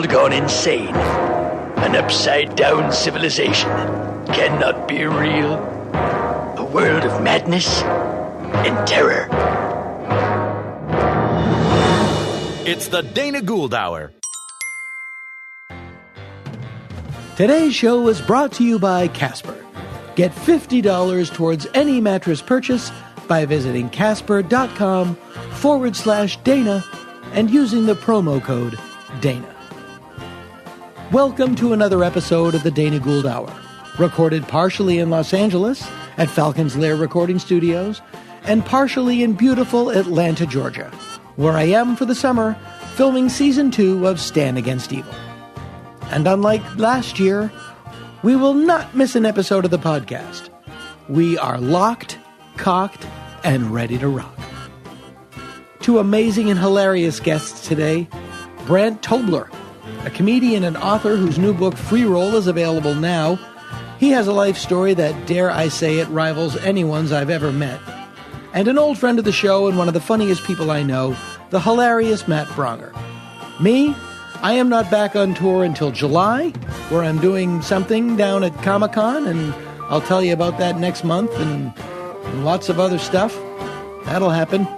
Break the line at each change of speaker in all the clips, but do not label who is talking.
world gone insane. An upside-down civilization cannot be real. A world of madness and terror.
It's the Dana Gould Hour.
Today's show is brought to you by Casper. Get $50 towards any mattress purchase by visiting casper.com/Dana and using the promo code Dana. Welcome to another episode of the Dana Gould Hour, recorded partially in Los Angeles at Falcon's Lair Recording Studios and partially in beautiful Atlanta, Georgia, where I am for the summer filming Season 2 of Stand Against Evil. And unlike last year, we will not miss an episode of the podcast. We are locked, cocked, and ready to rock. Two amazing and hilarious guests today. Brant Tobler, a comedian and author whose new book, Free Roll, is available now. He has a life story that, dare I say it, rivals anyone's I've ever met. And an old friend of the show and one of the funniest people I know, the hilarious Matt Bronger. Me? I am not back on tour until July, where I'm doing something down at Comic-Con, and I'll tell you about that next month, and lots of other stuff. That'll happen.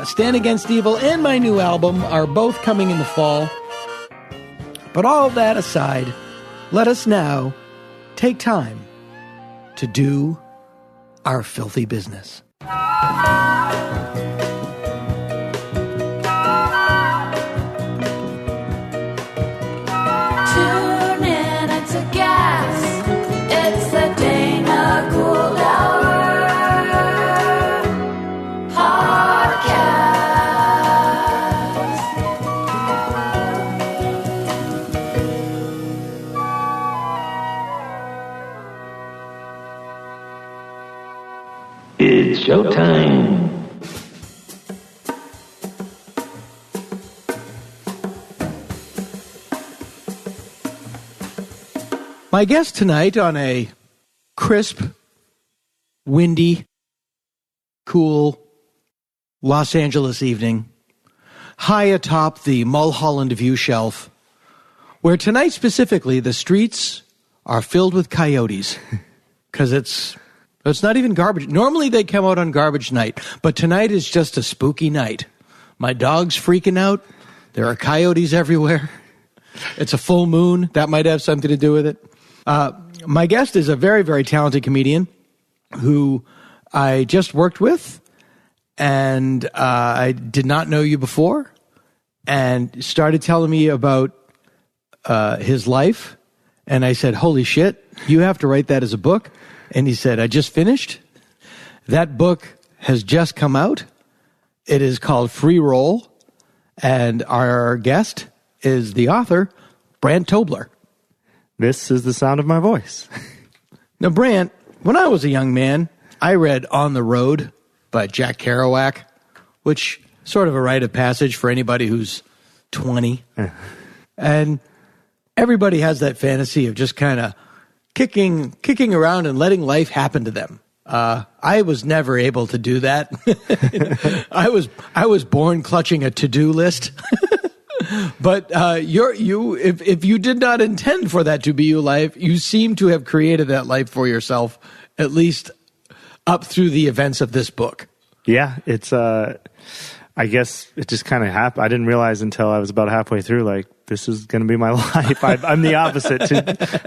Stand Against Evil and my new album are both coming in the fall. But all of that aside, let us now take time to do our filthy business.
It's showtime.
My guest tonight on a crisp, windy, cool Los Angeles evening, high atop the Mulholland View shelf, where tonight specifically the streets are filled with coyotes, because it's not even garbage. Normally they come out on garbage night, but tonight is just a spooky night. My dog's freaking out. There are coyotes everywhere. It's a full moon. That might have something to do with it. My guest is a very, very talented comedian who I just worked with, and I did not know you before, and started telling me about his life. And I said, holy shit, you have to write that as a book. And he said, I just finished. That book has just come out. It is called Free Roll. And our guest is the author, Brant Tobler.
This is the sound of my voice.
Now, Brant, when I was a young man, I read On the Road by Jack Kerouac, which is sort of a rite of passage for anybody who's 20. And everybody has that fantasy of just kind of kicking around and letting life happen to them. I was never able to do that. I was born clutching a to-do list. But if you did not intend for that to be your life, you seem to have created that life for yourself, at least up through the events of this book.
Yeah, it's I guess it just kind of happened. I didn't realize until I was about halfway through, like, this is going to be my life. I'm the opposite.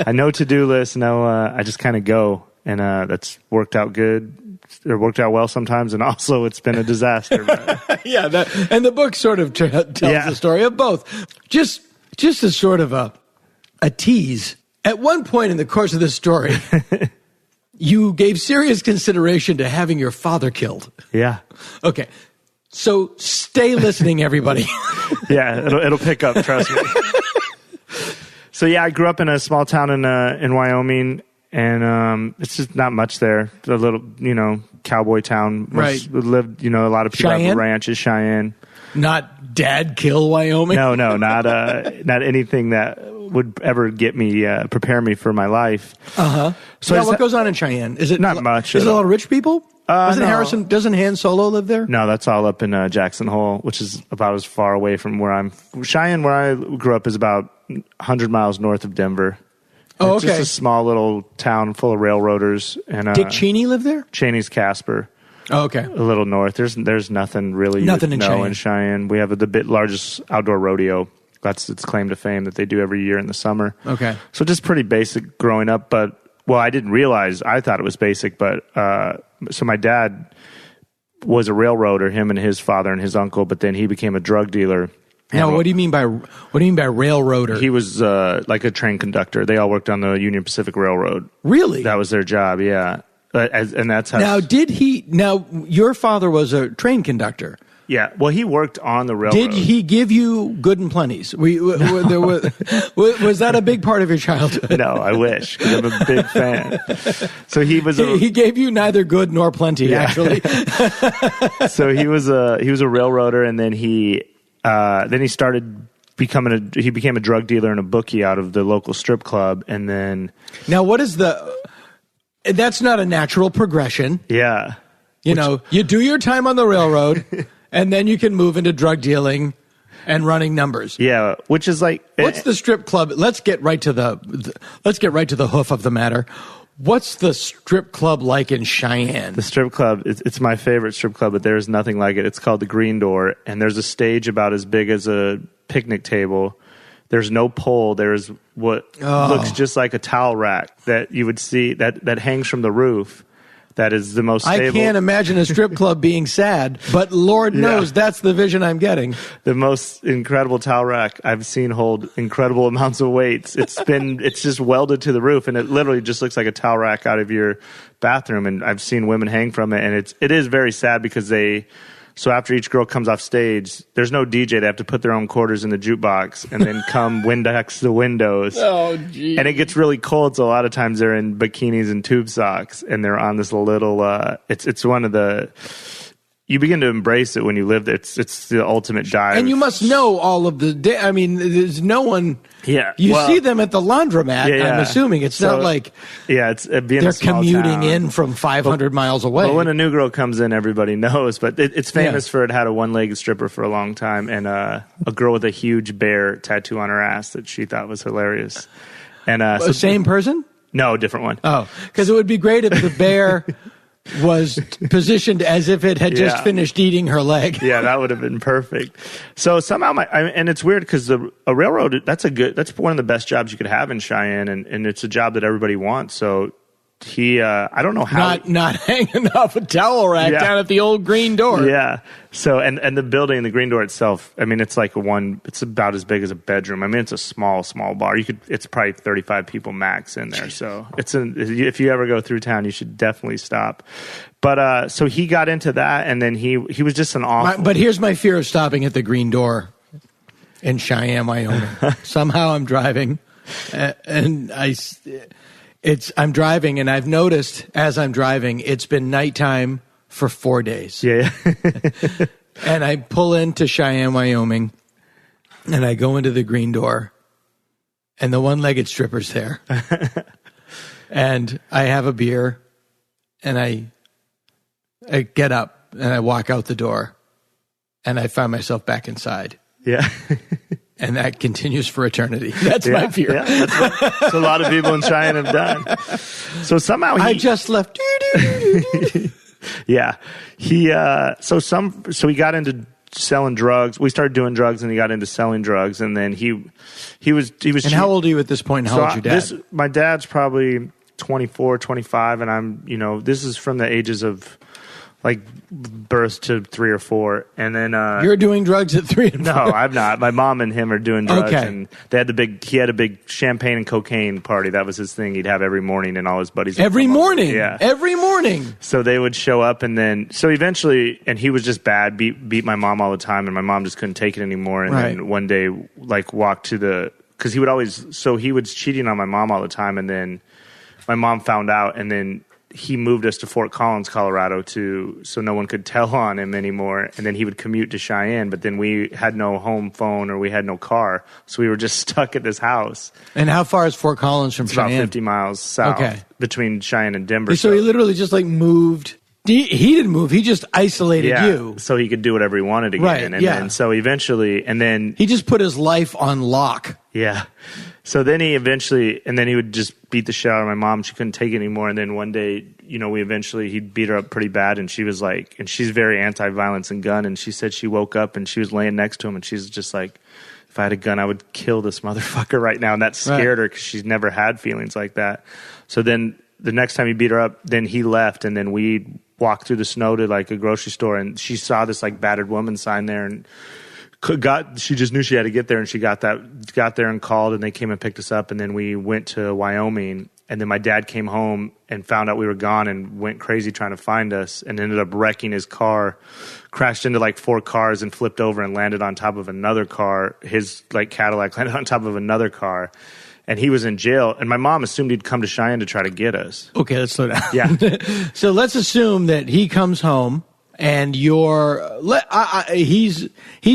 I know to-do lists. No, I just kind of go, and that's worked out good, or worked out well sometimes, and also it's been a disaster.
Yeah, and the book sort of tells the story of both. Just as sort of a tease, at one point in the course of this story, you gave serious consideration to having your father killed.
Yeah.
Okay. So stay listening, everybody.
Yeah, it'll pick up, trust me. So yeah, I grew up in a small town in Wyoming, and it's just not much there. A little, cowboy town.
Right.
Lived, a lot of people
Cheyenne?
have ranches, Cheyenne.
Not Dad Kill Wyoming?
No, not anything that would ever get me, prepare me for my life.
Uh-huh.
So
So what goes on in Cheyenne? Is it
Not much
Is
at
it a lot
all.
of rich people?
No.
Doesn't Han Solo live there?
No, that's all up in Jackson Hole, which is about as far away from where I'm. Cheyenne, where I grew up, is about 100 miles north of Denver.
Oh,
It's
okay.
just a small little town full of railroaders. And
Dick Cheney live there?
Cheney's Casper,
Oh, okay.
a little north. There's nothing really.
Nothing in Cheyenne.
In Cheyenne. We have the largest outdoor rodeo. That's its claim to fame that they do every year in the summer.
Okay.
So just pretty basic growing up, but I didn't realize. I thought it was basic, but so my dad was a railroader, him and his father and his uncle, but then he became a drug dealer.
Now, what do you mean by railroader?
He was like a train conductor. They all worked on the Union Pacific Railroad.
Really?
That was their job, yeah. And that's how.
Now, your father was a train conductor.
Yeah, well, he worked on the railroad.
Did he give you good and plenties? Was that a big part of your childhood?
No, I wish, 'cause I'm a big fan. So he was.
He gave you neither good nor plenty, actually.
So he was a railroader, and then he started he became a drug dealer and a bookie out of the local strip club, and then
Now, that's not a natural progression.
yeah.
You do your time on the railroad, and then you can move into drug dealing and running numbers.
Yeah, which is like
What's the strip club? Let's get right to the hoof of the matter. What's the strip club like in Cheyenne?
the strip club. It's my favorite strip club, but there's nothing like it. It's called the Green Door, and there's a stage about as big as a picnic table. There's no pole. There's what looks just like a towel rack that you would see that hangs from the roof. That is the most stable.
I can't imagine a strip club being sad, but Lord knows that's the vision I'm getting.
The most incredible towel rack I've seen hold incredible amounts of weights. It's just welded to the roof, and it literally just looks like a towel rack out of your bathroom. And I've seen women hang from it, and it is very sad because so after each girl comes off stage, there's no DJ. They have to put their own quarters in the jukebox and then come Windex the windows.
Oh, geez.
And it gets really cold, so a lot of times they're in bikinis and tube socks, and they're on this little. It's one of the. You begin to embrace it when you live there. It's the ultimate dive.
And you must know all of the. There's no one.
Yeah,
You see them at the laundromat.
Yeah.
I'm assuming it's not like
it's being
they're
a small
commuting
town.
in from 500 miles away.
Well, when a new girl comes in, everybody knows. But it's famous for it had a one-legged stripper for a long time, and a girl with a huge bear tattoo on her ass that she thought was hilarious. And
The same person?
No, different one.
Oh, because it would be great if the bear was positioned as if it had just
Yeah.
finished eating her leg.
Yeah, that would have been perfect. So somehow and it's weird because a railroad, that's one of the best jobs you could have in Cheyenne, and it's a job that everybody wants. So he, I don't know how.
Not hanging off a towel rack
Yeah.
down at the old Green Door.
Yeah. So and the building, the Green Door itself, I mean, it's it's about as big as a bedroom. I mean, it's a small bar. It's probably 35 people max in there. So if you ever go through town, you should definitely stop. But so he got into that, and then he was just an awful.
But here's my fear of stopping at the Green Door in Cheyenne, Wyoming. Somehow I'm driving, and I'm driving, and I've noticed as I'm driving, it's been nighttime for 4 days.
Yeah.
And I pull into Cheyenne, Wyoming, and I go into the Green Door, and the one-legged stripper's there. And I have a beer, and I get up, and I walk out the door, and I find myself back inside.
Yeah.
And that continues for eternity. That's my fear.
Yeah, that's what a lot of people in Cheyenne have done. So somehow
I just left.
yeah, so he got into selling drugs. We started doing drugs, and he got into selling drugs, and then he was.
And how old are you at this point? And how old's your dad?
My dad's probably 24, 25, and I'm this is from the ages of like birth to 3 or 4, and then
You're doing drugs at 3 and 4.
no, I'm not. My mom and him are doing drugs,
Okay.
and he had a big champagne and cocaine party. That was his thing. He'd have every morning, and all his buddies would
Every
come over.
morning.
Yeah.
Every morning.
So they would show up, and then eventually, and he was just bad, beat my mom all the time, and my mom just couldn't take it anymore. And then one day, like walked to because he was cheating on my mom all the time, and then my mom found out, and then he moved us to Fort Collins, Colorado, so no one could tell on him anymore. And then he would commute to Cheyenne, but then we had no home phone or we had no car, so we were just stuck at this house.
And how far is Fort Collins from Cheyenne?
About 50 miles south between Cheyenne and Denver.
So he literally just like moved. He didn't move. He just isolated you.
So he could do whatever he wanted again.
Right,
and then so eventually, and then
he just put his life on lock.
Yeah. So then he would just beat the shit out of my mom. She couldn't take it anymore. And then one day, he beat her up pretty bad. And she was like, and she's very anti-violence and gun. And she said she woke up and she was laying next to him. And she's just like, if I had a gun, I would kill this motherfucker right now. And that scared her because she's never had feelings like that. So then the next time he beat her up, then he left. And then we walked through the snow to like a grocery store. And she saw this like battered woman sign there. And she just knew she had to get there, and she got there and called, and they came and picked us up, and then we went to Wyoming, and then my dad came home and found out we were gone and went crazy trying to find us, and ended up wrecking his car, crashed into like 4 cars and flipped over and landed on top of another car. His like Cadillac landed on top of another car, and he was in jail, and my mom assumed he'd come to Cheyenne to try to get us.
Okay, let's slow down.
Yeah.
So let's assume that he comes home. And he's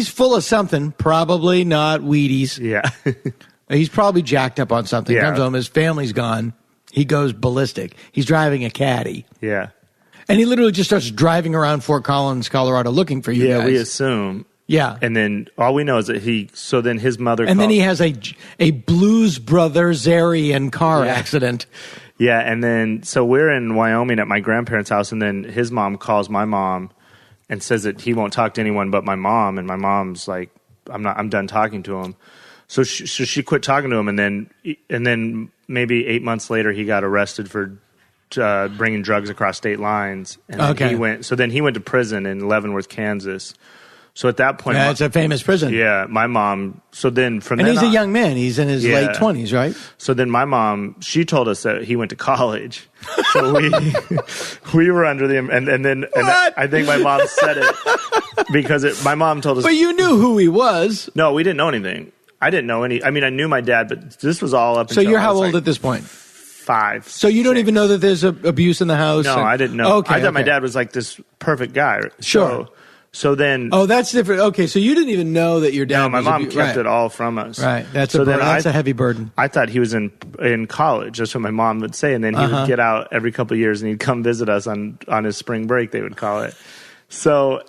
full of something, probably not Wheaties.
Yeah.
He's probably jacked up on something.
Yeah.
Comes home, his family's gone. He goes ballistic. He's driving a caddy.
Yeah.
And he literally just starts driving around Fort Collins, Colorado, looking for you guys.
Yeah, we assume.
Yeah.
And then all we know is that so then his mother
And then he has a Blues Brothers-arian car accident.
Yeah, and then so we're in Wyoming at my grandparents' house, and then his mom calls my mom and says that he won't talk to anyone but my mom, and my mom's like, I'm done talking to him. So she quit talking to him, and then maybe 8 months later he got arrested for bringing drugs across state lines, and then he went to prison in Leavenworth, Kansas. So at that point,
it's a famous prison.
Yeah, my mom. So then from
and
then
he's
on,
a young man. He's in his late 20s, right?
So then my mom, she told us that he went to college. So we were under the and I think my mom said it because my mom told us.
But you knew who he was.
No, we didn't know anything. I didn't know any. I mean, I knew my dad, but this was all up.
So you're how old at this point?
5.
So you don't even know that there's abuse in the house?
No, I didn't know.
Okay,
I thought my dad was like this perfect guy.
Sure.
So then...
Oh, that's different. Okay, so you didn't even know that your dad
No, my mom kept it all from us.
Right, that's a heavy burden.
I thought he was in college. That's what my mom would say. And then he would get out every couple of years and he'd come visit us on his spring break, they would call it. So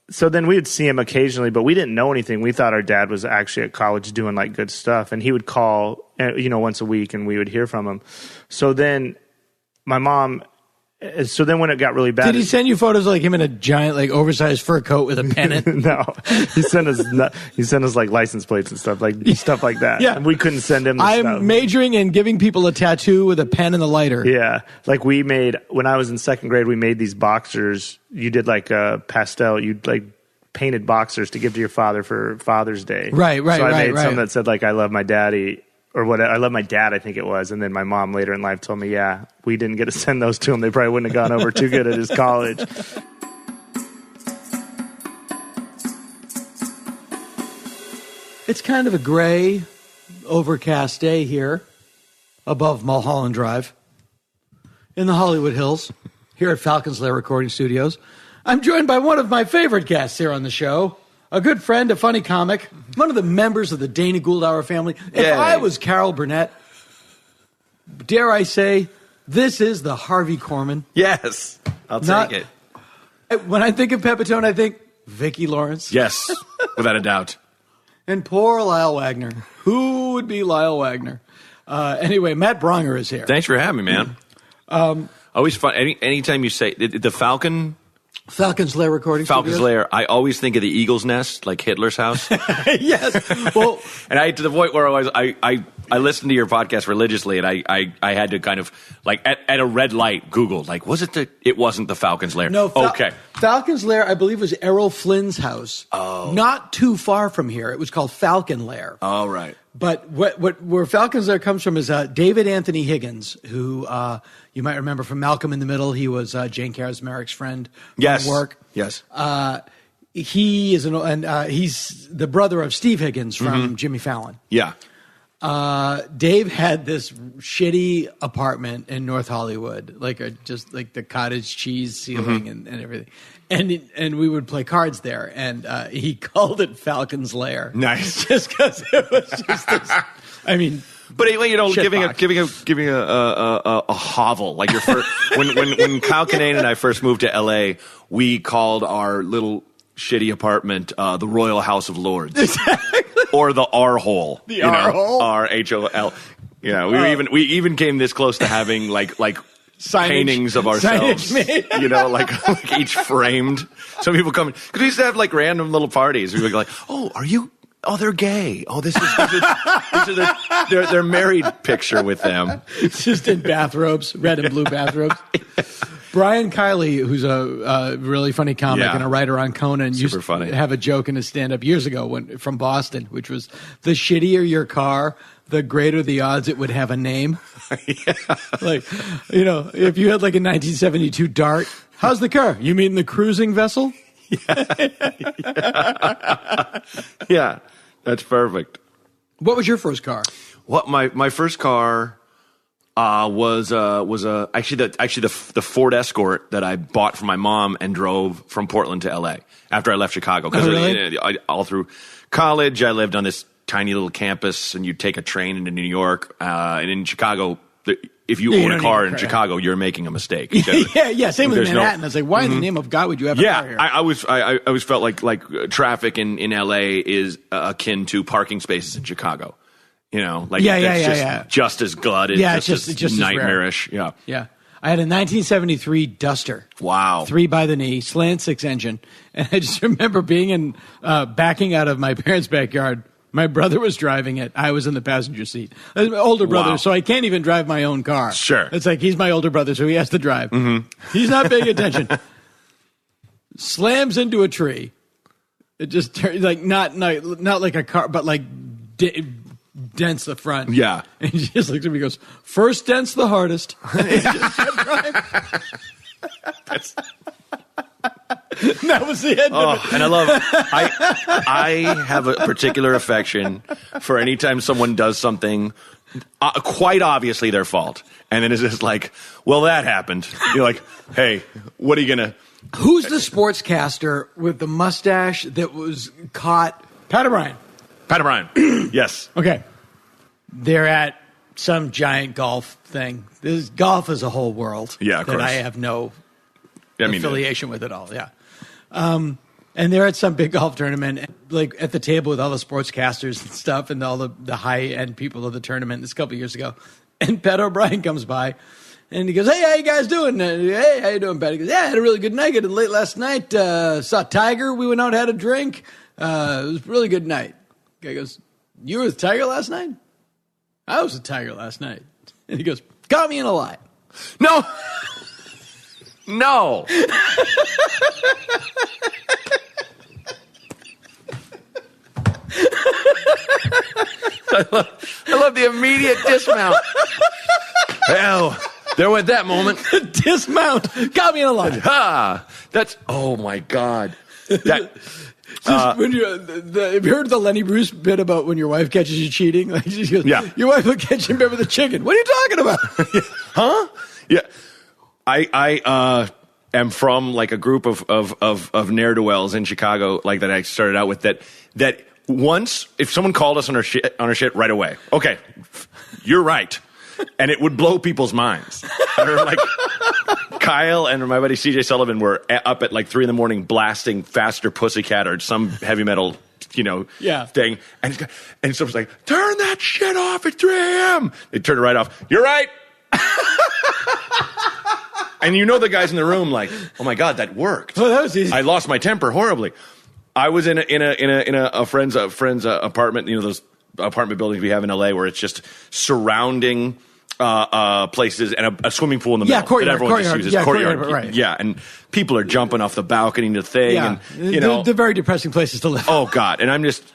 then we would see him occasionally, but we didn't know anything. We thought our dad was actually at college doing like good stuff. And he would call, once a week and we would hear from him. So then my mom... So then when it got really bad...
Did he send you photos of like him in a giant, like oversized fur coat with a pennant?
No. He sent us like license plates and stuff like that.
Yeah.
And we couldn't send him the stuff.
I'm majoring in giving people a tattoo with a pen and a lighter.
Yeah. Like when I was in 2nd grade, we made these boxers. You did like a pastel. You'd like painted boxers to give to your father for Father's Day.
Right.
So I made some that said like, I love my daddy. Or what? I love my dad, I think it was. And then my mom later in life told me, yeah, we didn't get to send those to him. They probably wouldn't have gone over too good at his college.
It's kind of a gray, overcast day here above Mulholland Drive in the Hollywood Hills here at Falcons Lair Recording Studios. I'm joined by one of my favorite guests here on the show. A good friend, a funny comic, one of the members of the Dana Gould family. If I was Carol Burnett, dare I say, this is the Harvey Korman.
Yes, I'll take it.
When I think of Pepitone, I think Vicki Lawrence.
Yes, without a doubt.
And poor Lyle Wagner. Who would be Lyle Wagner? Anyway, Matt Bronger is here.
Thanks for having me, man. Always fun. Anytime you say the Falcon...
Falcons Lair Recording
Falcons
Studios.
Lair. I always think of the Eagle's Nest, like Hitler's house.
Yes. Well,
and to the point where I listened to your podcast religiously, and I had to kind of like at a red light Google like it wasn't the Falcons Lair.
No.
Okay.
Falcons Lair, I believe, was Errol Flynn's house.
Oh.
Not too far from here. It was called Falcon Lair.
Oh, right.
But where Falcons Lair comes from is David Anthony Higgins, who you might remember from Malcolm in the Middle. He was Jane Kaczmarek's friend from work.
Yes.
He is he's the brother of Steve Higgins from Jimmy Fallon.
Yeah.
Dave had this shitty apartment in North Hollywood, just like the cottage cheese ceiling and everything. And we would play cards there, and he called it Falcon's Lair.
Nice.
Just because it was just this, I mean...
But anyway, giving
Shitbox.
a hovel like your first when Kyle Kinane and I first moved to L.A., we called our little shitty apartment the Royal House of Lords, or the R hole,
R-hole?
RHOL. We even came this close to having like
Signage.
paintings of ourselves,
Signage made.
like each framed. Some people come because we used to have like random little parties. We would be like, "Oh, are you? Oh, they're gay. Oh, these are their married picture with them."
Just in bathrobes, red and blue bathrobes. Brian Kiley, who's a really funny comic and a writer on Conan, used
funny.
to have a joke in his stand-up years ago from Boston, which was, the shittier your car, the greater the odds it would have a name. Like, if you had like a 1972 Dart, how's the car? You mean the cruising vessel?
Yeah, that's perfect.
What was your first car?
What my first car was actually the Ford Escort that I bought for my mom and drove from Portland to LA after I left Chicago. Because all through college I lived on this tiny little campus, and you take a train into New York, and in Chicago, if you own a car in Chicago, you're making a mistake.
Yeah. Same with Manhattan. I was like, why in the name of God would you have a car here?
I always felt like traffic in LA is akin to parking spaces in Chicago. Just as glutted, just as nightmarish.
Yeah. I had a 1973 Duster.
Wow.
3 by the knee, slant 6 engine. And I just remember being backing out of my parents' backyard. My brother was driving it. I was in the passenger seat. I was my older brother, so I can't even drive my own car.
Sure.
It's like he's my older brother, so he has to drive. He's not paying attention. Slams into a tree. It just turns like not like a car, but like dents the front.
Yeah.
And he just looks at me and goes, "First dent's the hardest." And he just kept driving. That was the end of it.
And I have a particular affection for any time someone does something quite obviously their fault, and then it's just like, well, that happened. You're like, hey, what are you gonna?
Who's the sportscaster with the mustache that was caught? Pat O'Brien.
Pat O'Brien. Yes.
Okay. They're at some giant golf thing. Golf is a whole world.
Yeah, of
that
course.
I have no affiliation with it all. Yeah. And they're at some big golf tournament, like at the table with all the sportscasters and stuff, and all the high end people of the tournament. This a couple of years ago, and Pat O'Brien comes by, and he goes, "Hey, how you guys doing? Hey, how you doing, Pat?" He goes, "Yeah, I had a really good night. Got in late last night. Saw Tiger. We went out and had a drink. It was a really good night." The guy goes, "You were with Tiger last night?" "I was with Tiger last night." And he goes, "Caught me in a lie."
No. No. I love the immediate dismount. Well, there went that moment.
Dismount. Got me in a lie.
That's, oh my God. That,
when have you heard the Lenny Bruce bit about when your wife catches you cheating? Like she goes,
yeah.
Your wife will catch you in bed with a chicken. What are you talking about?
Huh? Yeah. I am from like a group of ne'er-do-wells in Chicago, like that I started out with that once, if someone called us on our shit right away, okay, you're right. And it would blow people's minds. I remember, like, Kyle and my buddy CJ Sullivan were up at like 3 a.m. blasting Faster Pussycat or some heavy metal, thing. And someone's like, "Turn that shit off at 3 a.m. They turned it right off. You're right. And the guys in the room like, oh my God, that worked.
Oh, that was easy.
I lost my temper horribly. I was in a friend's apartment, those apartment buildings we have in LA where it's just surrounding places and a swimming pool in the middle.
Courtyard,
that everyone
courtyard.
just uses. Courtyard.
Right.
Yeah, and people are jumping off the balcony into the thing.
Yeah.
And,
they're very depressing places to live.
Oh, God. And I'm just,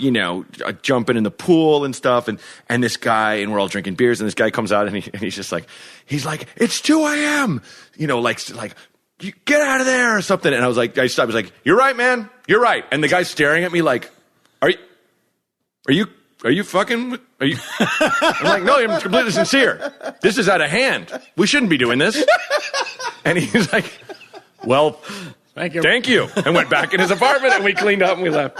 jumping in the pool and stuff. And this guy, and we're all drinking beers, and this guy comes out, and he's just like, it's 2 a.m. Like, you get out of there or something. And I was like, I stopped. I was like, you're right, man. You're right. And the guy's staring at me like, are you are you fucking? Are you? I'm like, no, I'm completely sincere. This is out of hand. We shouldn't be doing this. And he's like, well, thank you. And went back in his apartment, and we cleaned up and we left.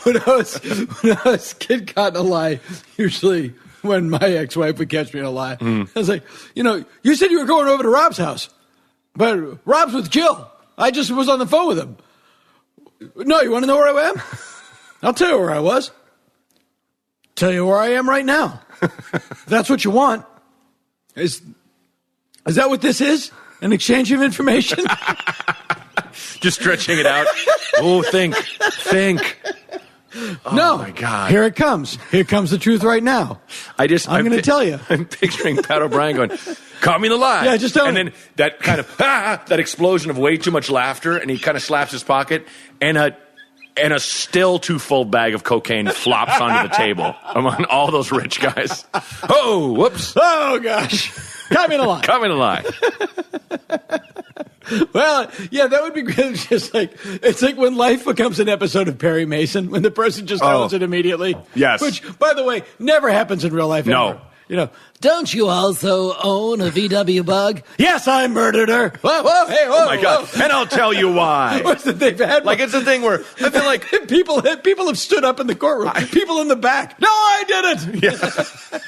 When I was kid caught in a lie, usually when my ex-wife would catch me in a lie, I was like, you said you were going over to Rob's house, but Rob's with Jill. I just was on the phone with him. No, you want to know where I am? I'll tell you where I was. Tell you where I am right now. If that's what you want. Is that what this is? An exchange of information?
Just stretching it out. Oh, think. Oh,
no.
My God.
Here it comes. Here comes the truth right now. I'm going to tell you.
I'm picturing Pat O'Brien going, caught me in the lie.
Yeah, just tell
me.
me.
And then that kind of, that explosion of way too much laughter, and he kind of slaps his pocket, and a still too full bag of cocaine flops onto the table among all those rich guys. Oh, whoops.
Oh, gosh. Caught me in a lie.
Caught me in a lie.
Well, yeah, that would be great. Just like it's like when life becomes an episode of Perry Mason, when the person just owns it immediately.
Yes.
Which, by the way, never happens in real life.
No.
Ever. Don't you also own a VW Bug? Yes, I murdered her. Whoa, hey, whoa.
Oh my God. And I'll tell you why.
What's that they've had?
Like, it's a thing where I feel like
people have stood up in the courtroom. People in the back. No, I did it.
Yeah.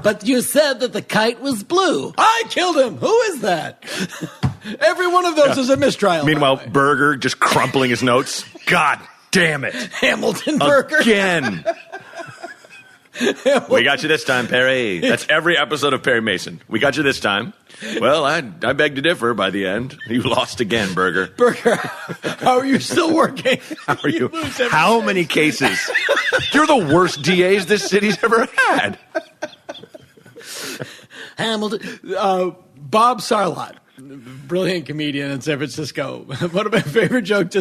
But you said that the kite was blue. I killed him. Who is that? Every one of those is a mistrial.
Meanwhile, Berger just crumpling his notes. God damn it.
Hamilton Berger.
Again. We got you this time, Perry. That's every episode of Perry Mason. We got you this time. Well, I beg to differ by the end. You lost again, Berger.
Berger, how are you still working?
How are you? How many cases? You're the worst DAs this city's ever had.
Hamilton. Bob Sarlott, brilliant comedian in San Francisco. One of my favorite jokes.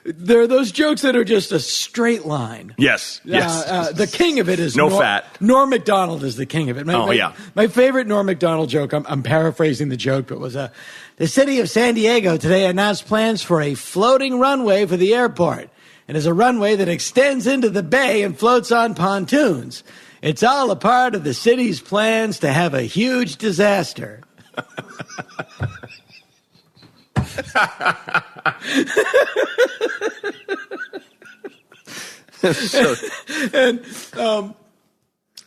There are those jokes that are just a straight line.
Yes.
The king of it is
no fat.
Norm Macdonald is the king of it. My favorite Norm Macdonald joke. I'm paraphrasing the joke, but was the city of San Diego today announced plans for a floating runway for the airport. It is a runway that extends into the bay and floats on pontoons. It's all a part of the city's plans to have a huge disaster.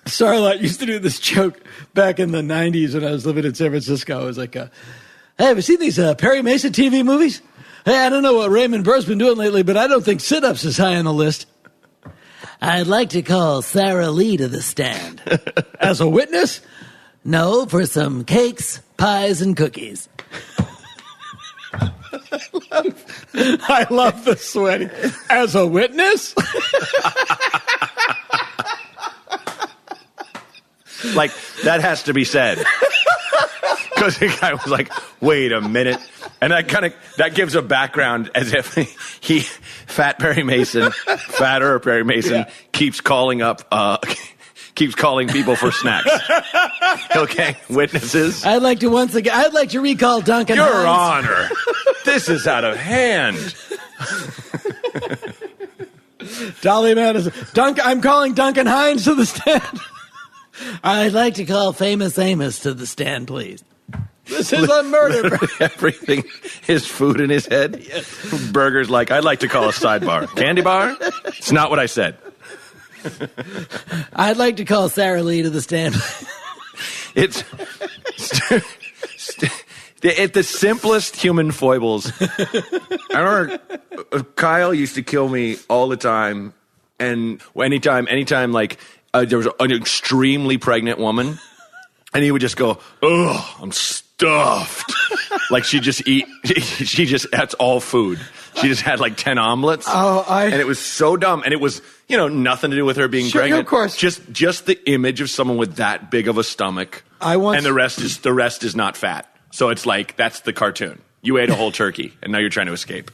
Sarlott used to do this joke back in the 90s when I was living in San Francisco. It was like, hey, have you seen these Perry Mason TV movies? Hey, I don't know what Raymond Burr's been doing lately, but I don't think sit-ups is high on the list. I'd like to call Sarah Lee to the stand. As a witness? No, for some cakes, pies, and cookies. I love the sweaty. As a witness?
Like, that has to be said. Because the guy was like, wait a minute. And that gives a background as if fat Perry Mason, fatter Perry Mason, keeps calling people for snacks. Okay, witnesses.
I'd like to recall Duncan
Your
Hines.
Honor, this is out of hand.
Dolly Madison. I'm calling Duncan Hines to the stand. I'd like to call Famous Amos to the stand, please. This is a murder.
Everything is food in his head. Yes. Burger's like, I'd like to call a sidebar. Candy bar? It's not what I said.
I'd like to call Sarah Lee to the stand.
It's the simplest human foibles. I remember Kyle used to kill me all the time, and anytime like there was an extremely pregnant woman, and he would just go, "Ugh, I'm stuffed." Like she just that's all food. She just had like 10 omelets. And it was so dumb. And it was, nothing to do with her being pregnant.
Of course.
Just the image of someone with that big of a stomach. And the rest is not fat. So it's like, that's the cartoon. You ate a whole turkey and now you're trying to escape.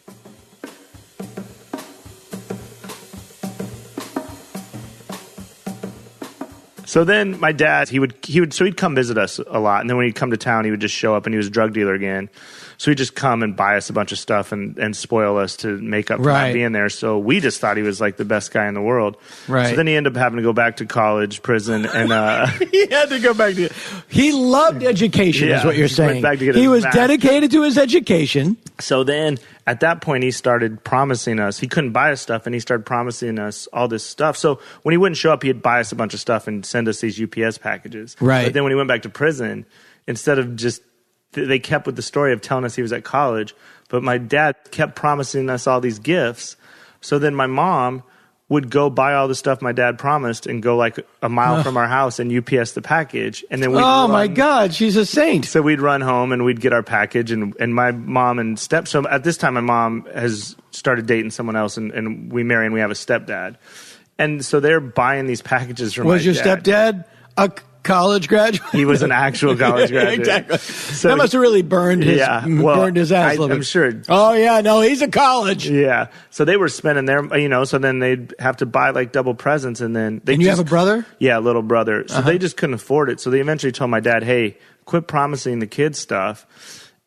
So then my dad, he'd come visit us a lot. And then when he'd come to town, he would just show up and he was a drug dealer again. So he'd just come and buy us a bunch of stuff and spoil us to make up for
Right.
not being there. So we just thought he was like the best guy in the world.
Right.
So then he ended up having to go back to college, prison, and
He had to go back to. He loved education, is
Yeah,
what you're
he went
saying.
back to get
He
his
was
master's.
dedicated to his education.
so then at that point he started promising us. He couldn't buy us stuff, and he started promising us all this stuff. So when he wouldn't show up, he'd buy us a bunch of stuff and send us these UPS packages.
Right.
But then when he went back to prison, instead of just they kept with the story of telling us he was at college, but my dad kept promising us all these gifts. So then my mom would go buy all the stuff my dad promised and go like a mile from our house and UPS the package. And then we'd
Oh,
run-
my God. She's a saint.
So we'd run home and we'd get our package, and my mom and so at this time my mom has started dating someone else, and we marry and we have a stepdad. And so they're buying these packages from
Was
my
your
dad.
stepdad a college graduate?
He was an actual college graduate.
Exactly.
So
that must have really burned his, burned his ass a little
I'm
bit.
sure.
Oh, yeah. No, he's a college.
Yeah. So they were spending their, so then they'd have to buy like double presents, and then they
And you have a brother?
Yeah, a little brother. So they just couldn't afford it. So they eventually told my dad, hey, quit promising the kids stuff.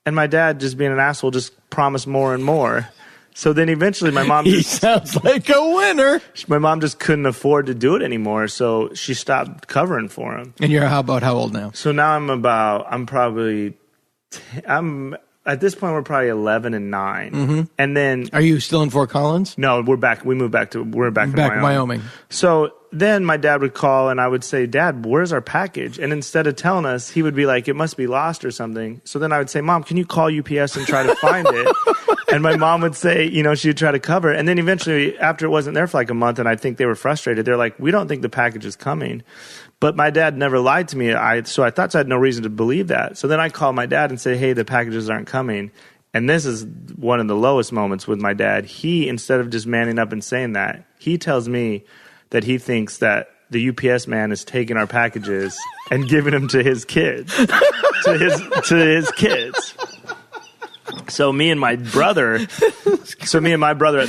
And my dad, just being an asshole, just promised more and more. So then eventually my mom
He sounds like a winner.
just couldn't afford to do it anymore. So she stopped covering for him.
And you're how old now?
So now I'm at this point, we're probably 11 and 9.
Mm-hmm.
And then,
Are you still in Fort Collins?
no, we're back. We're back in
Wyoming.
So then my dad would call and I would say, Dad, where's our package? And instead of telling us, he would be like, it must be lost or something. So then I would say, Mom, can you call UPS and try to find it? And my mom would say, she would try to cover it. And then eventually, after it wasn't there for like a month, and I think they were frustrated, they're like, we don't think the package is coming. But my dad never lied to me. So I thought I had no reason to believe that. So then I called my dad and say, hey, the packages aren't coming. And this is one of the lowest moments with my dad. He, instead of just manning up and saying that, he tells me that he thinks that the UPS man is taking our packages and giving them to his kids, to his kids. So me and my brother at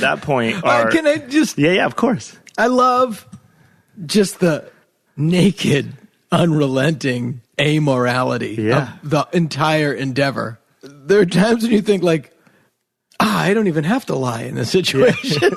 that point are.
Can I just?
Yeah, of course.
I love just the naked, unrelenting amorality of the entire endeavor. There are times when you think like, I don't even have to lie in this situation.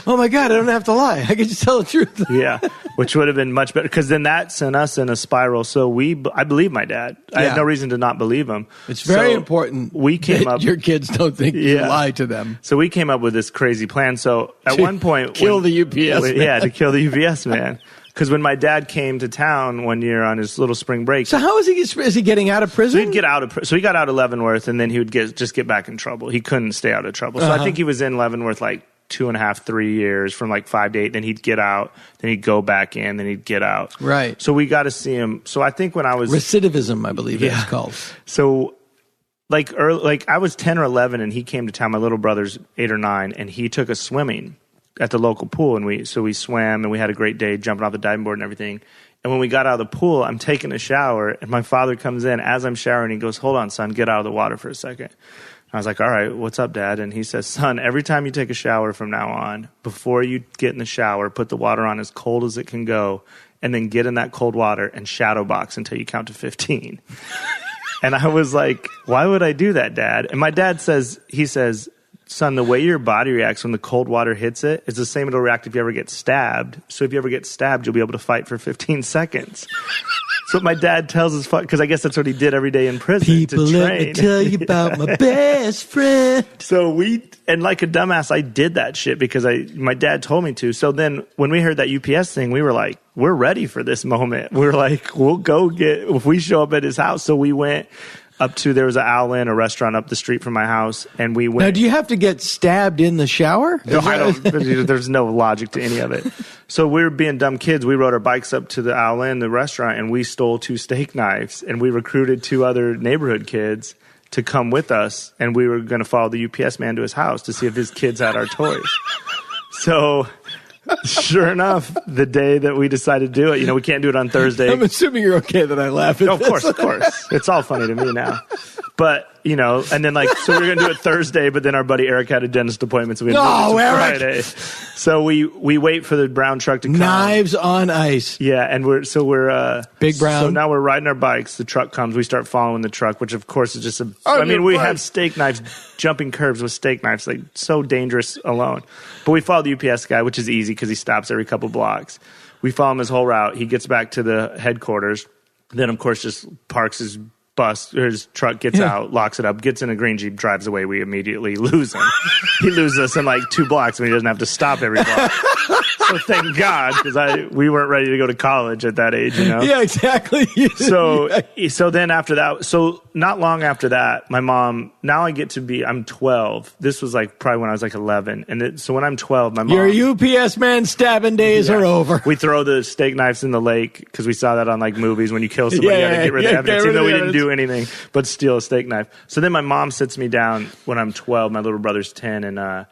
Oh my God, I don't have to lie. I can just tell the truth.
Yeah, which would have been much better, because then that sent us in a spiral. So I believe my dad. I had no reason to not believe him.
It's very
So
important
we came
that
up.
your kids don't think you lie to them.
So we came up with this crazy plan. So at one point,
kill the UPS man.
Yeah, to kill the UPS man. Because when my dad came to town one year on his little spring break,
So how is he getting out of prison?
so he'd get out of so he got out of Leavenworth, and then he would just get back in trouble. He couldn't stay out of trouble. So I think he was in Leavenworth like 2.5, 3 years, from like 5 to 8. Then he'd get out, then he'd go back in, then he'd get out.
Right.
So we got to see him. So I think when I was
Recidivism, I believe it's called.
so like I was 10 or 11, and he came to town. My little brother's 8 or 9, and he took us swimming at the local pool, and we swam, and we had a great day jumping off the diving board and everything. And when we got out of the pool, I'm taking a shower, and my father comes in as I'm showering. He goes, "Hold on, son, get out of the water for a second." I was like, "All right, what's up, Dad?" And he says, "Son, every time you take a shower from now on, before you get in the shower, put the water on as cold as it can go, and then get in that cold water and shadow box until you count to 15. And I was like, "Why would I do that, Dad?" And my dad says, "Son, the way your body reacts when the cold water hits it is the same it'll react if you ever get stabbed. So if you ever get stabbed, you'll be able to fight for 15 seconds. That's what my dad tells us, because I guess that's what he did every day in prison.
People,
to train.
let me tell you about my best friend.
So and like a dumbass, I did that shit because my dad told me to. So then when we heard that UPS thing, we were like, we're ready for this moment. We were like, we'll go if we show up at his house. So we went up to, there was an Owl Inn, a restaurant up the street from my house, and we went.
Now, do you have to get stabbed in the shower?
No, there's no logic to any of it. So we were being dumb kids. We rode our bikes up to the Owl Inn, the restaurant, and we stole 2 steak knives, and we recruited 2 other neighborhood kids to come with us, and we were going to follow the UPS man to his house to see if his kids had our toys. So sure enough, the day that we decided to do it, we can't do it on Thursday.
I'm assuming you're okay that I laugh at
Of
this.
course. It's all funny to me now. But, you know, and then so we were going to do it Thursday, but then our buddy Eric had a dentist appointment, so we had to move it to Friday. So we wait for the brown truck to come.
Knives on ice.
Yeah, and we're
Big Brown.
So now we're riding our bikes. The truck comes. We start following the truck, which of course is just we have steak knives, jumping curbs with steak knives, like so dangerous alone. But we follow the UPS guy, which is easy because he stops every couple blocks. We follow him his whole route. He gets back to the headquarters. Then, of course, just parks his bus or his truck, gets out, locks it up, gets in a green Jeep, drives away. We immediately lose him. He loses us in 2 blocks, and he doesn't have to stop every block. So thank God, because we weren't ready to go to college at that age, you know?
Yeah, exactly.
So then after that, so not long after that, my mom, now I'm 12. This was probably when I was 11. And so when I'm 12, my mom.
Your UPS man stabbing days are over.
We throw the steak knives in the lake because we saw that on movies. When you kill somebody, you got to get rid of the evidence, even though we didn't do anything but steal a steak knife. So then my mom sits me down when I'm 12. My little brother's 10, and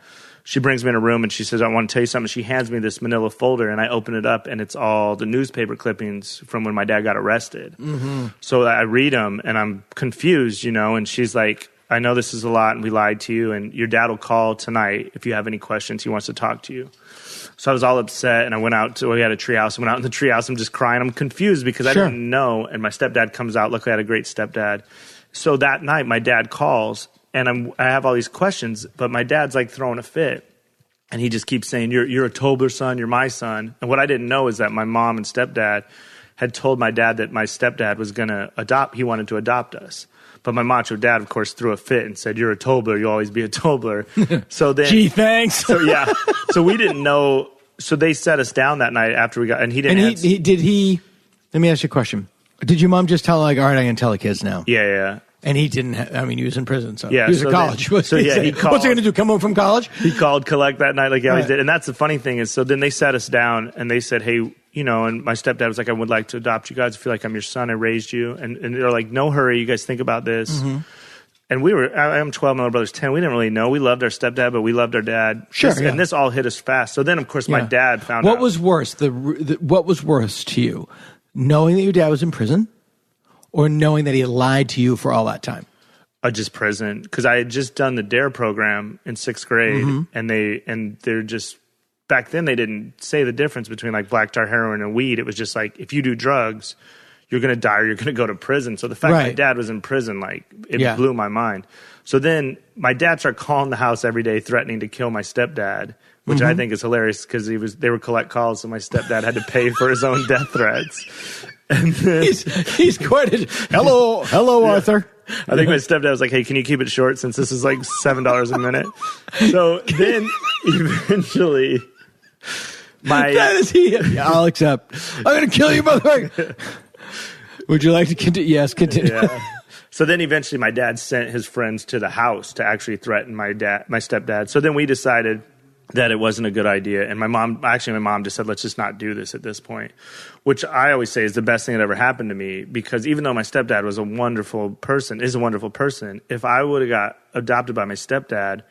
she brings me in a room and she says, I want to tell you something. She hands me this manila folder, and I open it up, and it's all the newspaper clippings from when my dad got arrested. Mm-hmm. So I read them, and I'm confused, you know, and she's like, I know this is a lot, and we lied to you, and your dad will call tonight if you have any questions. He wants to talk to you. So I was all upset, and I went out we had a treehouse. I went out in the treehouse. I'm just crying. I'm confused because I didn't know, and my stepdad comes out. Luckily, I had a great stepdad. So that night, my dad calls, and I have all these questions, but my dad's throwing a fit. And he just keeps saying, you're a Tobler son, you're my son. And what I didn't know is that my mom and stepdad had told my dad that my stepdad was going to he wanted to adopt us. But my macho dad, of course, threw a fit and said, you're a Tobler, you'll always be a Tobler. So then,
gee, thanks.
So yeah, so we didn't know. So they set us down that night after we got, and he didn't.
And let me ask you a question. Did your mom just tell all right, I'm going to tell the kids now?
Yeah.
And he didn't he was in prison, so
yeah,
he was in college.
He called.
What's he going to do, come home from college?
He called collect that night like he always did. And that's the funny thing is, so then they sat us down and they said, hey, you know, and my stepdad was like, I would like to adopt you guys. I feel like I'm your son. I raised you. And they're like, no hurry. You guys think about this. Mm-hmm. And I'm 12, my little brother's 10. We didn't really know. We loved our stepdad, but we loved our dad.
Sure.
And this all hit us fast. So then, of course, my dad found out.
What was worse? What was worse to you? Knowing that your dad was in prison or knowing that he had lied to you for all that time?
Just prison, because I had just done the DARE program in 6th grade,
mm-hmm.
and they're just back then they didn't say the difference between black tar heroin and weed. It was just if you do drugs, you're going to die or you're going to go to prison. So the fact my dad was in prison, it blew my mind. So then my dad started calling the house every day, threatening to kill my stepdad, which mm-hmm. I think is hilarious because they would collect calls, so my stepdad had to pay for his own death threats. And then,
he's quite hello, Arthur.
I think my stepdad was like, hey, can you keep it short since this is $7 a minute? So then eventually
I'll accept. I'm going to kill you, motherfucker. Would you like to continue? Yes, continue.
Yeah. So then eventually my dad sent his friends to the house to actually threaten my stepdad. So then we decided that it wasn't a good idea. And my mom just said, let's just not do this at this point, which I always say is the best thing that ever happened to me, because even though my stepdad was a wonderful person, if I would have got adopted by my stepdad,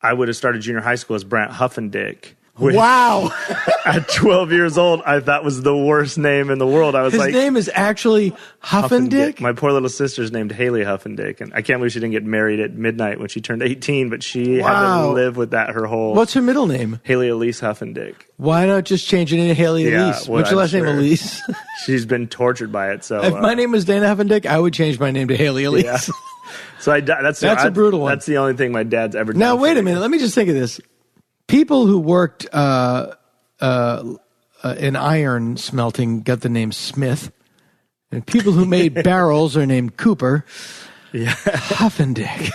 I would have started junior high school as Brant Huffendick.
Wow.
At 12 years old, I thought was the worst name in the world. I was
His name is actually Huffendick?
My poor little sister's named Haley Huffendick, and I can't believe she didn't get married at midnight when she turned 18, but she had to live with that her whole...
What's her middle name?
Haley Elise Huffendick.
Why not just change it into Haley Elise? What's your last name, Elise?
She's been tortured by it, so...
If my name was Dana Huffendick, I would change my name to Haley Elise. Yeah.
So that's a brutal one. That's the only thing my dad's ever done.
Now, wait a minute. Let me just think of this. People who worked in iron smelting got the name Smith, and people who made barrels are named Cooper.
Yeah,
Huffendick.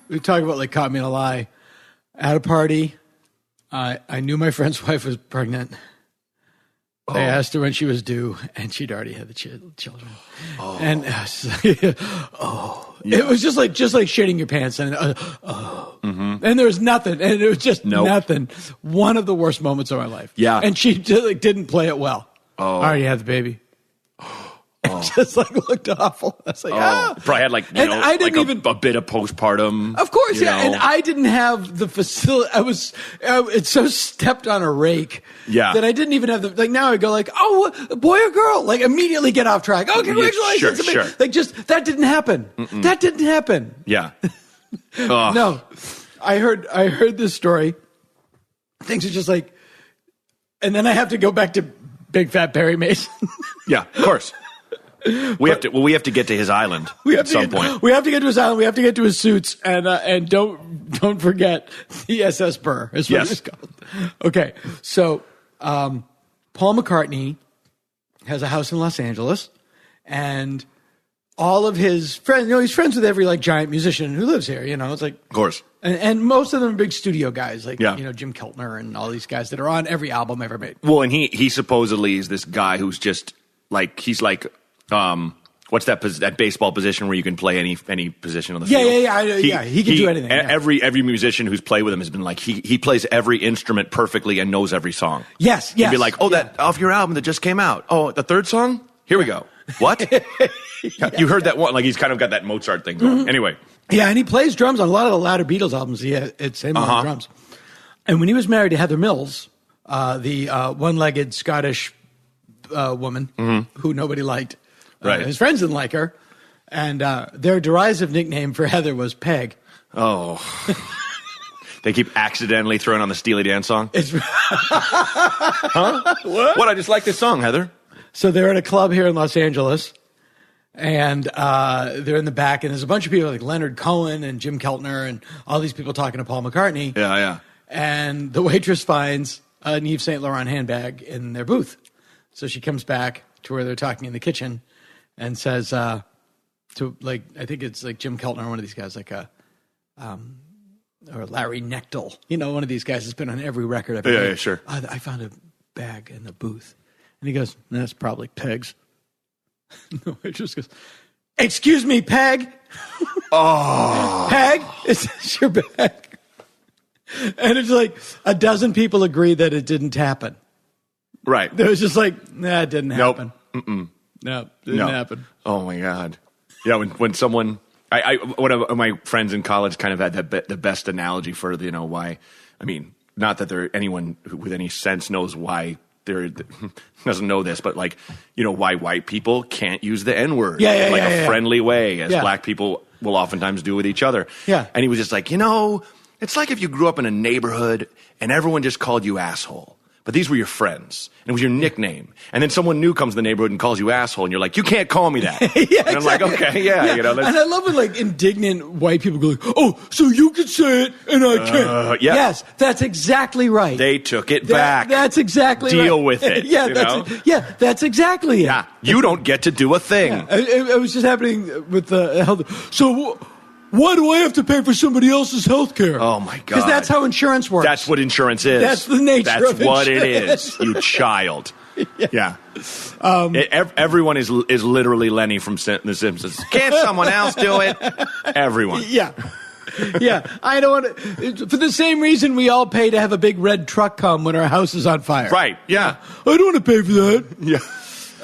We talk about caught me in a lie. At a party, I knew my friend's wife was pregnant. I asked her when she was due, and she'd already had the children. Oh. And it was just like shitting your pants, and mm-hmm. and there was nothing, and it was just nothing. One of the worst moments of my life.
Yeah,
and she didn't play it well. Oh, I already had the baby. just like looked awful. I was like,
Probably had like,
And I didn't
like
even-
a bit of postpartum.
Of course,
you
yeah.
know.
And I didn't have the facility. It's so stepped on a rake.
Yeah.
That I didn't even have the, like, now I go like, oh, boy or girl? Like, immediately get off track. Oh, congratulations.
Sure.
Like, just, that didn't happen. That didn't happen.
Yeah.
No. I heard this story. Things are just like, and then I have to go back to Big Fat Perry Mason.
Yeah, of course. We have to get to his island at some point.
We have to get to his island. We have to get to his suits, and don't forget the SS Burr is what
Yes.
it's called. Okay, so Paul McCartney has a house in Los Angeles, and all of his friends, he's friends with every like giant musician who lives here. It's like,
Of course.
and most of them are big studio guys, like
Yeah.
Jim Keltner and all these guys that are on every album ever made.
Well, and he supposedly is this guy who's just like, he's like, what's that baseball position where you can play any position on the field?
Yeah. He can do anything. Yeah.
Every musician who's played with him has been like, he plays every instrument perfectly and knows every song.
Yes.
He'd be like, that off your album that just came out. Oh, the third song? Here we go. What? You heard that one? Like, he's kind of got that Mozart thing going. Anyway.
Yeah, and he plays drums on a lot of the latter Beatles albums. It's him on drums. And when he was married to Heather Mills, the one-legged Scottish woman who nobody liked,
Right.
his friends didn't like her, and their derisive nickname for Heather was Peg.
Oh. They keep accidentally throwing on the Steely Dan song. Huh? What? I just like this song, Heather.
So they're at a club here in Los Angeles, and they're in the back, and there's a bunch of people like Leonard Cohen and Jim Keltner and all these people talking to Paul McCartney.
Yeah.
And the waitress finds an Yves Saint Laurent handbag in their booth. So she comes back to where they're talking in the kitchen and says to, like, I think it's like Jim Keltner, one of these guys, like or Larry Knechtel, one of these guys that's been on every record I've ever made.
Yeah, sure.
I found a bag in the booth. And he goes, that's probably Peg's. The waitress goes, excuse me, Peg?
Oh.
Peg? Is this your bag? And it's like a dozen people agree that it didn't happen.
Right.
It was just like, it didn't happen.
Nope.
No, didn't happen.
Oh my God. Yeah, when someone, one of my friends in college kind of had the best analogy for why. I mean, not that anyone with any sense knows why doesn't know this, but like why white people can't use the N-word a friendly way, as black people will oftentimes do with each other.
Yeah,
and he was just like, it's like if you grew up in a neighborhood and everyone just called you asshole. But these were your friends, and it was your nickname. And then someone new comes to the neighborhood and calls you asshole, and you're like, you can't call me that.
Yeah,
and I'm like, okay,
and I love when like indignant white people go like, oh, so you can say it and I can't.
Yeah.
Yes, that's exactly right.
They took it back.
That's exactly
Deal
right.
with it.
That's exactly it.
Yeah, you don't get to do a thing.
Yeah. It was just happening with the health. So why do I have to pay for somebody else's health care?
Oh, my God.
Because that's how insurance works.
That's what insurance is.
That's the nature
That's
of
what
insurance.
it is, you child. Yeah. Everyone is literally Lenny from The Simpsons. Can't someone else do it? Everyone.
Yeah. Yeah. I don't want to. For the same reason we all pay to have a big red truck come when our house is on fire.
Right. Yeah.
I don't want to pay for that.
Yeah.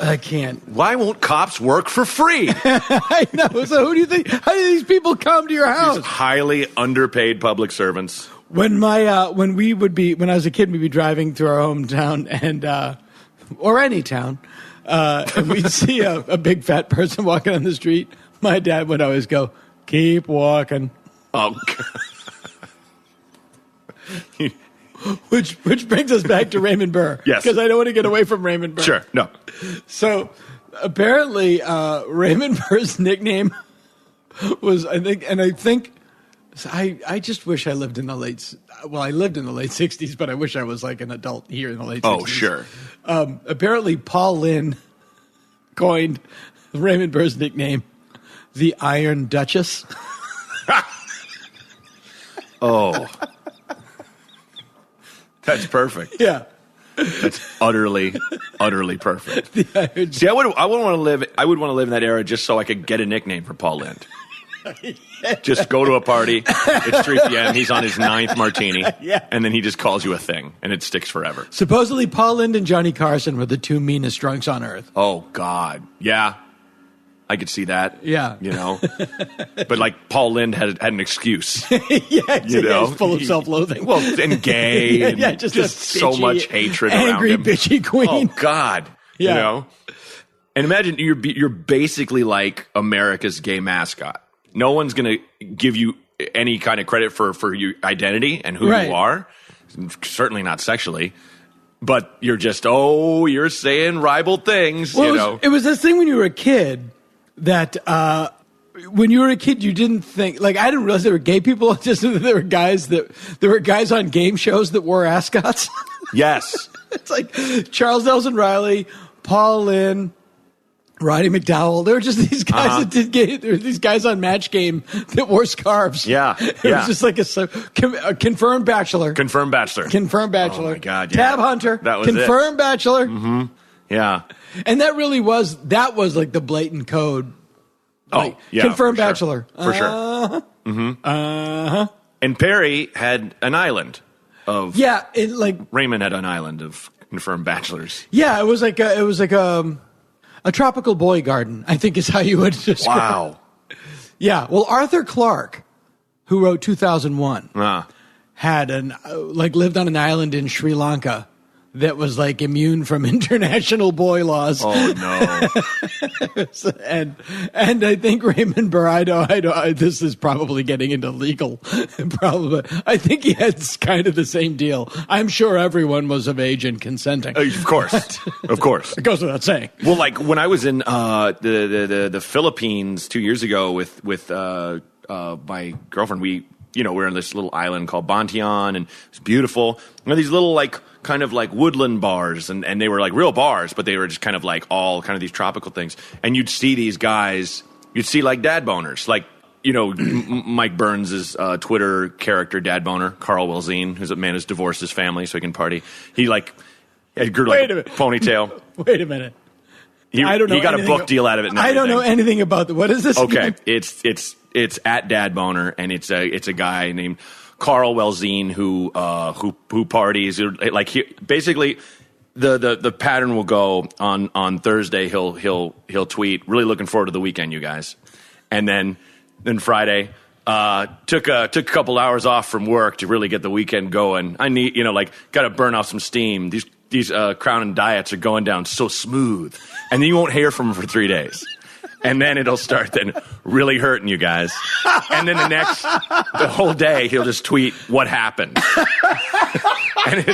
I can't.
Why won't cops work for free?
I know. So who do you think? How do these people come to your house?
These highly underpaid public servants.
When when I was a kid, we'd be driving through our hometown and or any town, and we'd see a big fat person walking on the street. My dad would always go, "Keep walking."
Oh.
Which brings us back to Raymond Burr.
Yes.
Because I don't want to get away from Raymond Burr.
Sure. No.
So apparently Raymond Burr's nickname was, I just wish I lived in the I lived in the late 60s, but I wish I was like an adult here in the late 60s.
Oh, sure.
Apparently Paul Lynde coined Raymond Burr's nickname, the Iron Duchess.
Oh. That's perfect.
Yeah.
That's utterly perfect. See, I would want to live in that era just so I could get a nickname for Paul Lynde. Just go to a party. It's 3 p.m. He's on his 9th martini.
Yeah.
And then he just calls you a thing, and it sticks forever.
Supposedly Paul Lynde and Johnny Carson were the two meanest drunks on earth.
Oh, God. Yeah. I could see that.
Yeah.
You know? But like Paul Lynde had an excuse.
Yeah,
You know?
he's full of self-loathing.
Well, and gay. And
yeah, just
so
bitchy,
much hatred around
angry,
him.
bitchy queen.
Oh, God.
Yeah.
You know? And imagine you're basically like America's gay mascot. No one's going to give you any kind of credit for your identity and who you are. Certainly not sexually. But you're just, you're saying ribald things,
Well,
you know.
It was this thing when you were a kid that when you were a kid, you didn't think, like, I didn't realize there were gay people. Just that there were guys on game shows that wore ascots.
Yes.
It's like Charles Nelson Riley, Paul Lynde, Roddy McDowell. There were just these guys that did gay. There were these guys on Match Game that wore scarves.
Yeah,
It was just like a confirmed bachelor.
Confirmed bachelor.
Confirmed bachelor.
Oh, my God, yeah.
Tab Hunter.
That was
confirmed bachelor.
Mm-hmm. Yeah.
And that was like the blatant code. Like, confirmed
for sure.
bachelor.
For sure. Mm-hmm. And Perry had an island of.
Yeah,
Raymond had an island of confirmed bachelors.
Yeah, it was like a tropical boy garden, I think is how you would describe.
Wow.
Yeah. Well, Arthur Clarke, who wrote 2001, had lived on an island in Sri Lanka that was like immune from international boy laws.
Oh no.
and I think Raymond Burr, this is probably getting into legal, probably. I think he had kind of the same deal. I'm sure everyone was of age and consenting.
Of course. Of course.
It goes without saying.
Well, like when I was in the Philippines 2 years ago with my girlfriend, we're in this little island called Bantian, and it's beautiful. These little kind of like woodland bars, and they were like real bars, but they were just kind of like all kind of these tropical things. And you'd see these guys, you'd see like dad boners, like, Mike Burns' Twitter character, Dad Boner, Carl Welzine, who's a man who's divorced his family so he can party. He grew like a ponytail.
Wait a minute.
I don't know. He got a book deal out of it.
I don't know anything about what is this?
Okay,
again?
it's at Dad Boner, and it's a guy named Carl Welzine who parties. Like basically, the pattern will go on Thursday. He'll tweet, really looking forward to the weekend, you guys, and then Friday. Took a couple hours off from work to really get the weekend going. I need, got to burn off some steam. These Crown and Diets are going down so smooth, and then you won't hear from him for 3 days. And then it'll start then really hurting you guys. And then the whole day, he'll just tweet what happened. And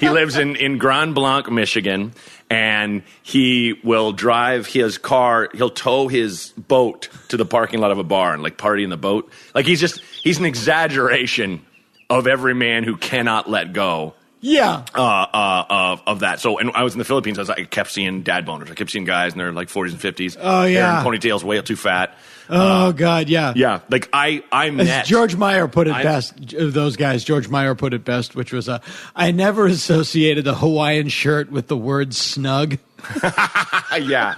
he lives in Grand Blanc, Michigan, and he will drive his car, he'll tow his boat to the parking lot of a bar and party in the boat. Like he's an exaggeration of every man who cannot let go.
Yeah.
Of that. So, and I was in the Philippines, I kept seeing dad boners. I kept seeing guys in their 40s and 50s.
Oh, yeah.
Hair and ponytails way too fat.
Oh, God, yeah.
Yeah. Like, I met.
George Meyer put it best, those guys. George Meyer put it best, which was, I never associated the Hawaiian shirt with the word snug.
Yeah.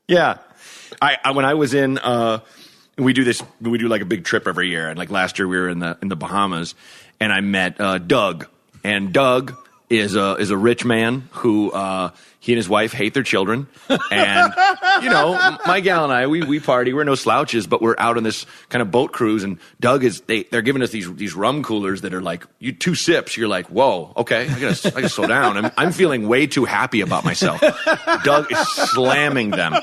Yeah. When I was in, we do like a big trip every year. And last year we were in the Bahamas, and I met Doug. And Doug is a rich man who he and his wife hate their children. And my gal and I, we party. We're no slouches, but we're out on this kind of boat cruise. And Doug they're giving us these rum coolers that are like, you 2 sips, you're like, whoa, okay, I gotta slow down. I'm feeling way too happy about myself. Doug is slamming them,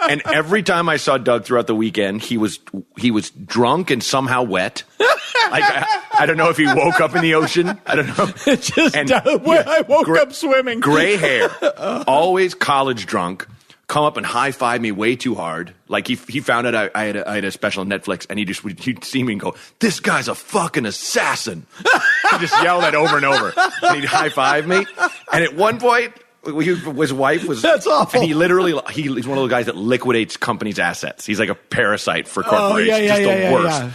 and every time I saw Doug throughout the weekend, he was drunk and somehow wet. I don't know if he woke up in the ocean. I don't know.
I woke up swimming.
Gray hair, always college drunk. Come up and high five me way too hard. Like he found out I had a special on Netflix, and he'd see me and go, "This guy's a fucking assassin." He just yelled that over and over, and he'd high five me. And at one point, his wife was.
That's awful.
And he's one of those guys that liquidates companies' assets. He's like a parasite for corporations. Just the worst.
Yeah.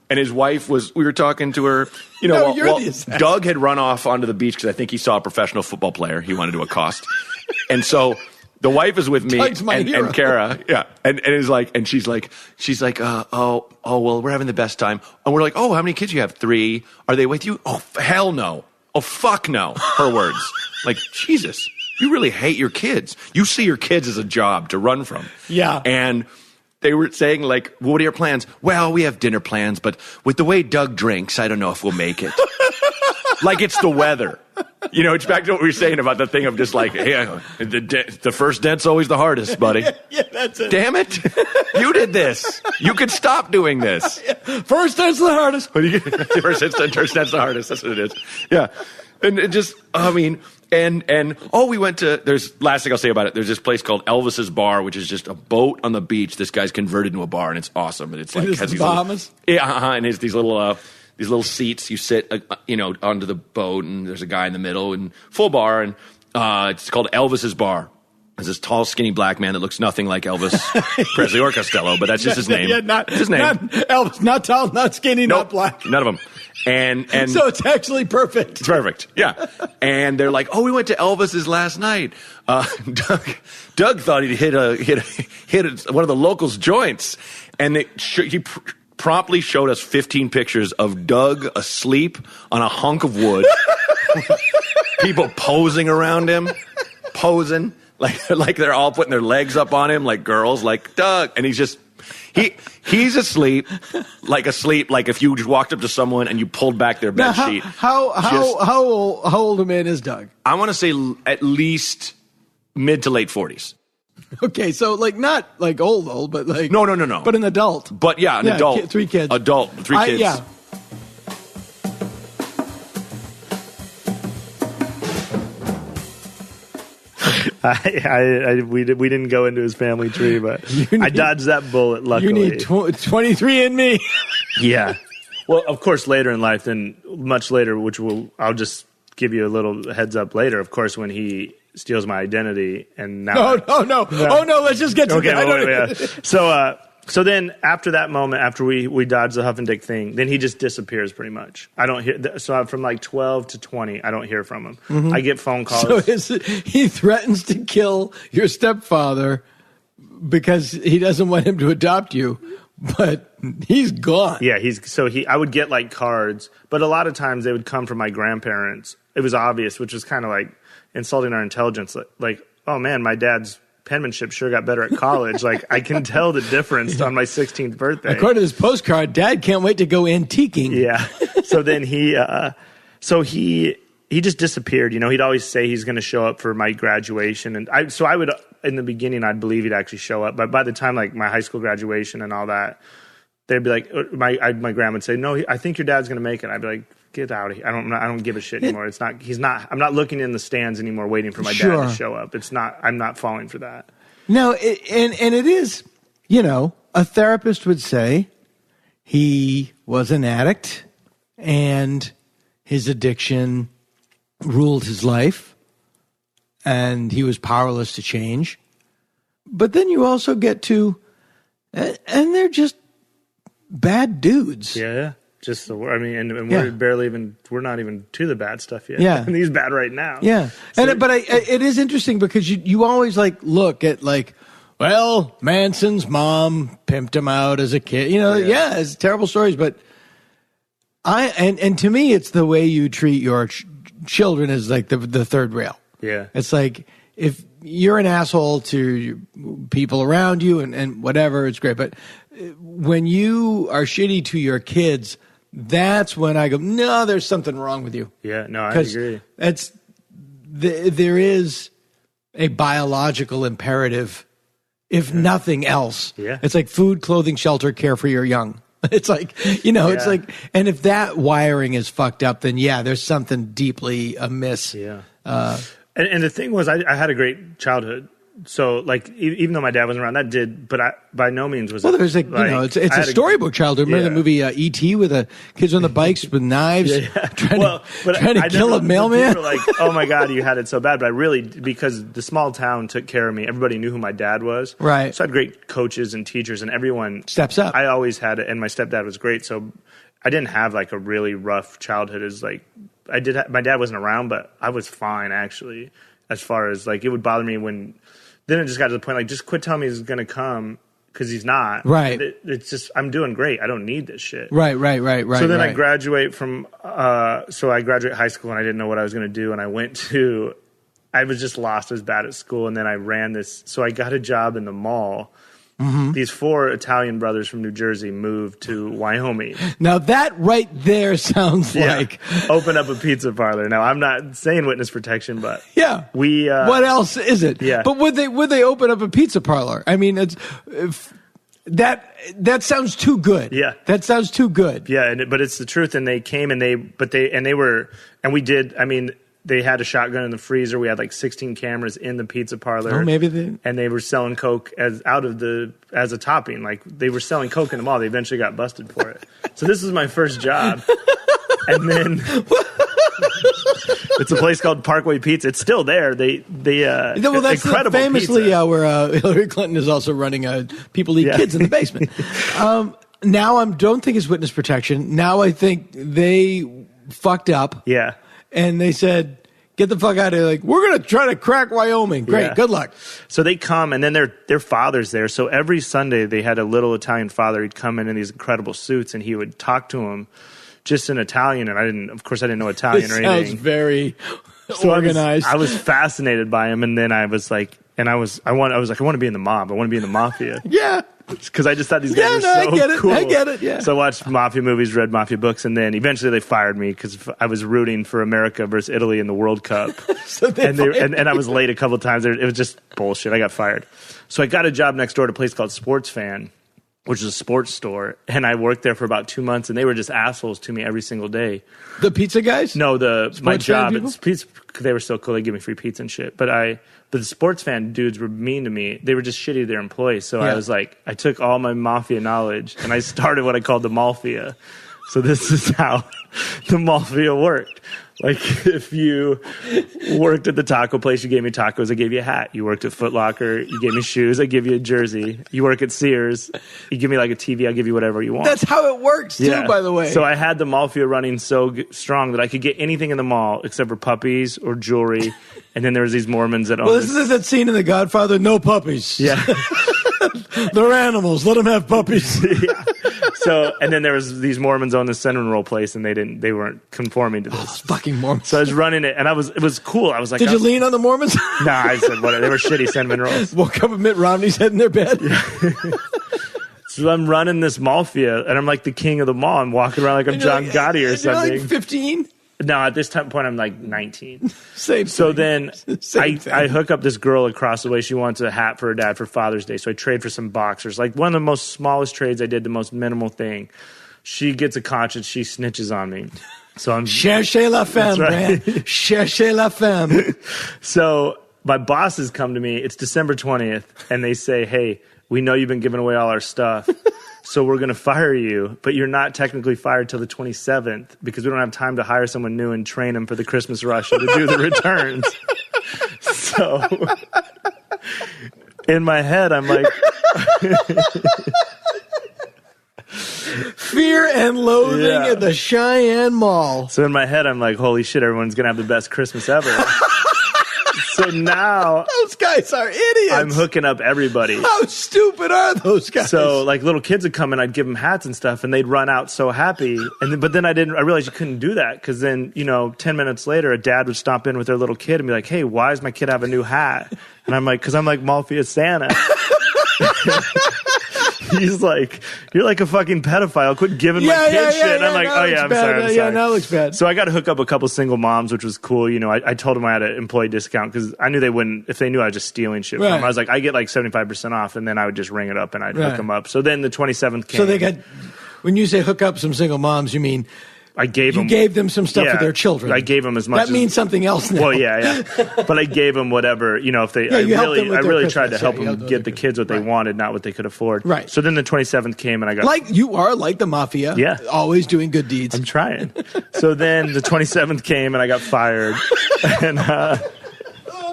And his wife we were talking to her, Doug had run off onto the beach because I think he saw a professional football player he wanted to accost. And so the wife is with me and Kara. Yeah. And is like, and she's like, well, we're having the best time. And we're like, oh, how many kids do you have? 3. Are they with you? Oh, hell no. Oh, fuck no. Her words. Like, Jesus, you really hate your kids. You see your kids as a job to run from.
Yeah.
And they were saying, like, what are your plans? Well, we have dinner plans, but with the way Doug drinks, I don't know if we'll make it. Like it's the weather. You know, it's back to what we were saying about the thing of just like, hey, the first dent's always the hardest, buddy.
Yeah, that's it.
Damn it. You did this. You could stop doing this.
First dent's the hardest.
First dent's the hardest. That's what it is. Yeah. And it just, I mean, we went to, last thing I'll say about it, there's this place called Elvis's Bar, which is just a boat on the beach. This guy's converted into a bar, and it's awesome. And it's like, has these
Bahamas?
And it's these little seats. You sit, onto the boat, and there's a guy in the middle, and full bar, and it's called Elvis's Bar. There's this tall, skinny black man that looks nothing like Elvis Presley or Costello, but that's just his name.
Yeah, not
his name.
Not Elvis, not tall, not skinny,
Nope,
not black.
None of them. And
So it's actually perfect.
It's perfect. Yeah. And they're like, we went to Elvis's last night. Doug thought he'd hit one of the locals' joints, and he promptly showed us 15 pictures of Doug asleep on a hunk of wood. People posing around him, like they're all putting their legs up on him, like girls, like Doug, and he's just. He's asleep, like if you just walked up to someone and you pulled back their bed sheet.
How old a man is Doug?
I want to say at least mid to late 40s.
Okay, so like not like old, but like
no,
but an adult.
But yeah, an adult,
3 kids,
adult, 3 kids.
Yeah.
We didn't go into his family tree, but I dodged that bullet, luckily.
You need 23 in me.
Yeah. Well, of course, later in life, then much later, I'll just give you a little heads up later, of course, when he steals my identity. And now
No. Oh, no, let's just get to
that. So then after that moment, after we dodged the Huff and Dick thing, then he just disappears pretty much. I don't hear. So from like 12 to 20, I don't hear from him. Mm-hmm. I get phone calls.
So he threatens to kill your stepfather because he doesn't want him to adopt you, but he's gone.
Yeah, I would get like cards, but a lot of times they would come from my grandparents. It was obvious, which was kind of like insulting our intelligence. Like, oh man, my dad's penmanship sure got better at college. Like, I can tell the difference on my 16th birthday.
According to this postcard, Dad can't wait to go antiquing.
Yeah. So then he just disappeared. He'd always say he's going to show up for my graduation. And I would, in the beginning, I'd believe he'd actually show up. But by the time, like, my high school graduation and all that, they'd be like, my grandma would say, no, I think your dad's going to make it. I'd be like, get out of here. I don't give a shit anymore. I'm not looking in the stands anymore waiting for my dad to show up. I'm not falling for that.
No, and it is, a therapist would say he was an addict and his addiction ruled his life and he was powerless to change. But then you also get to, and they're just bad dudes.
Yeah. We're not even to the bad stuff yet.
Yeah.
And he's bad right now.
Yeah.
So,
it is interesting because you always like look at like, well, Manson's mom pimped him out as a kid. It's terrible stories, but and to me, it's the way you treat your children as like the third rail.
Yeah.
It's like, if you're an asshole to people around you and whatever, it's great. But when you are shitty to your kids, that's when I go, no, there's something wrong with you.
Yeah, no, I agree.
There is a biological imperative, if nothing else.
Yeah.
It's like food, clothing, shelter, care for your young. It's like, it's like, and if that wiring is fucked up, then there's something deeply amiss.
Yeah. And the thing was, I had a great childhood. So, like, even though my dad wasn't around, that did, but by no means was.
Well, there's it's a storybook childhood. Remember the movie E.T. with the kids on the bikes with knives trying to kill a mailman?
People were like, oh my God, you had it so bad. But I really, because the small town took care of me, everybody knew who my dad was.
Right.
So I had great coaches and teachers, and everyone
steps up.
I always had it, and my stepdad was great. So I didn't have like a really rough childhood. As like I did, my dad wasn't around, but I was fine actually. As far as like, it would bother me when. Then it just got to the point, like, just quit telling me he's going to come because he's not.
Right.
It's just, I'm doing great. I don't need this shit.
Right.
So then I graduate from, I graduate high school and I didn't know what I was going to do. And I was just lost. I was bad at school. And then I ran this. So I got a job in the mall these 4 Italian brothers from New Jersey moved to Wyoming.
Now that right there sounds like
open up a pizza parlor. Now I'm not saying witness protection, but we.
What else is it?
Yeah.
But would they open up a pizza parlor? I mean, that sounds too good.
Yeah.
That sounds too good.
Yeah, but it's the truth. And they came and we did. I mean, they had a shotgun in the freezer. We had like 16 cameras in the pizza parlor.
Oh, maybe
and they were selling Coke as a topping. Like they were selling Coke in the mall. They eventually got busted for it. So this was my first job. And then it's a place called Parkway Pizza. It's still there. That's
incredible famously
pizza.
Where Hillary Clinton is also running People Eat Kids in the basement. Now I don't think it's witness protection. Now I think they fucked up.
Yeah.
And they said, get the fuck out of here. Like, we're going to try to crack Wyoming. Great.
Yeah.
Good luck.
So they come, and then their father's there. So every Sunday they had a little Italian father. He'd come in these incredible suits, and he would talk to him just in Italian. And I didn't know Italian or anything.
Sounds very organized.
I was fascinated by him, and then I was like, I want to be in the mob. I want to be in the mafia.
Yeah.
Because I just thought these guys were so cool.
I get it, yeah.
So I watched mafia movies, read mafia books, and then eventually they fired me because I was rooting for America versus Italy in the World Cup. and I was late a couple of times. It was just bullshit. I got fired. So I got a job next door at a place called Sports Fan, which is a sports store, and I worked there for about 2 months, and they were just assholes to me every single day.
The pizza guys?
No, my job. They were so cool. They gave me free pizza and shit. But the Sports Fan dudes were mean to me. They were just shitty to their employees. So I was like, I took all my mafia knowledge and I started what I called the Malfia. So this is how the Malfia worked. Like if you worked at the taco place, you gave me tacos, I gave you a hat. You worked at Foot Locker, you gave me shoes, I give you a jersey. You work at Sears, you give me like a TV, I'll give you whatever you want.
That's how it works too, by the way.
So I had the Mafia running so strong that I could get anything in the mall except for puppies or jewelry. And then there was these Mormons that owned
isn't that scene in The Godfather? No puppies.
Yeah.
They're animals. Let them have puppies.
Yeah. So, and then there was these Mormons on the cinnamon roll place, and they weren't conforming to this.
Those fucking Mormons.
So I was running it, and it was cool. I was like,
did you lean on the Mormons?
Nah, I said whatever. They were shitty cinnamon rolls.
Woke up with Mitt Romney's head in their bed. Yeah.
So I'm running this Mafia, and I'm like the king of the mall. I'm walking around like I'm John Gotti or something.
You're like 15?
No, at this point I'm like 19.
Same
so
thing.
Then I hook up this girl across the way. She wants a hat for her dad for Father's Day. So I trade for some boxers. Like one of the most smallest trades I did, the most minimal thing. She gets a conscience. She snitches on me. So I'm
cherchez la femme, man. Cherchez la femme.
So my bosses come to me. It's December 20th, and they say, "Hey, we know you've been giving away all our stuff." So we're going to fire you, but you're not technically fired till the 27th because we don't have time to hire someone new and train them for the Christmas rush and to do the returns. So in my head, I'm like...
Fear and loathing at the Cheyenne Mall.
So in my head, I'm like, holy shit, everyone's going to have the best Christmas ever. So now
those guys are idiots.
I'm hooking up everybody.
How stupid are those guys?
So like little kids would come and I'd give them hats and stuff, and they'd run out so happy. But then I realized you couldn't do that because then 10 minutes later, a dad would stop in with their little kid and be like, "Hey, why does my kid have a new hat?" And I'm like, "Because I'm like Mafia Santa." He's like, "You're like a fucking pedophile. Quit giving my kid shit." And I'm like, "Oh yeah, I'm sorry.
Yeah, now it looks bad."
So I got to hook up a couple single moms, which was cool. I told them I had an employee discount because I knew they wouldn't, if they knew I was just stealing shit from them. I was like, I get like 75% off, and then I would just ring it up and I'd hook them up. So then the 27th came.
So they got, when you say hook up some single moms, you mean
I gave them.
You gave them some stuff for their children.
I gave them as much.
That means something else now.
Well, yeah. But I gave them whatever, if they. I really tried to help them get the kids what they wanted, not what they could afford.
Right.
So then the 27th came, and I got
like the mafia.
Yeah.
Always doing good deeds.
I'm trying. So then the 27th came, and I got fired, and.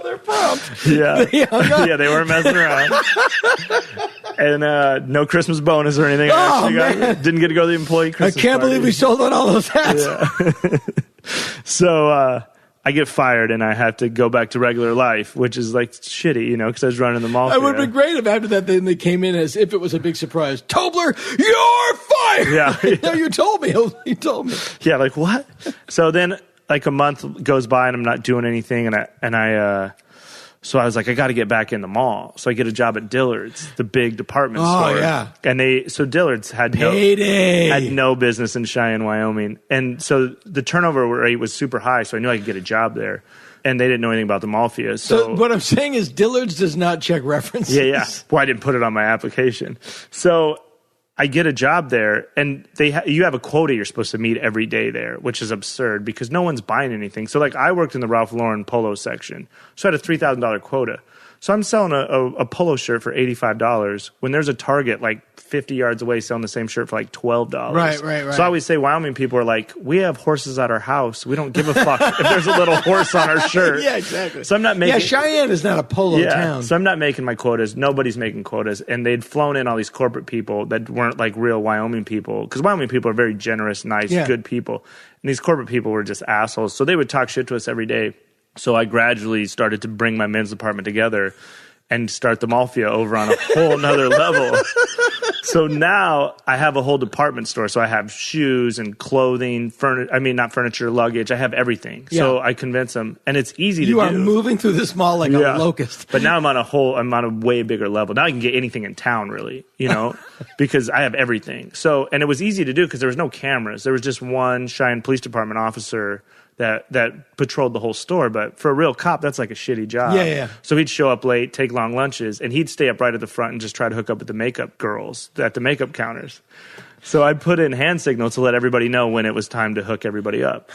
They're pumped.
Yeah, they weren't messing around. And no Christmas bonus or anything. Didn't get to go to the employee Christmas
I can't believe we sold out all those hats.
Yeah. So I get fired and I have to go back to regular life, which is like shitty, because I was running the mall.
It would have been great if after that then they came in as if it was a big surprise. Tobler, you're fired.
Yeah.
No, you told me. You told me.
Yeah, like what? So then like a month goes by and I'm not doing anything, and I So I was like, I got to get back in the mall. So I get a job at Dillard's, the big department store.
Oh, yeah.
And so Dillard's had no business in Cheyenne, Wyoming. And so the turnover rate was super high, so I knew I could get a job there. And they didn't know anything about the Mafia.
So what I'm saying is Dillard's does not check references.
Yeah. Well, I didn't put it on my application. So I get a job there, and you have a quota you're supposed to meet every day there, which is absurd because no one's buying anything. So, like, I worked in the Ralph Lauren polo section, so I had a $3,000 quota. So I'm selling a polo shirt for $85 when there's a Target like 50 yards away selling the same shirt for like $12.
Right.
So I always say Wyoming people are like, we have horses at our house. We don't give a fuck if there's a little horse on our shirt.
Yeah, exactly.
So I'm not making...
Yeah, Cheyenne is not a polo town.
So I'm not making my quotas. Nobody's making quotas. And they'd flown in all these corporate people that weren't like real Wyoming people. Because Wyoming people are very generous, nice, good people. And these corporate people were just assholes. So they would talk shit to us every day. So I gradually started to bring my men's department together and start the Mafia over on a whole nother level. So now I have a whole department store. So I have shoes and clothing, not furniture, luggage. I have everything. Yeah. So I convince them, and it's easy to do.
You are moving through this mall like a locust.
But now I'm on a way bigger level. Now I can get anything in town, really, because I have everything. So, and it was easy to do because there was no cameras. There was just one Cheyenne Police Department officer that patrolled the whole store. But for a real cop, that's like a shitty job.
Yeah.
So he'd show up late, take long lunches, and he'd stay up right at the front and just try to hook up with the makeup girls at the makeup counters. So I put in hand signals to let everybody know when it was time to hook everybody up.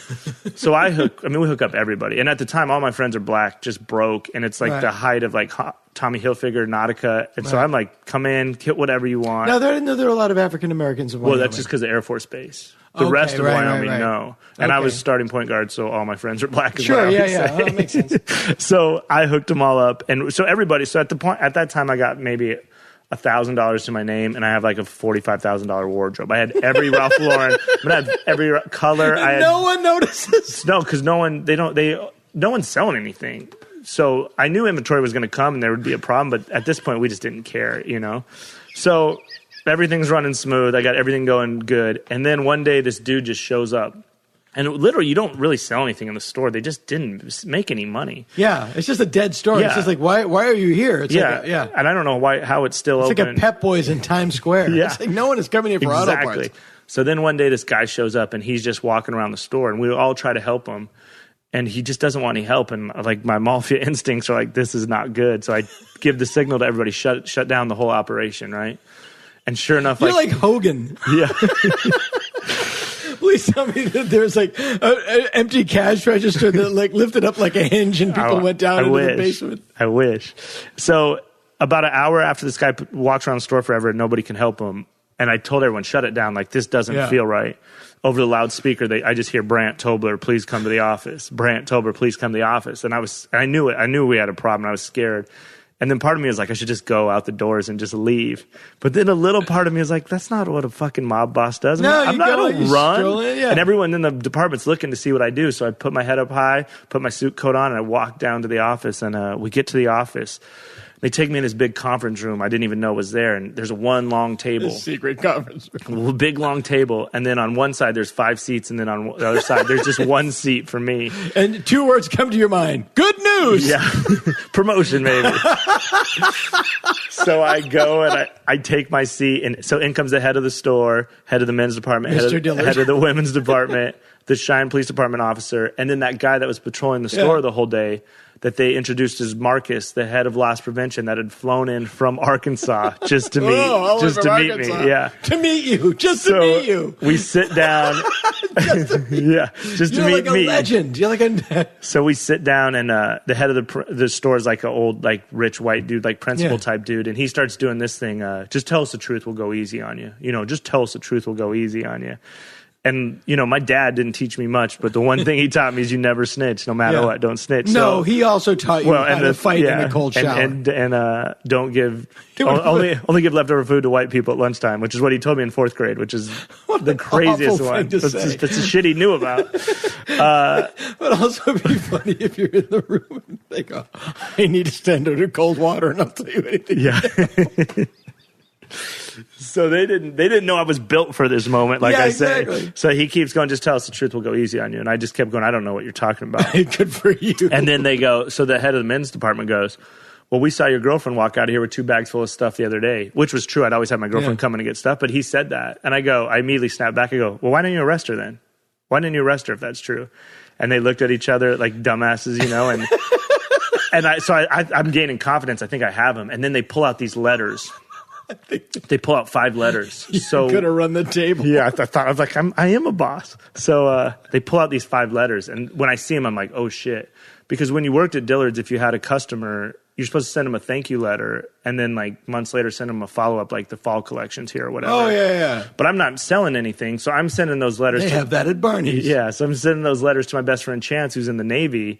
So we hook up everybody. And at the time, all my friends are black, just broke. And it's like the height of like Tommy Hilfiger, Nautica. And so I'm like, come in, get whatever you want.
Now, there are a lot of African Americans in Wyoming.
Well, that's just because of Air Force Base. The rest of Wyoming, no. And I was starting point guard, so all my friends are black as well.
Sure, yeah. That makes sense.
So I hooked them all up. And so everybody, at that time, I got maybe $1,000 to my name, and I have like a $45,000 wardrobe. I had every Ralph Lauren, but I had every color.
No one notices.
No, because no one's selling anything. So I knew inventory was going to come and there would be a problem, but at this point we just didn't care, So everything's running smooth. I got everything going good, and then one day this dude just shows up. And literally, you don't really sell anything in the store. They just didn't make any money.
Yeah, it's just a dead store. Yeah. It's just like, why are you here? It's
and I don't know how it's still open.
It's like a Pep Boys in Times Square. Yeah. It's like no one is coming here for auto parts.
So then one day this guy shows up, and he's just walking around the store, and we all try to help him. And he just doesn't want any help. And like my Mafia instincts are like, this is not good. So I give the signal to everybody, shut down the whole operation, right? And sure enough,
you're like Hogan.
Yeah.
Please tell me that there's like an empty cash register that like lifted up like a hinge and people went down into the basement.
I wish. So about an hour after this guy walks around the store forever and nobody can help him, and I told everyone, shut it down. Like, this doesn't feel right. Over the loudspeaker, I just hear Brant Tobler, please come to the office. Brant Tobler, please come to the office. And I knew it. I knew we had a problem. I was scared. And then part of me was like, I should just go out the doors and just leave. But then a little part of me was like, that's not what a fucking mob boss does. I'm not going to run. And everyone in the department's looking to see what I do. So I put my head up high, put my suit coat on, and I walk down to the office. And we get to the office. They take me in this big conference room I didn't even know was there. And there's one long table.
Secret conference room.
A big long table. And then on one side, there's 5 seats. And then on the other side, there's just one seat for me.
And 2 words come to your mind. Good news!
Yeah. Promotion, maybe. So I go and I take my seat. And so in comes the head of the store, head of the men's department, head of the women's department, the Cheyenne Police Department officer, and then that guy that was patrolling the store the whole day that they introduced as Marcus, the head of loss prevention, that had flown in from Arkansas just to meet me. Yeah,
to meet you, just to meet you.
We sit down. just to meet
You're like a legend. You're like a.
So we sit down, and the head of the store is like an old, like rich white dude, like principal type dude, and he starts doing this thing. Just tell us the truth, we'll go easy on you. Just tell us the truth, we'll go easy on you. And, my dad didn't teach me much, but the one thing he taught me is you never snitch, no matter what. Don't snitch.
No, he also taught you how to fight in a cold shower.
And don't give, only give leftover food to white people at lunchtime, which is what he told me in 4th grade, which is the craziest one. That's the shit he knew about.
But also it'd be funny if you're in the room and they go, I need to stand under cold water and I'll tell you anything.
Yeah. So they didn't know I was built for this moment, like
Yeah,
I say.
exactly.
So he keeps going, just tell us the truth, we'll go easy on you. And I just kept going, I don't know what you're talking about.
Good for you.
And then they go, so the head of the men's department goes, well, we saw your girlfriend walk out of here with 2 bags full of stuff the other day, which was true. I'd always have my girlfriend come in and get stuff, but he said that. And I immediately snapped back. I go, well, why didn't you arrest her then? Why didn't you arrest her if that's true? And they looked at each other like dumbasses, and I'm gaining confidence. I think I have them. And then they pull out these letters. They pull out 5 letters.
So could have run the table.
Yeah, I was like, I am a boss. So they pull out these 5 letters, and when I see them, I'm like, oh shit. Because when you worked at Dillard's, if you had a customer, you're supposed to send them a thank you letter, and then like months later send them a follow up, like the fall collections here or whatever.
Oh yeah.
But I'm not selling anything, so I'm sending those letters.
They have that at Barney's.
Yeah, so I'm sending those letters to my best friend Chance, who's in the Navy.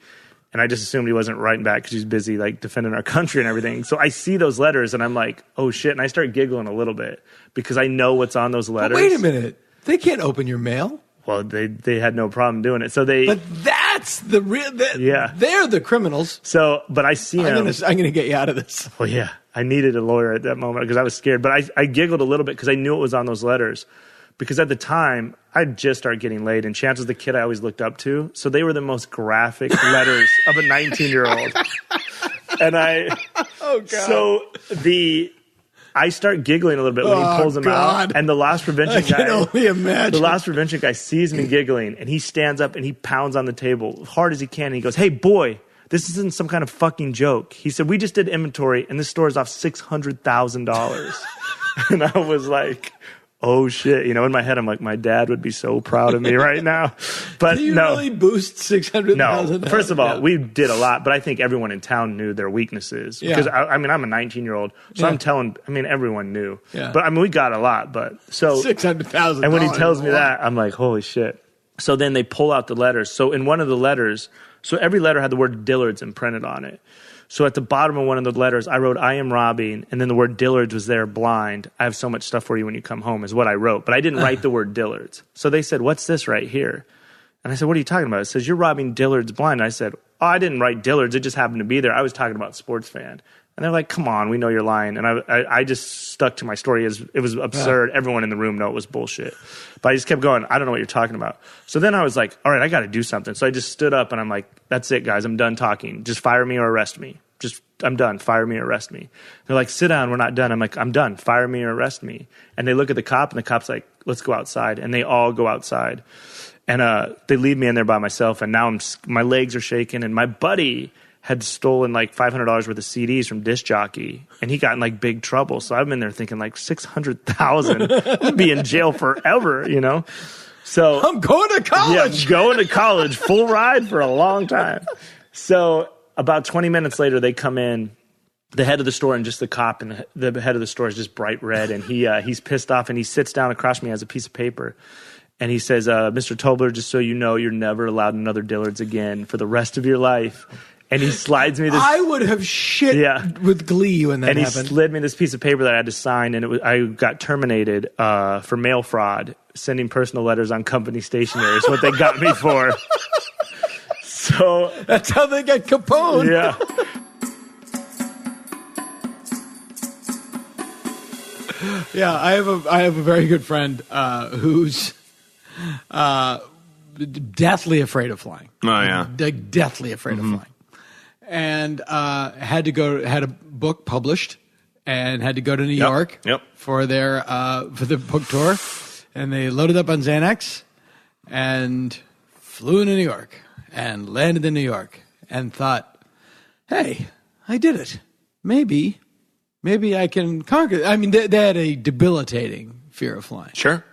And I just assumed he wasn't writing back because he's busy like defending our country and everything. So I see those letters and I'm like, oh shit. And I start giggling a little bit because I know what's on those letters.
But wait a minute. They can't open your mail.
Well, they had no problem doing it. So
But that's the real.
Yeah.
They're the criminals.
So, but I see him.
I'm gonna get you out of this.
Well, yeah. I needed a lawyer at that moment because I was scared. But I giggled a little bit because I knew it was on those letters. Because at the time, I'd just started getting laid, and Chance was the kid I always looked up to. So they were the most graphic letters of a 19-year-old. And I start giggling a little bit when he pulls them out. And the loss prevention guy,
I can only imagine.
The loss prevention guy sees me giggling, and he stands up and he pounds on the table as hard as he can. And he goes, hey, boy, this isn't some kind of fucking joke. He said, we just did inventory, and this store is off $600,000. And I was like, oh shit. In my head, I'm like, my dad would be so proud of me right now. But
Do you
no.
really boost $600,000?
No. First of all, we did a lot, but I think everyone in town knew their weaknesses.
Yeah.
Because, I'm a 19-year-old, so I'm telling, everyone knew.
Yeah.
But, we got a lot, but so.
$600,000.
And when he tells me that, I'm like, holy shit. So then they pull out the letters. So in one of the letters, so every letter had the word Dillard's imprinted on it. So at the bottom of one of the letters, I wrote, I am robbing, and then the word Dillard's was there, blind. I have so much stuff for you when you come home, is what I wrote. But I didn't write the word Dillard's. So they said, what's this right here? And I said, what are you talking about? It says, you're robbing Dillard's blind. And I said, oh, I didn't write Dillard's. It just happened to be there. I was talking about Sports Fan. And they're like, come on, we know you're lying. And I just stuck to my story. It was absurd. Everyone in the room knew it was bullshit. But I just kept going, I don't know what you're talking about. So then I was like, all right, I got to do something. So I just stood up and I'm like, that's it, guys. I'm done talking. Just fire me or arrest me. I'm done. Fire me or arrest me. They're like, sit down. We're not done. I'm like, I'm done. Fire me or arrest me. And they look at the cop, and the cop's like, let's go outside. And they all go outside. And they leave me in there by myself. And now my legs are shaking. And my buddy had stolen like $500 worth of CDs from Disc Jockey. And he got in like big trouble. So I'm in there thinking like $600,000. I'd be in jail forever, So
I'm going to college.
Yeah, going to college. Full ride for a long time. So about 20 minutes later, they come in, the head of the store and just the cop, and the head of the store is just bright red, and he's pissed off, and he sits down across from me, has a piece of paper, and he says, Mr. Tobler, just so you know, you're never allowed another Dillard's again for the rest of your life. And he slides me this.
I would have shit with glee when that happened.
And he slid me this piece of paper that I had to sign, and I got terminated for mail fraud, sending personal letters on company stationery is what they got me for. So
that's how they get Capone.
Yeah.
Yeah, I have a very good friend who's deathly afraid of flying.
Oh yeah,
like deathly afraid of flying, and had a book published and had to go to New York for the book tour, and they loaded up on Xanax and flew into New York. And landed in New York and thought, hey, I did it. Maybe I can conquer it. I mean, they had a debilitating fear of flying.
Sure.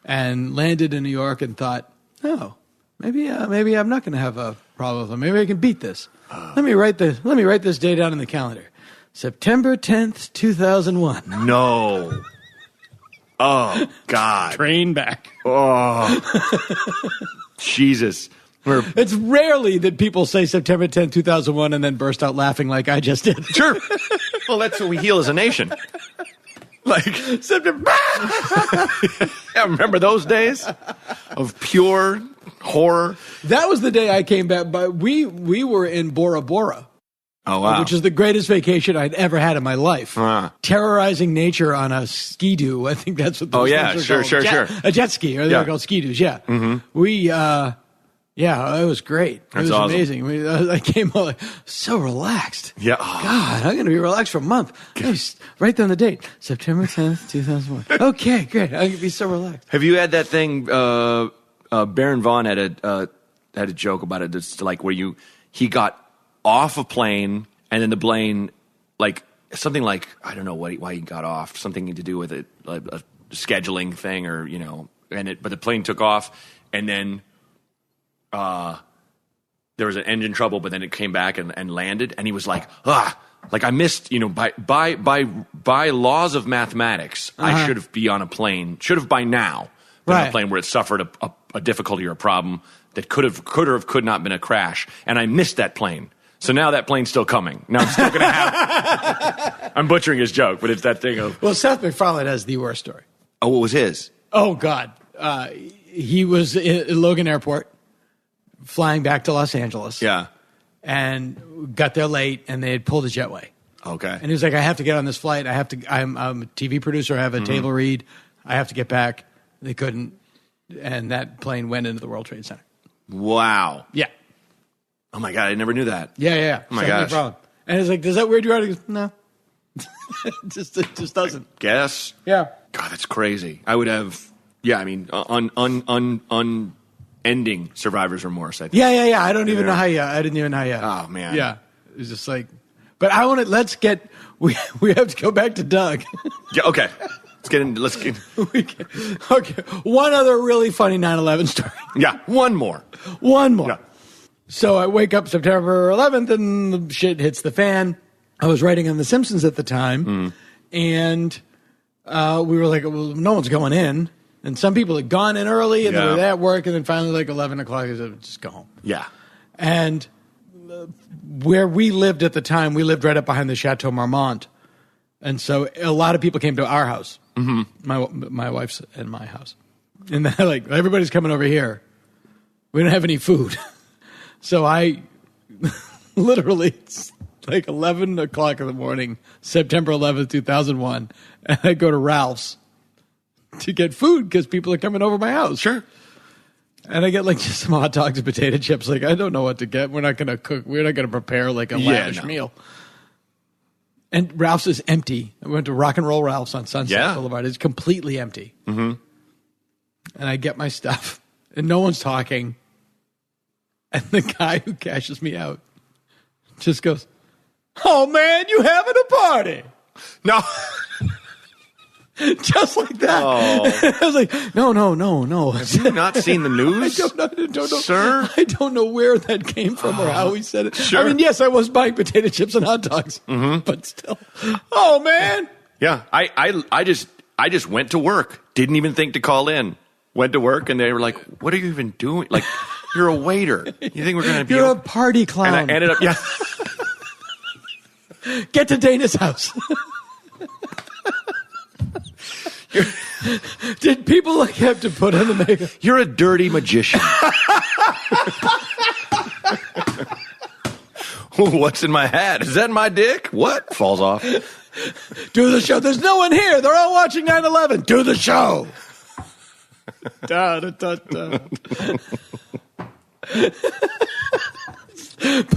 And landed in New York and thought, oh, maybe I'm not going to have a problem with it. Maybe I can beat this. Let me write this day down in the calendar. September 10th, 2001.
No. Oh, God.
Train back.
Oh. Jesus.
It's rarely that people say September 10th, 2001 and then burst out laughing like I just did.
Sure. Well, that's what we heal as a nation. Like, September. Yeah, remember those days of pure horror?
That was the day I came back, but we were in Bora Bora.
Oh, wow.
Which is the greatest vacation I'd ever had in my life. Terrorizing nature on a ski-doo. I think that's what those things are
sure,
called.
sure.
A jet ski, or they're called ski-doos, yeah. We, it was great.
That's
it was
awesome.
amazing. I came home like, so relaxed.
Yeah.
God, I'm going to be relaxed for a month. Write down the date. September 10th, 2001. Okay, great. I'm going to be so relaxed.
Have you had that thing, Baron Vaughn had a joke about it. It's like where he got off a plane and then the plane, like something like, I don't know why he got off, something to do with it, like a scheduling thing or, but the plane took off and then there was an engine trouble, but then it came back and landed and he was like, like I missed, by laws of mathematics, I should have by now been on a plane where it suffered a difficulty or a problem that could not been a crash, and I missed that plane. So now that plane's still coming. Now I'm still going to have. I'm butchering his joke, but it's that thing of.
Well, Seth MacFarlane has the worst story.
Oh, what was his?
Oh God, he was at Logan Airport, flying back to Los Angeles.
Yeah.
And got there late, and they had pulled a jetway.
Okay.
And he was like, "I have to get on this flight. I'm a TV producer. I have a table read. I have to get back." They couldn't, and that plane went into the World Trade Center.
Wow.
Yeah.
Oh my God, I never knew that.
Yeah.
Oh my gosh.
No, and it's like, does that weird you out? He goes, no. it just doesn't.
Guess.
Yeah.
God, that's crazy. I would have. Yeah, I mean, unending survivor's remorse. I think.
Yeah. I didn't even know how you.
Oh man.
Yeah. It was just like, but I want to. We have to go back to Doug.
Yeah. Okay. Let's get.
Okay. One other really funny 9/11 story.
Yeah. One more.
Yeah. So I wake up September 11th and the shit hits the fan. I was writing on The Simpsons at the time, and we were like, well, no one's going in. And some people had gone in early, and they were at work, and then finally, like 11 o'clock, I said, just go home.
Yeah.
And where we lived at the time, we lived right up behind the Chateau Marmont. And so a lot of people came to our house, my wife's and my house. And they're like, everybody's coming over here. We don't have any food. So I literally, it's like 11 o'clock in the morning, September 11th, 2001, and I go to Ralph's to get food because people are coming over my house.
Sure.
And I get like just some hot dogs and potato chips. Like, I don't know what to get. We're not going to cook. We're not going to prepare like a lavish meal. And Ralph's is empty. I went to Rock and Roll Ralph's on Sunset Boulevard. It's completely empty. Mm-hmm. And I get my stuff, and no one's talking. And the guy who cashes me out just goes, "Oh, man, you having a party?"
No.
Just like that. Oh. I was like, no.
Have you not seen the news?
I don't know.
Sir?
I don't know where that came from or how he said it.
Sure.
I mean, yes, I was buying potato chips and hot dogs, but still. Oh, man.
Yeah. I just went to work. Didn't even think to call in. Went to work, and they were like, "What are you even doing? Like, you're a waiter. You think we're going to be...
You're a party clown."
And I ended up... Yeah.
Get to Dana's house. Did people like have to put on the makeup?
You're a dirty magician. What's in my hat? Is that my dick? What? Falls off.
Do the show. There's no one here. They're all watching 9/11. Do the show. Da, da, da, da.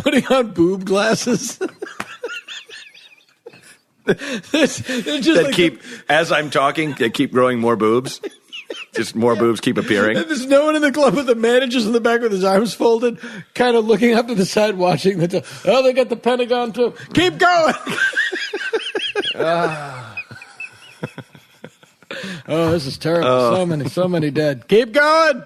Putting on boob glasses.
As I'm talking, they keep growing more boobs. Just more boobs keep appearing.
And there's no one in the club with the manager's in the back with his arms folded, kind of looking up to the side, watching oh, they got the Pentagon too. Keep going. Oh, this is terrible. Oh. So many dead. Keep going.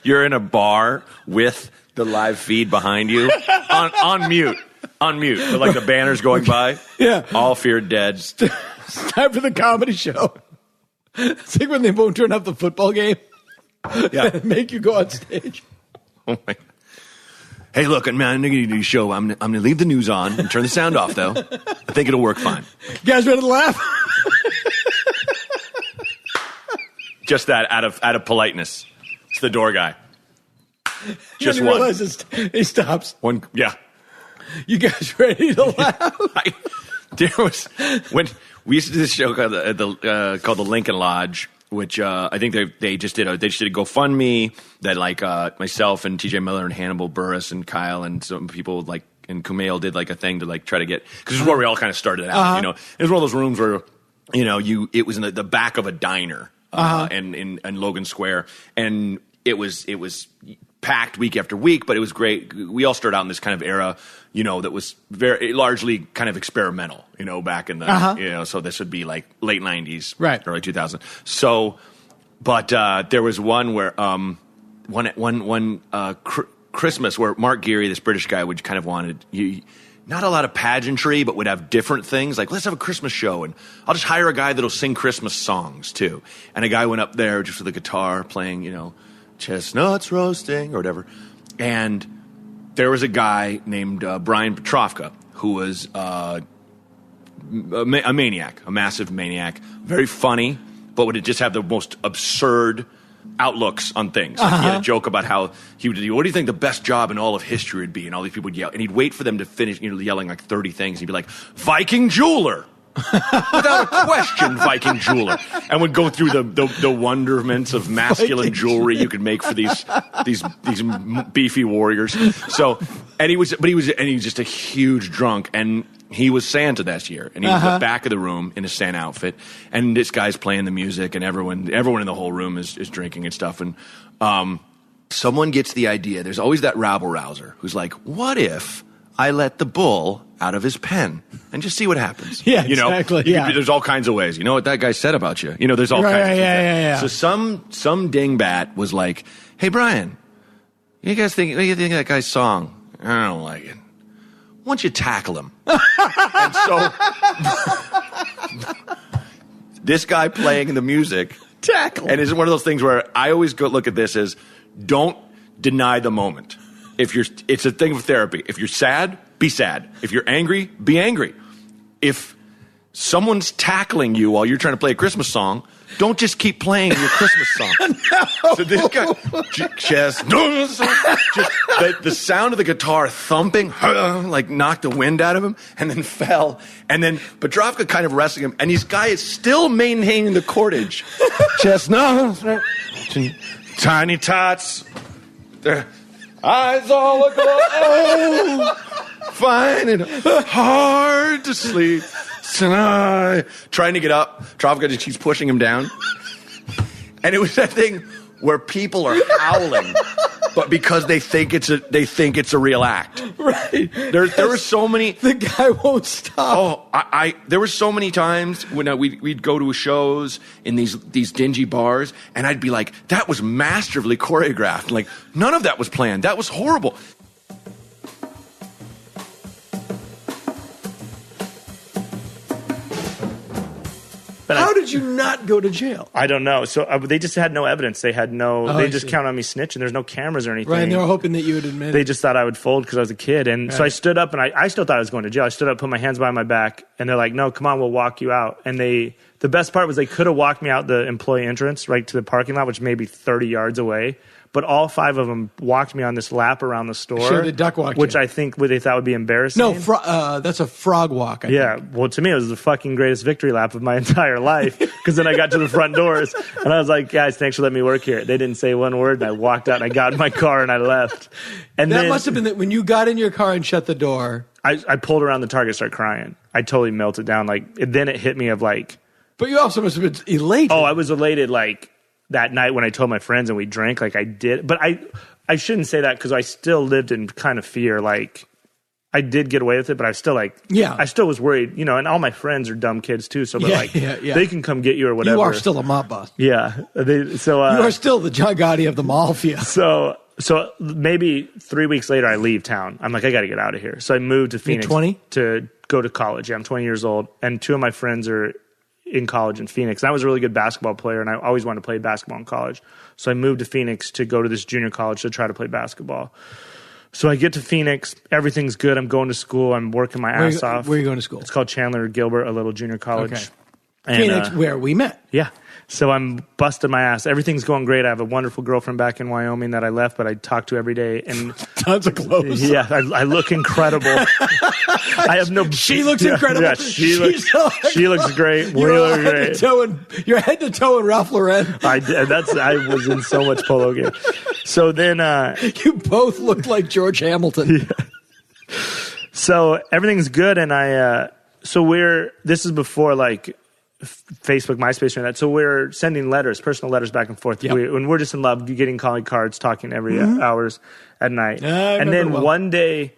You're in a bar with the live feed behind you on mute. On mute, but like the banners going by.
Yeah.
All feared dead.
It's time for the comedy show. It's like when they won't turn up the football game.
Yeah.
And make you go on stage.
Oh my. Hey, look, man, I'm going to do a show. I'm going to leave the news on and turn the sound off, though. I think it'll work fine.
You guys ready to laugh?
Just that out of politeness. It's the door guy. Just
one. He stops.
One, yeah.
You guys ready to laugh?
There was when we used to do this show called the Lincoln Lodge, which I think they just did a GoFundMe that like myself and TJ Miller and Hannibal Burris and Kyle and some people like and Kumail did like a thing to like try to get, because this is where we all kind of started out. You know, it was one of those rooms where it was in the back of a diner and in Logan Square, and it was packed week after week, but it was great. We all started out in this kind of era, that was very largely kind of experimental, back in the, so this would be like late 90s,
right,
early 2000s. So, but there was one where one Christmas where Mark Geary, this British guy, would kind of wanted not a lot of pageantry, but would have different things. Like, let's have a Christmas show, and I'll just hire a guy that'll sing Christmas songs too. And a guy went up there just with a guitar playing, chestnuts roasting or whatever. And there was a guy named Brian Petrovka who was a maniac, a massive maniac, very funny, but would just have the most absurd outlooks on things. Like he had a joke about how he would, what do you think the best job in all of history would be? And all these people would yell, and he'd wait for them to finish, yelling like 30 things. He'd be like, Viking jeweler. Without a question, Viking jeweler, and would go through the wonderments of masculine jewelry you could make for these beefy warriors. So, and he was just a huge drunk, and he was Santa this year, and he was at the back of the room in a Santa outfit, and this guy's playing the music, and everyone in the whole room is drinking and stuff, and someone gets the idea. There's always that rabble-rouser who's like, what if I let the bull out of his pen and just see what happens?
Yeah, exactly.
There's all kinds of ways. You know what that guy said about you? There's all kinds of things.
Yeah.
So some dingbat was like, hey, Brian, what do you think of that guy's song? I don't like it. Why don't you tackle him? And so this guy playing the music.
Tackle.
And it's one of those things where I always go look at this as don't deny the moment. It's a thing of therapy. If you're sad, be sad. If you're angry, be angry. If someone's tackling you while you're trying to play a Christmas song, don't just keep playing your Christmas song. No. So this guy just the sound of the guitar thumping like knocked the wind out of him, and then fell. And then Petrovka kind of wrestling him, and this guy is still maintaining the cordage. Chestnuts, tiny tots, their eyes all aglow, fine and hard to sleep tonight. Trying to get up, Petrovka just keeps pushing him down. And it was that thing where people are howling, but because they think it's a real act.
Right.
There were so many.
The guy won't stop.
Oh, there were so many times when we'd go to shows in these dingy bars, and I'd be like, that was masterfully choreographed. Like, none of that was planned. That was horrible.
But
how did you not go to jail?
I don't know. So they just had no evidence. They had no. They just counted on me snitching. There's no cameras or anything.
Right, and they were hoping that you would admit it.
They just thought I would fold because I was a kid. And so I stood up, and I still thought I was going to jail. I stood up, put my hands behind my back, and they're like, no, come on, we'll walk you out. And the best part was they could have walked me out the employee entrance right to the parking lot, which may be 30 yards away. But all 5 of them walked me on this lap around the store.
Sure, they duck walked
which
you.
I think they thought would be embarrassing.
No, that's a frog walk. I think.
Well, to me, it was the fucking greatest victory lap of my entire life. Because then I got to the front doors, and I was like, guys, thanks for letting me work here. They didn't say one word, and I walked out, and I got in my car, and I left. And
that must have been that when you got in your car and shut the door.
I pulled around the Target, started crying. I totally melted down. Then it hit me of like...
But you also must have been elated.
Oh, I was elated, that night when I told my friends and we drank, I did. But I shouldn't say that because I still lived in kind of fear. I did get away with it, but I was still I still was worried, and all my friends are dumb kids too. So, they can come get you or whatever.
You are still a mob boss.
Yeah. You
are still the John Gotti of the mafia.
So maybe 3 weeks later, I leave town. I'm like, I got to get out of here. So I moved to Phoenix.
You're 20?
To go to college. Yeah, I'm 20 years old. And 2 of my friends are in college in Phoenix. And I was a really good basketball player, and I always wanted to play basketball in college. So I moved to Phoenix to go to this junior college to try to play basketball. So I get to Phoenix. Everything's good. I'm going to school. I'm working my ass off.
Where are you going to school?
It's called Chandler Gilbert, a little junior college.
Okay.
And,
Phoenix, where we met.
Yeah. So I'm busting my ass. Everything's going great. I have a wonderful girlfriend back in Wyoming that I left, but I talk to every day. And
tons of clothes.
Yeah, I look incredible. I have no.
She looks incredible.
Yeah, she looks great. We look great.
You're head to toe in Ralph Lauren.
I was in so much polo gear. So then
you both looked like George Hamilton.
Yeah. So everything's good, and this is before like Facebook, MySpace, and that. So we're sending letters, personal letters back and forth.
Yep.
When we're just in love, getting calling cards, talking every hours at night. And then one day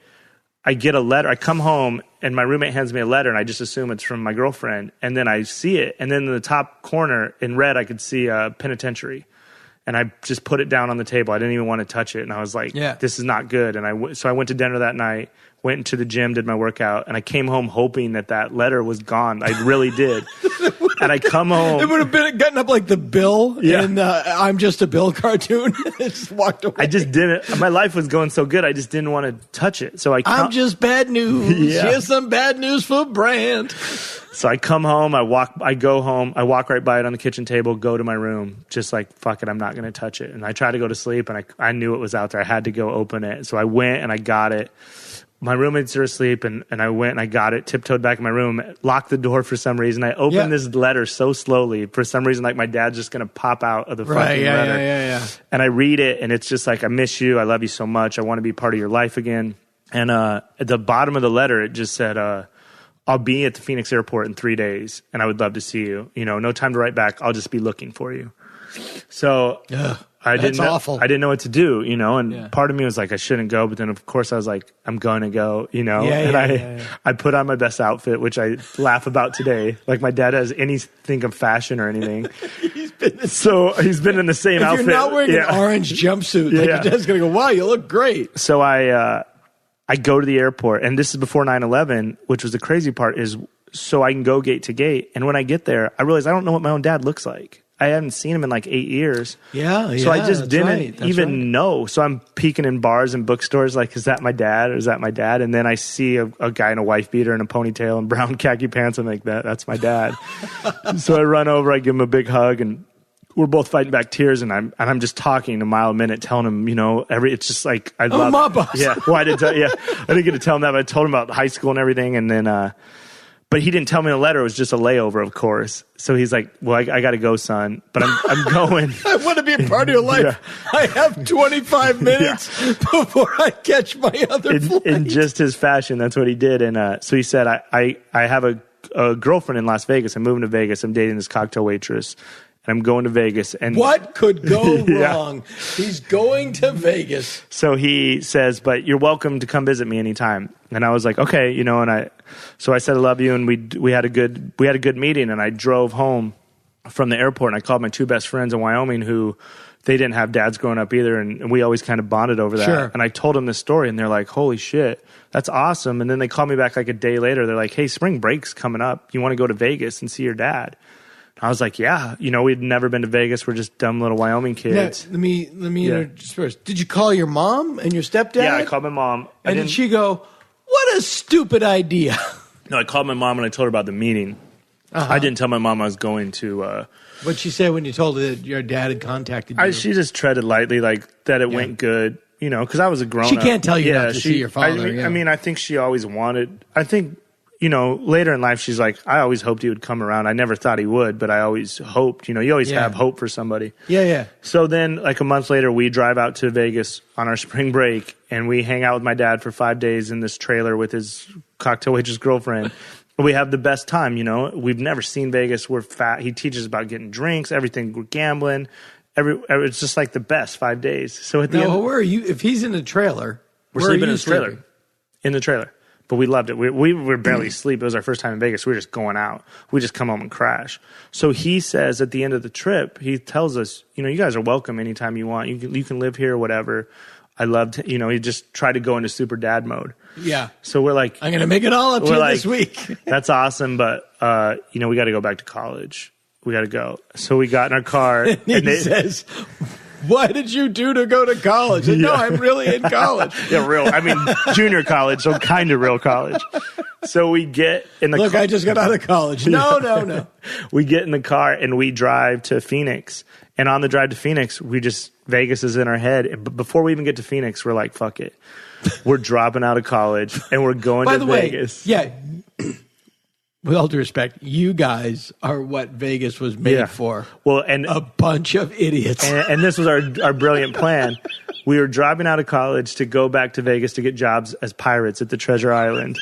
I get a letter. I come home and my roommate hands me a letter and I just assume it's from my girlfriend. And then I see it. And then in the top corner in red, I could see penitentiary. And I just put it down on the table. I didn't even want to touch it. And I was like, this is not good. And so I went to dinner that night, went into the gym, did my workout, and I came home hoping that letter was gone. I really did. And I come home.
It would have been gotten up like the Bill in I'm Just a Bill cartoon. It just walked away.
I just didn't. My life was going so good. I just didn't want to touch it. So I'm
just bad news.
Yeah.
Here's some bad news for Brand.
So I come home, I go home, I walk right by it on the kitchen table, go to my room, just like, fuck it, I'm not going to touch it. And I try to go to sleep, and I knew it was out there. I had to go open it. So I went and I got it. My roommates are asleep, and I went and I got it, tiptoed back in my room, locked the door for some reason. I opened this letter so slowly. For some reason, like my dad's just going to pop out of the fucking letter.
Yeah.
And I read it, and it's just like, I miss you. I love you so much. I want to be part of your life again. And at the bottom of the letter, it just said, I'll be at the Phoenix airport in 3 days, and I would love to see you. No time to write back. I'll just be looking for you. So I didn't know what to do, and part of me was like, I shouldn't go. But then of course I was like, I'm going to go, I put on my best outfit, which I laugh about today. Like my dad has anything of fashion or anything. He's been in the same outfit.
You're not wearing an orange jumpsuit. Like your dad's going to go, wow, you look great.
So I go to the airport, and this is before 9/11, which was the crazy part, is so I can go gate to gate. And when I get there, I realize I don't know what my own dad looks like. I haven't seen him in like 8 years. So I just didn't even know. So I'm peeking in bars and bookstores like, is that my dad? Or is that my dad? And then I see a guy in a wife beater and a ponytail and brown khaki pants. I'm like, that's my dad. So I run over, I give him a big hug, and we're both fighting back tears, and I'm just talking a mile a minute, telling him, it's just like, I love
my boss.
Yeah. Well, I didn't get to tell him that, but I told him about high school and everything. And then, but he didn't tell me the letter. It was just a layover, of course. So he's like, well, I got to go, son, but I'm going.
I want to be a part of your life. Yeah. I have 25 minutes before I catch my other flight.
In just his fashion, that's what he did. And so he said, I have a girlfriend in Las Vegas. I'm moving to Vegas. I'm dating this cocktail waitress. I'm going to Vegas. And
what could go wrong? He's going to Vegas.
So he says, but you're welcome to come visit me anytime. And I was like, okay, so I said, I love you. And we had a good meeting, and I drove home from the airport, and I called my two best friends in Wyoming who they didn't have dads growing up either. And we always kind of bonded over that.
Sure.
And I told them this story, and they're like, holy shit, that's awesome. And then they called me back like a day later. They're like, hey, spring break's coming up. You want to go to Vegas and see your dad? I was like, yeah, we'd never been to Vegas. We're just dumb little Wyoming kids.
Now, let me interrupt first. Did you call your mom and your stepdad?
Yeah, I called my mom.
And did she go, what a stupid idea?
No, I called my mom and I told her about the meeting. I didn't tell my mom I was going to.
What'd she say when you told her that your dad had contacted you?
She just treaded lightly, like that it went good, because I was a grown-up.
She can't tell you not to see your father.
I mean, I think she always wanted. I think, later in life, she's like, I always hoped he would come around. I never thought he would, but I always hoped. You always have hope for somebody.
Yeah.
So then, like a month later, we drive out to Vegas on our spring break, and we hang out with my dad for 5 days in this trailer with his cocktail waitress girlfriend. We have the best time, We've never seen Vegas. We're fat. He teaches about getting drinks, everything. We're gambling. It's just like the best 5 days. So at the end,
where are you? If he's in the trailer,
we're sleeping in his trailer. In the trailer. But we loved it. We were barely asleep. It was our first time in Vegas. We were just going out. We just come home and crash. So he says at the end of the trip, he tells us, you guys are welcome anytime you want. You can live here or whatever. I loved, he just tried to go into super dad mode.
Yeah.
So we're like,
I'm going to make it all up to you this week.
That's awesome. But, we got to go back to college. We got to go. So we got in our car.
and he says, What did you do to go to college? No, I'm really in college.
Yeah, junior college, so kind of real college. So we get in the
Look, I just got out of college. No.
We get in the car and we drive to Phoenix. And on the drive to Phoenix, Vegas is in our head. But before we even get to Phoenix, we're like, fuck it. We're dropping out of college and we're going to Vegas.
Yeah. With all due respect, you guys are what Vegas was made for.
Well, and
a bunch of idiots.
And this was our brilliant plan. We were driving out of college to go back to Vegas to get jobs as pirates at the Treasure Island.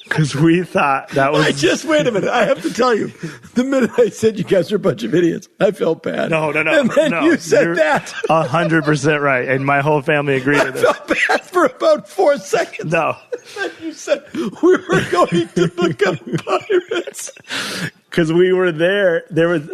Because we thought that was...
wait a minute. I have to tell you, the minute I said you guys are a bunch of idiots, I felt bad.
No.
And then you said that.
100% right. And my whole family agreed with it.
I felt bad for about 4 seconds.
No.
And then you said we were going to become pirates.
Because we were there. There was...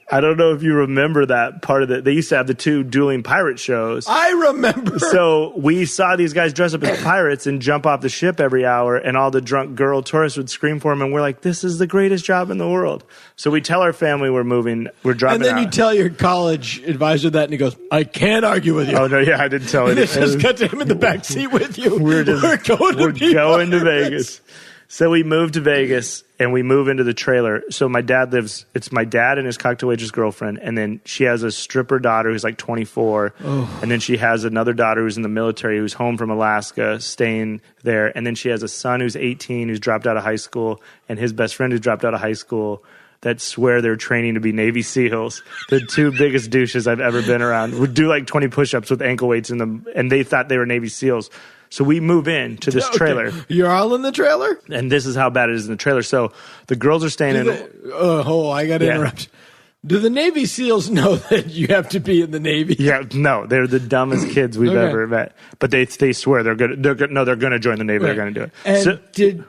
I don't know if you remember that part of it. They used to have the 2 dueling pirate shows.
I remember.
So we saw these guys dress up as pirates and jump off the ship every hour, and all the drunk girl tourists would scream for them, and we're like, this is the greatest job in the world. So we tell our family we're moving, we're driving out.
And then you tell your college advisor that, and he goes, I can't argue with you.
Oh, no, yeah, I didn't tell him.
It just got to him in the back seat with you. We're going to
Vegas. So we moved to Vegas and we move into the trailer. So it's my dad and his cocktail waitress girlfriend. And then she has a stripper daughter who's like 24. Oh. And then she has another daughter who's in the military who's home from Alaska staying there. And then she has a son who's 18 who's dropped out of high school and his best friend who's dropped out of high school that swear they're training to be Navy SEALs. The 2 biggest douches I've ever been around would do like 20 push-ups with ankle weights in them. And they thought they were Navy SEALs. So we move in to this trailer.
You're all in the trailer?
And this is how bad it is in the trailer. So the girls are staying in.
I got to interrupt. Do the Navy SEALs know that you have to be in the Navy?
Yeah, no. They're the dumbest kids we've ever met. But they swear they're good. They're going to join the Navy. Right. They're going to do it.
And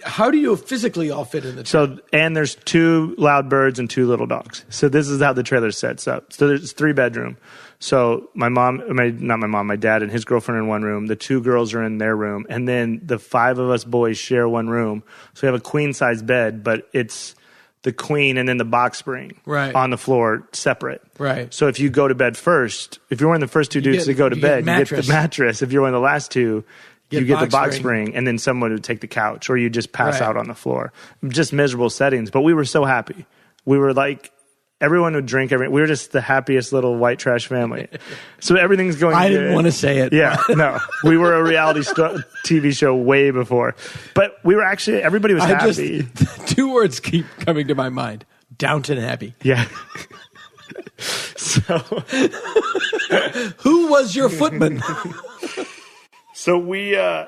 how do you physically all fit in the trailer?
And there's 2 loud birds and 2 little dogs. So this is how the trailer sets up. So there's 3-bedroom. So my dad and his girlfriend are in one room. The 2 girls are in their room. And then the 5 of us boys share one room. So we have a queen-size bed, but it's the queen and then the box spring on the floor separate.
Right.
So if you go to bed first, if you're one of the first 2 dudes to go to bed, you get the mattress. If you're one of the last 2, you get the box spring, and then someone would take the couch, or you just pass out on the floor. Just miserable settings. But we were so happy. We were like... Everyone would drink. We were just the happiest little white trash family. So everything's going good.
I didn't want to say it.
Yeah, no. We were a reality TV show way before. But we were actually, everybody was happy.
2 words keep coming to my mind. Downton Abbey.
Yeah. So.
Who was your footman?
So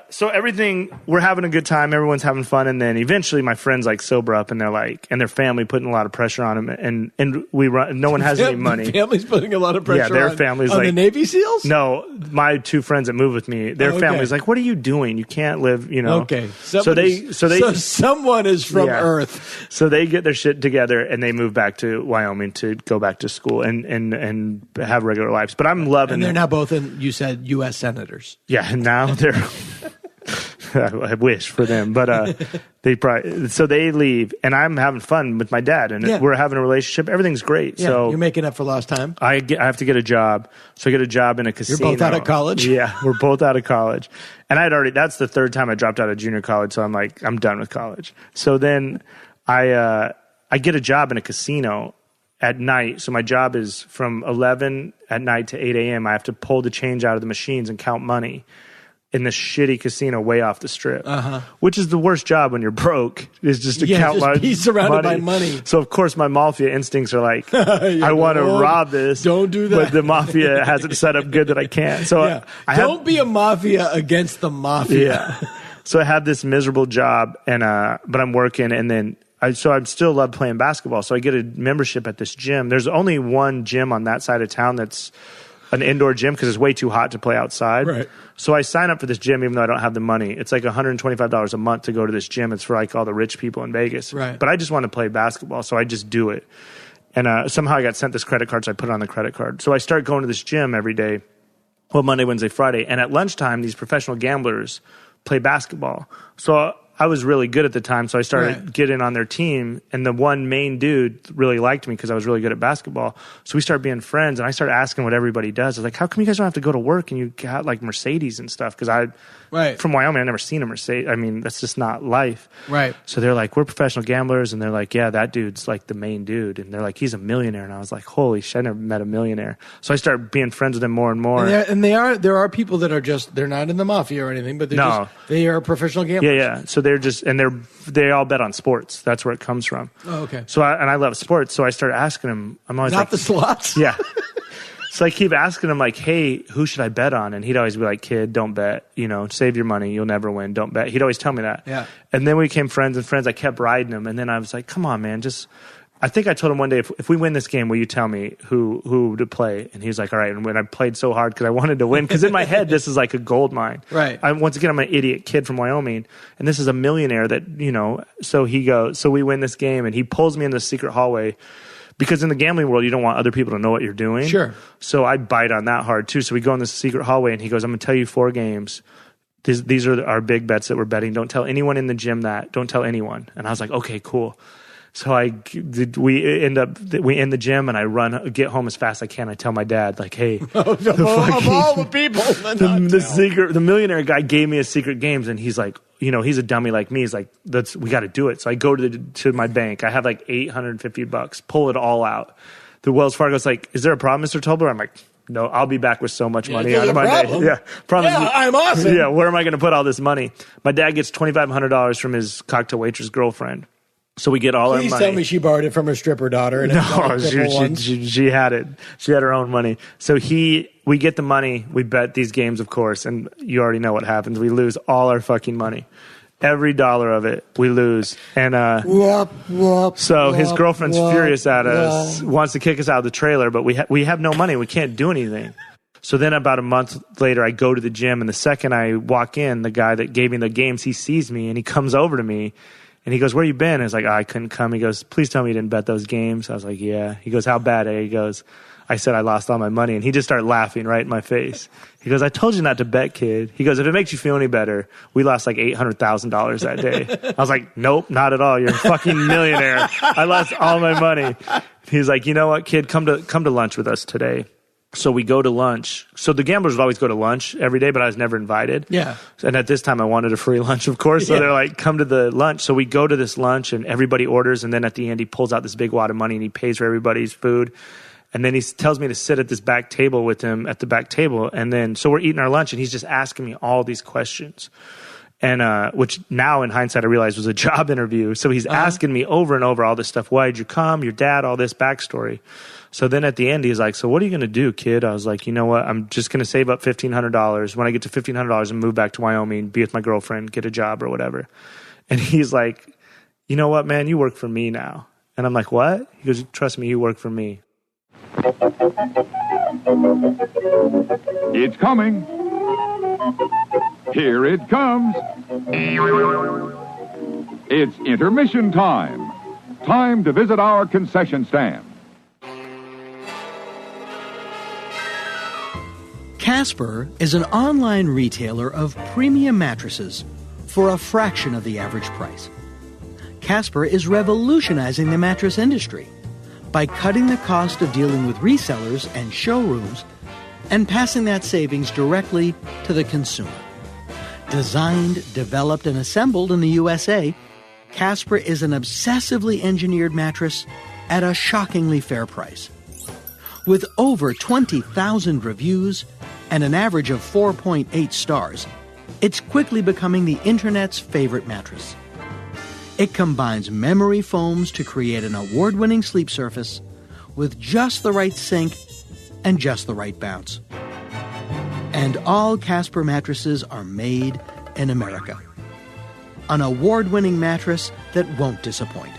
so everything, we're having a good time. Everyone's having fun. And then eventually my friends like sober up and they're like, and their family putting a lot of pressure on them. And we run, no one has any money.
Family's putting a lot of pressure
their family's
on
like,
the Navy SEALs?
No, my 2 friends that move with me, their family's like, what are you doing? You can't live,
Okay.
So
someone is from Earth.
So they get their shit together and they move back to Wyoming to go back to school and have regular lives. But I'm loving it.
And they're now both you said U.S. senators.
Yeah, and now they're I wish for them, but they leave, and I'm having fun with my dad, and we're having a relationship. Everything's great.
Yeah,
so
you're making up for lost time.
I have to get a job, so I get a job in a casino.
You're both out of college.
Yeah, we're both out of college, and that's the 3rd time I dropped out of junior college. So I'm like, I'm done with college. So then I get a job in a casino at night. So my job is from 11 at night to 8 a.m. I have to pull the change out of the machines and count money in the shitty casino way off the strip, which is the worst job when you're broke, is just to count money.
Be surrounded by money.
So, of course, my mafia instincts are like, I want to rob this.
Don't do that.
But the mafia has it set up good that I can't. So
don't be a mafia against the mafia.
Yeah. So I have this miserable job, but I'm working, and then I still love playing basketball. So I get a membership at this gym. There's only one gym on that side of town that's an indoor gym because it's way too hot to play outside. Right. So I sign up for this gym even though I don't have the money. It's like $125 a month to go to this gym. It's for like all the rich people in Vegas.
Right.
But I just want to play basketball, so I just do it. And somehow I got sent this credit card, so I put it on the credit card. So I start going to this gym every day, Monday, Wednesday, Friday. And at lunchtime, these professional gamblers play basketball. So I was really good at the time, so I started getting on their team, and the one main dude really liked me because I was really good at basketball. So we started being friends, and I started asking what everybody does. I was like, how come you guys don't have to go to work and you got like Mercedes and stuff? Because from Wyoming, I've never seen a Mercedes. I mean, that's just not life.
Right.
So they're like, we're professional gamblers, and they're like, yeah, that dude's like the main dude. And they're like, he's a millionaire. And I was like, holy shit, I never met a millionaire. So I started being friends with him more and more.
And there are people that are just, they're not in the mafia or anything, but they are professional gamblers.
Yeah. So they're just, and they all bet on sports. That's where it comes from.
Oh, okay.
So I love sports. So I started asking him, I'm always
not the slots?
Yeah. So I keep asking him like, hey, who should I bet on? And he'd always be like, kid, don't bet, save your money. You'll never win. Don't bet. He'd always tell me that.
Yeah.
And then we became friends. I kept riding him. And then I was like, come on, man, I think I told him one day, if we win this game, will you tell me who to play? And he was like, all right. And when I played so hard because I wanted to win, because in my head, this is like a gold mine.
Right.
Once again, I'm an idiot kid from Wyoming, and this is a millionaire that, so we win this game, and he pulls me in the secret hallway. Because in the gambling world, you don't want other people to know what you're doing.
Sure.
So I bite on that hard too. So we go in this secret hallway, and he goes, I'm going to tell you 4 games. These are our big bets that we're betting. Don't tell anyone in the gym that. Don't tell anyone. And I was like, okay, cool. So we end the gym, and I get home as fast as I can. I tell my dad, like, hey,
of all the people,
the millionaire guy gave me a secret games, and he's like, he's a dummy like me. He's like, we got to do it. So I go to my bank. I have like $850, pull it all out. The Wells Fargo's like, is there a problem, Mr. Tobler? I'm like, no, I'll be back with so much money out of my bank. Yeah, promise.
Yeah, I'm awesome.
Yeah, where am I going to put all this money? My dad gets $2,500 from his cocktail waitress girlfriend. So we get all our money.
Please tell me she borrowed it from her stripper daughter. And
no, she had it. She had her own money. So we get the money. We bet these games, of course, and you already know what happens. We lose all our fucking money. Every dollar of it, we lose. And so his girlfriend's furious at us, wants to kick us out of the trailer, but we have no money. We can't do anything. So then about a month later, I go to the gym, and the second I walk in, the guy that gave me the games, he sees me, and he comes over to me. And he goes, where you been? I was like, I couldn't come. He goes, please tell me you didn't bet those games. I was like, yeah. He goes, how bad? He goes, I said I lost all my money. And he just started laughing right in my face. He goes, I told you not to bet, kid. He goes, if it makes you feel any better, we lost like $800,000 that day. I was like, nope, not at all. You're a fucking millionaire. I lost all my money. He's like, you know what, kid, come to lunch with us today. So we go to lunch. So the gamblers would always go to lunch every day, but I was never invited.
Yeah.
And at this time, I wanted a free lunch, of course. So they're like, come to the lunch. So we go to this lunch, and everybody orders. And then at the end, he pulls out this big wad of money, and he pays for everybody's food. And then he tells me to sit at this back table with him at the back table. And then, so we're eating our lunch, and he's just asking me all these questions. And which now in hindsight I realized was a job interview. So he's asking me over and over all this stuff. Why did you come? Your dad, all this backstory. So then at the end, he's like, so what are you going to do, kid? I was like, you know what? I'm just going to save up $1,500. When I get to $1,500 and move back to Wyoming, be with my girlfriend, get a job or whatever. And he's like, you know what, man? You work for me now. And I'm like, what? He goes, trust me, you work for me.
It's coming. Here it comes. It's intermission time. Time to visit our concession stand.
Casper is an online retailer of premium mattresses for a fraction of the average price. Casper is revolutionizing the mattress industry by cutting the cost of dealing with resellers and showrooms and passing that savings directly to the consumer. Designed, developed, and assembled in the USA, Casper is an obsessively engineered mattress at a shockingly fair price. With over 20,000 reviews and an average of 4.8 stars, it's quickly becoming the internet's favorite mattress. It combines memory foams to create an award-winning sleep surface with just the right sink and just the right bounce. And all Casper mattresses are made in America. An award-winning mattress that won't disappoint.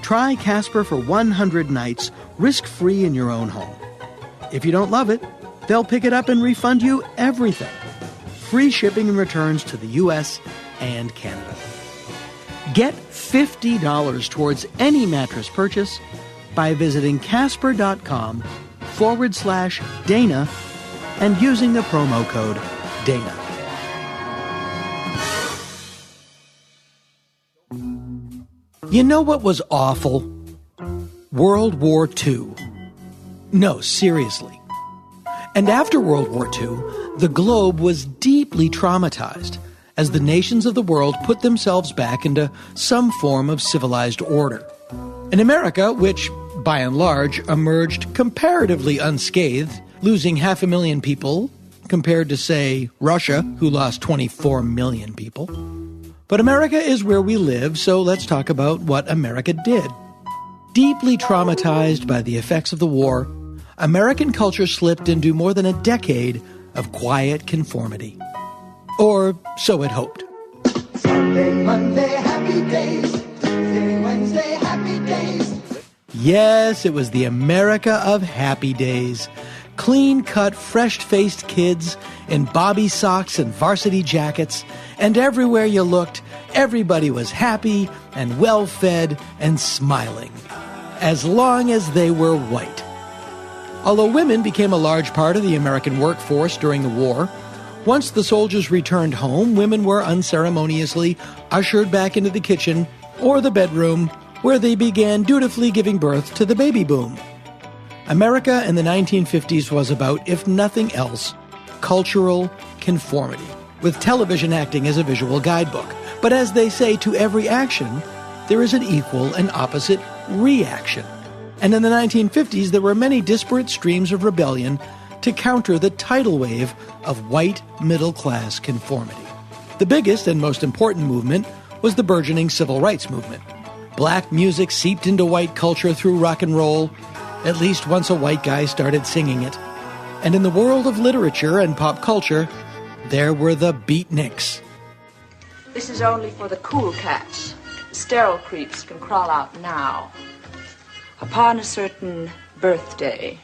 Try Casper for 100 nights, risk-free in your own home. If you don't love it, they'll pick it up and refund you everything. Free shipping and returns to the U.S. and Canada. Get $50 towards any mattress purchase by visiting Casper.com/Dana and using the promo code Dana. You know what was awful? World War II. No, seriously. And after World War II, the globe was deeply traumatized as the nations of the world put themselves back into some form of civilized order. In America, which, by and large, emerged comparatively unscathed, losing 500,000 people, compared to, say, Russia, who lost 24 million people. But America is where we live, so let's talk about what America did. Deeply traumatized by the effects of the war, American culture slipped into more than a decade of quiet conformity. Or so it hoped.
Sunday, Monday, happy days. Tuesday, Wednesday, happy days.
Yes, it was the America of happy days. Clean-cut, fresh-faced kids in bobby socks and varsity jackets, and everywhere you looked, everybody was happy and well-fed and smiling, as long as they were white. Although women became a large part of the American workforce during the war, once the soldiers returned home, women were unceremoniously ushered back into the kitchen or the bedroom, where they began dutifully giving birth to the baby boom. America in the 1950s was about, if nothing else, cultural conformity, with television acting as a visual guidebook. But as they say, to every action, there is an equal and opposite reaction. And in the 1950s, there were many disparate streams of rebellion to counter the tidal wave of white middle-class conformity. The biggest and most important movement was the burgeoning civil rights movement. Black music seeped into white culture through rock and roll. At least once a white guy started singing it. And in the world of literature and pop culture, there were the beatniks.
This is only for the cool cats. Sterile creeps can crawl out now. Upon a certain birthday,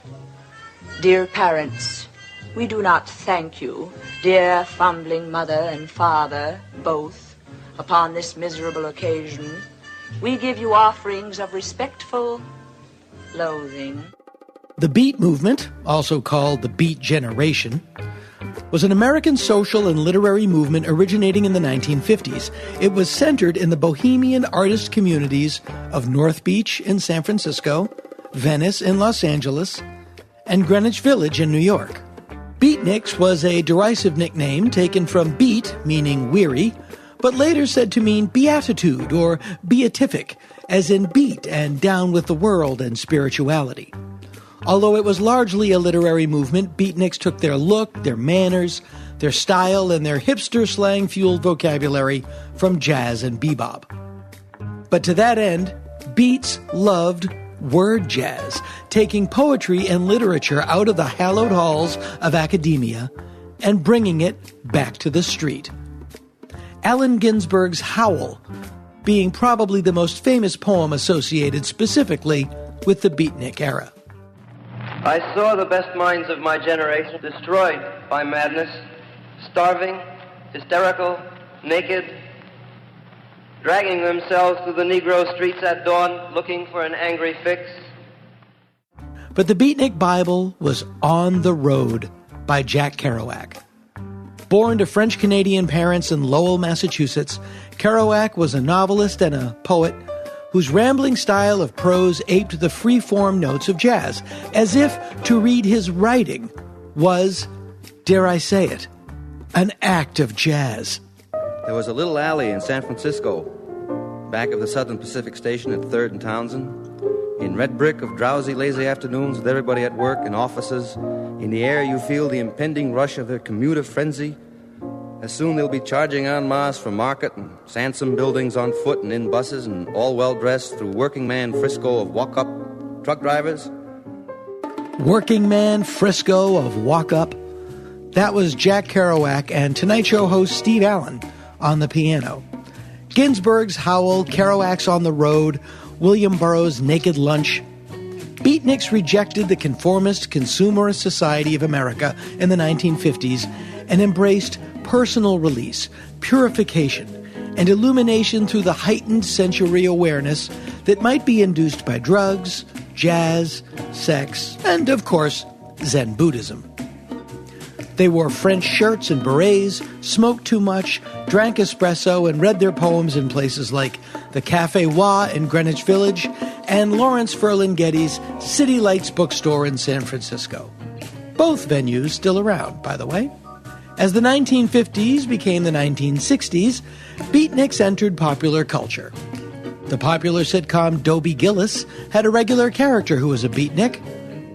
dear parents, we do not thank you, dear fumbling mother and father, both, upon this miserable occasion. We give you offerings of respectful loathing.
The Beat movement, also called the Beat Generation, was an American social and literary movement originating in the 1950s. It was centered in the bohemian artist communities of North Beach in San Francisco, Venice in Los Angeles, and Greenwich Village in New York. Beatniks was a derisive nickname taken from beat, meaning weary, but later said to mean beatitude or beatific, as in beat and down with the world and spirituality. Although it was largely a literary movement, beatniks took their look, their manners, their style, and their hipster slang-fueled vocabulary from jazz and bebop. But to that end, beats loved word jazz, taking poetry and literature out of the hallowed halls of academia and bringing it back to the street. Allen Ginsberg's Howl being probably the most famous poem associated specifically with the beatnik era.
I saw the best minds of my generation destroyed by madness, starving, hysterical, naked, dragging themselves through the Negro streets at dawn looking for an angry fix.
But the Beatnik Bible was On the Road by Jack Kerouac. Born to French-Canadian parents in Lowell, Massachusetts, Kerouac was a novelist and a poet whose rambling style of prose aped the free-form notes of jazz, as if to read his writing was, dare I say it, an act of jazz.
There was a little alley in San Francisco, back of the Southern Pacific Station at 3rd and Townsend, in red brick of drowsy, lazy afternoons with everybody at work in offices. In the air you feel the impending rush of their commuter frenzy. As soon they'll be charging en masse from Market and Sansom buildings on foot and in buses and all well-dressed through working man Frisco of walk-up truck drivers.
Working man Frisco of walk-up. That was Jack Kerouac and Tonight Show host Steve Allen on the piano. Ginsberg's Howl, Kerouac's On the Road, William Burroughs' Naked Lunch. Beatniks rejected the conformist, consumerist society of America in the 1950s and embraced personal release, purification, and illumination through the heightened sensory awareness that might be induced by drugs, jazz, sex, and, of course, Zen Buddhism. They wore French shirts and berets, smoked too much, drank espresso, and read their poems in places like the Café Wa in Greenwich Village and Lawrence Ferlinghetti's City Lights bookstore in San Francisco. Both venues still around, by the way. As the 1950s became the 1960s, beatniks entered popular culture. The popular sitcom Dobie Gillis had a regular character who was a beatnik,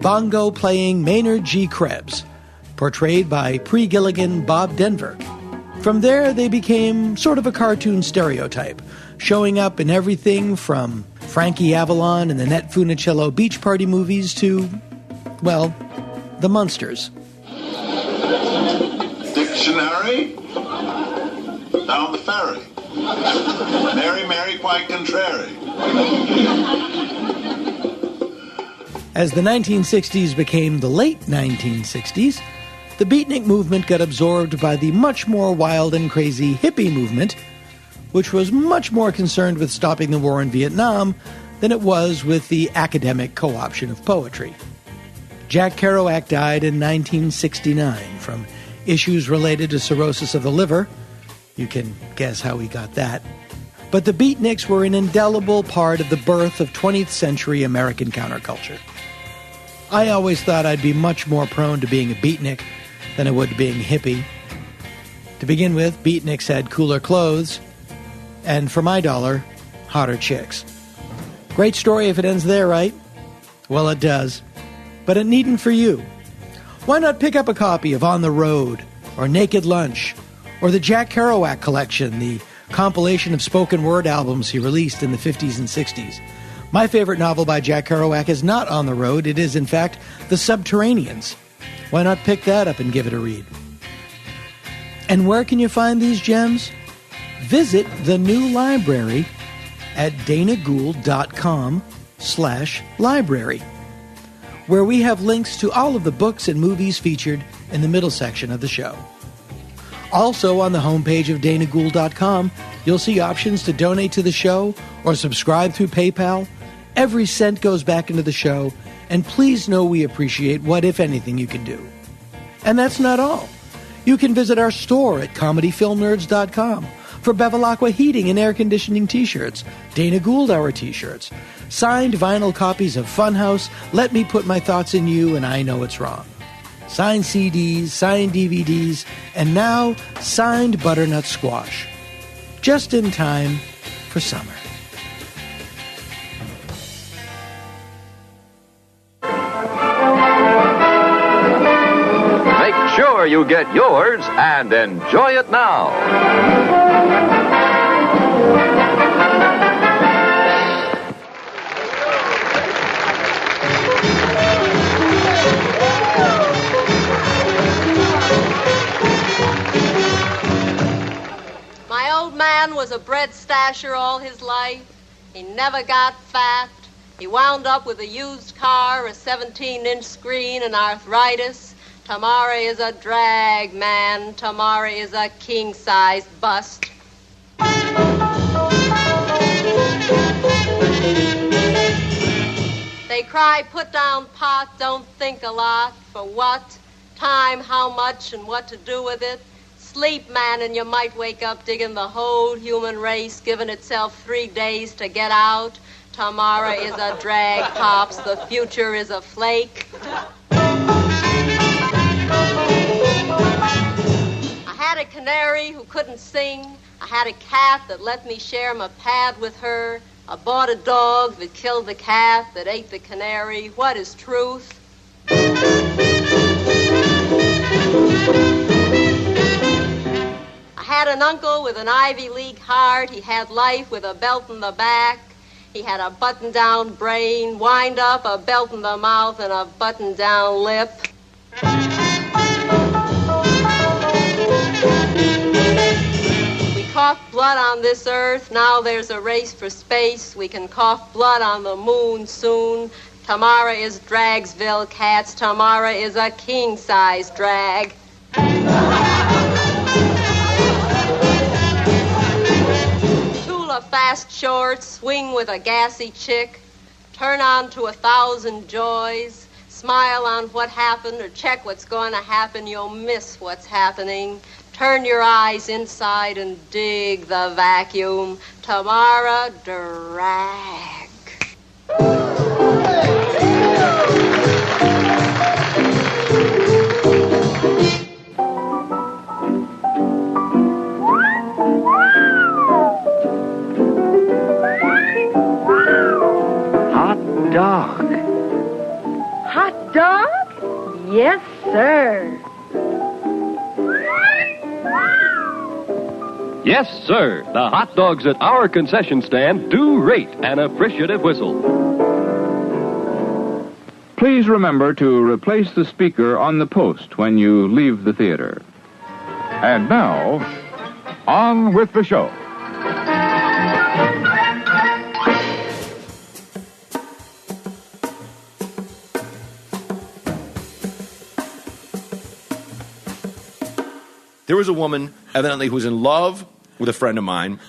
bongo-playing Maynard G. Krebs, portrayed by pre-Gilligan Bob Denver. From there, they became sort of a cartoon stereotype, showing up in everything from Frankie Avalon and the Nat Funicello Beach Party movies to, well, the Munsters.
Dictionary? Down the ferry. Mary, Mary, quite contrary.
As the 1960s became the late 1960s, the beatnik movement got absorbed by the much more wild and crazy hippie movement, which was much more concerned with stopping the war in Vietnam than it was with the academic co-option of poetry. Jack Kerouac died in 1969 from issues related to cirrhosis of the liver. You can guess how he got that. But the beatniks were an indelible part of the birth of 20th century American counterculture. I always thought I'd be much more prone to being a beatnik than I would to being a hippie. To begin with, beatniks had cooler clothes, and for my dollar, hotter chicks. Great story if it ends there, right? Well, it does. But it needn't for you. Why not pick up a copy of On the Road, or Naked Lunch, or the Jack Kerouac collection, the compilation of spoken word albums he released in the 50s and 60s. My favorite novel by Jack Kerouac is not On the Road. It is, in fact, The Subterraneans. Why not pick that up and give it a read? And where can you find these gems? Visit the new library at danagould.com/library, where we have links to all of the books and movies featured in the middle section of the show. Also, on the homepage of danagould.com, you'll see options to donate to the show or subscribe through PayPal. Every cent goes back into the show, and please know we appreciate what, if anything, you can do. And that's not all. You can visit our store at comedyfilmnerds.com for Bevilacqua heating and air conditioning t-shirts, Dana Gould Hour t-shirts, signed vinyl copies of Funhouse, Let Me Put My Thoughts in You, and I Know It's Wrong, signed CDs, signed DVDs, and now signed butternut squash. Just in time for summer.
Make sure you get yours and enjoy it now.
My old man was a bread stasher all his life. He never got fat. He wound up with a used car, a 17-inch screen, and arthritis. Tamara is a drag, man. Tamara is a king-sized bust. They cry, put down pot, don't think a lot. For what? Time, how much, and what to do with it. Sleep, man, and you might wake up digging the whole human race, giving itself 3 days to get out. Tamara is a drag, Pops. The future is a flake. I had a canary who couldn't sing. I had a cat that let me share my pad with her. I bought a dog that killed the cat that ate the canary. What is truth? I had an uncle with an Ivy League heart. He had life with a belt in the back. He had a button-down brain, wind up, a belt in the mouth, and a button-down lip. We coughed blood on this earth. Now there's a race for space. We can cough blood on the moon soon. Tamara is Dragsville Cats. Tamara is a king-size drag. Tula fast shorts, swing with a gassy chick, turn on to 1,000 joys, Smile on what happened or check what's going to happen. You'll miss what's happening. Turn your eyes inside and dig the vacuum. Tamara Drag.
Hot dog.
Hot dog? Yes, sir.
Yes, sir. The hot dogs at our concession stand do rate an appreciative whistle.
Please remember to replace the speaker on the post when you leave the theater. And now, on with the show.
There was a woman, evidently, who was in love with a friend of mine,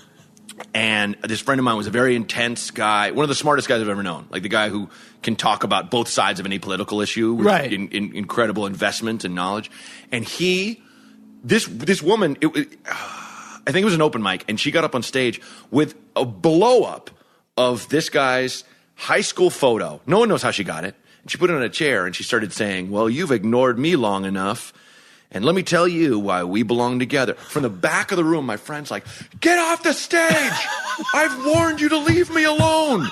and this friend of mine was a very intense guy, one of the smartest guys I've ever known, like the guy who can talk about both sides of any political issue with
right.
incredible investment and knowledge. And this woman, I think it was an open mic, and she got up on stage with a blow-up of this guy's high school photo. No one knows how she got it. And she put it on a chair, and she started saying, well, you've ignored me long enough, and let me tell you why we belong together. From the back of the room, my friend's like, get off the stage! I've warned you to leave me alone!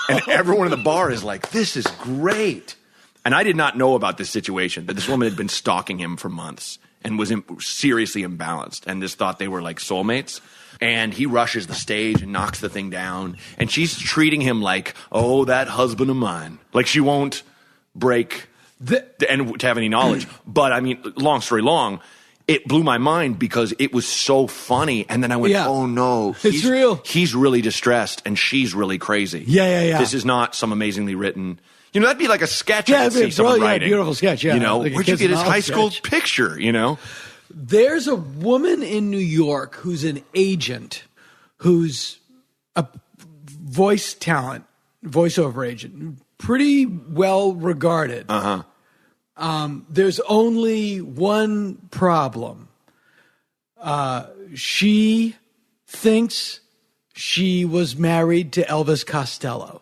And everyone in the bar is like, this is great. And I did not know about this situation, that this woman had been stalking him for months and was seriously imbalanced and just thought they were like soulmates. And he rushes the stage and knocks the thing down. And she's treating him like, oh, that husband of mine. Like she won't break and to have any knowledge. But I mean, long story long, it blew my mind because it was so funny. And then I went, oh no,
it's real.
He's really distressed and she's really crazy.
Yeah.
This is not some amazingly written, you know, that'd be like a sketch I could see someone writing.
Beautiful sketch, yeah.
You know,
like
where'd you get his high school
sketch.
picture, you know?
There's a woman in New York who's an agent, who's a voiceover agent, pretty well regarded.
Uh-huh.
There's only one problem. She thinks she was married to Elvis Costello.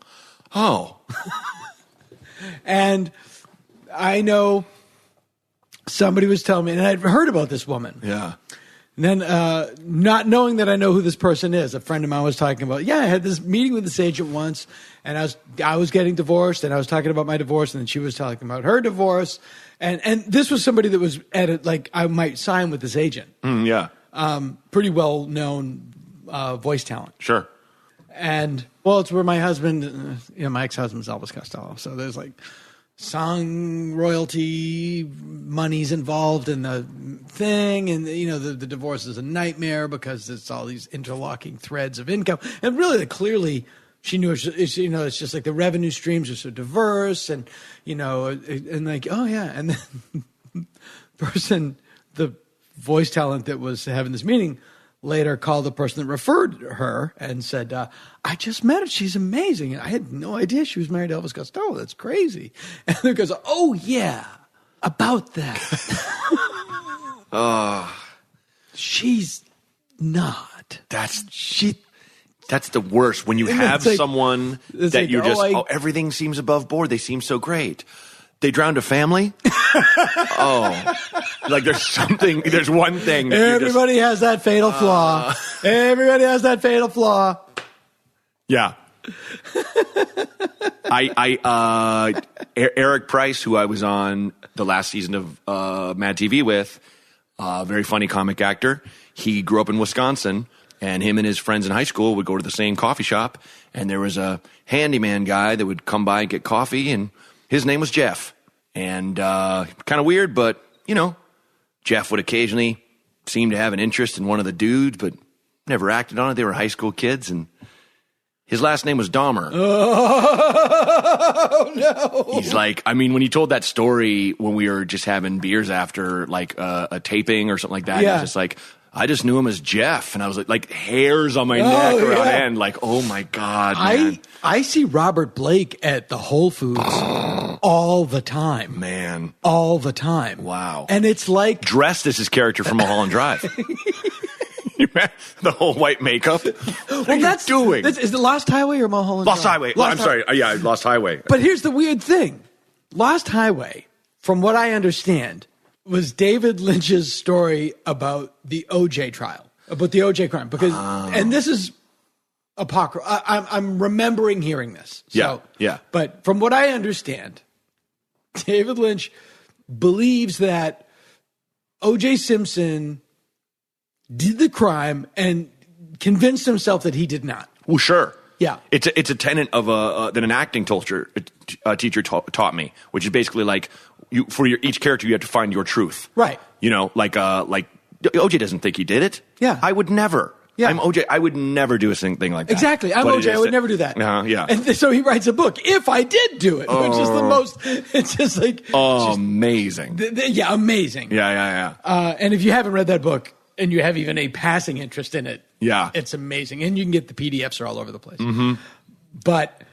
Oh.
And I know somebody was telling me, and I'd heard about this woman.
Yeah.
And then, not knowing that I know who this person is, a friend of mine was talking about, I had this meeting with this agent once, and I was getting divorced, and I was talking about my divorce, and then she was talking about her divorce. And this was somebody that was at it, like, I might sign with this agent.
Yeah.
Pretty well-known voice talent.
Sure.
And, well, it's where my husband, my ex-husband's Elvis Costello. So there's like song royalty money's involved in the thing. And, the divorce is a nightmare because it's all these interlocking threads of income. And really, clearly, she knew, it's just like the revenue streams are so diverse and, and like, oh, yeah. And then the voice talent that was having this meeting later called the person that referred her and said, I just met her. She's amazing. And I had no idea she was married to Elvis Costello. That's crazy. And he goes, oh, yeah, about that. She's not.
That's the worst. When you have someone that like, you're just, everything seems above board. They seem so great. They drowned a family? Like there's one thing.
Everybody has that fatal flaw. Everybody has that fatal flaw.
Yeah. Eric Price, who I was on the last season of Mad TV with, very funny comic actor. He grew up in Wisconsin, and him and his friends in high school would go to the same coffee shop, and there was a handyman guy that would come by and get coffee, and his name was Jeff. And kind of weird, but, Jeff would occasionally seem to have an interest in one of the dudes, but never acted on it. They were high school kids, and his last name was Dahmer.
Oh, no.
He's like, when he told that story when we were just having beers after, like, a taping or something like that, he was just like, I just knew him as Jeff. And I was like hairs on my neck around end, like, oh, my God, man.
I see Robert Blake at the Whole Foods all the time.
Man.
All the time.
Wow.
And it's like...
Dressed as his character from Mulholland Drive. The whole white makeup. What are you doing?
Is it Lost Highway or Mulholland Drive?
Lost Highway. I'm sorry. Yeah, Lost Highway.
But here's the weird thing. Lost Highway, from what I understand, was David Lynch's story about the O.J. trial, about the O.J. crime. Because, and this is apocryphal. I'm remembering hearing this. So,
yeah.
But from what I understand, David Lynch believes that O.J. Simpson did the crime and convinced himself that he did not.
Well, sure.
Yeah.
It's a tenet of that an acting teacher taught me, which is basically like each character you have to find your truth.
Right.
You know, like OJ doesn't think he did it.
Yeah.
I would never. Yeah. I'm OJ. I would never do a thing like that.
Exactly. I'm OJ. I would never do that.
Yeah.
And so he writes a book. If I did do it, which is the most. It's just like
amazing.
Yeah, amazing.
Yeah.
And if you haven't read that book and you have even a passing interest in it, it's amazing. And you can get the PDFs are all over the place.
Mm-hmm.
But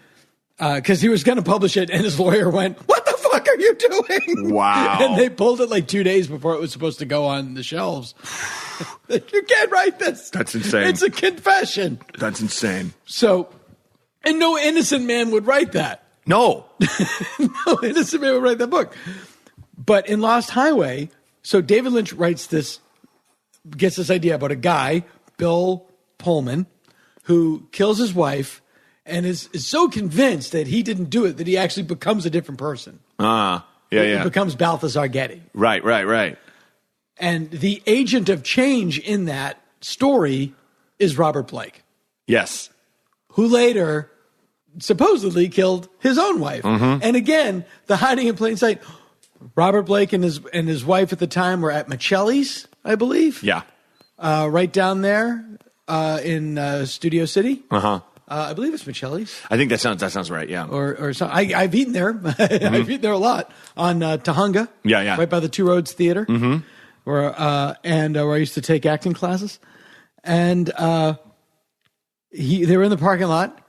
because he was going to publish it, and his lawyer went, "What the fuck are you doing?"
Wow.
And they pulled it like 2 days before it was supposed to go on the shelves. You can't write this.
That's insane.
It's a confession.
That's insane.
So, and no innocent man would write that.
No.
No innocent man would write that book. But in Lost Highway, so David Lynch writes this, gets this idea about a guy, Bill Pullman, who kills his wife and is so convinced that he didn't do it that he actually becomes a different person. He becomes Balthazar Getty.
Right.
And the agent of change in that story is Robert Blake.
Yes.
Who later supposedly killed his own wife.
Mm-hmm.
And again, the hiding in plain sight. Robert Blake and his wife at the time were at Michelli's, I believe.
Yeah.
Right down there in Studio City.
Uh-huh.
I believe it's Michelli's.
I think that sounds right, yeah.
Or something. I've eaten there.
Mm-hmm.
I've eaten there a lot. On Tahunga.
Yeah.
Right by the Two Roads Theater.
Mm-hmm.
Where I used to take acting classes. And they were in the parking lot.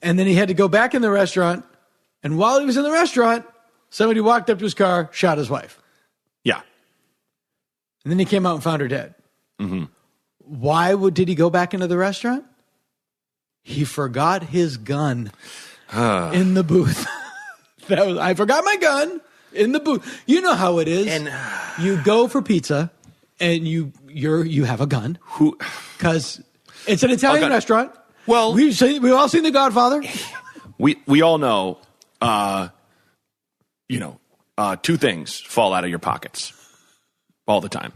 And then he had to go back in the restaurant. And while he was in the restaurant, somebody walked up to his car, shot his wife.
Yeah.
And then he came out and found her dead.
Mm-hmm.
Why did he go back into the restaurant? He forgot his gun in the booth. I forgot my gun in the booth. You know how it is. And you go for pizza and you have a gun. Because it's an Italian restaurant.
Well,
we've all seen The Godfather.
We all know, two things fall out of your pockets all the time.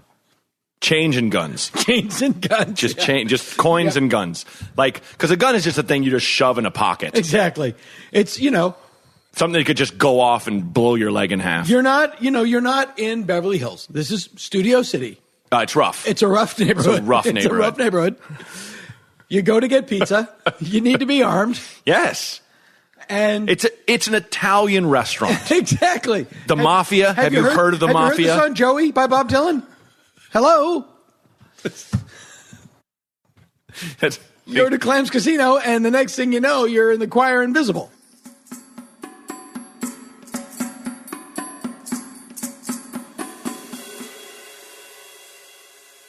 Change and guns.
Chains and guns.
Just coins and guns. Like, because a gun is just a thing you just shove in a pocket.
Exactly. It's,
something that could just go off and blow your leg in half.
You're not in Beverly Hills. This is Studio City.
It's rough.
It's a rough neighborhood.
It's a rough neighborhood.
You go to get pizza. You need to be armed.
Yes.
And
it's an Italian restaurant.
Exactly.
The Mafia. Have you heard of the Mafia?
Have you heard the song Joey by Bob Dylan? Hello. You go to Clams Casino, and the next thing you know, you're in the choir Invisible.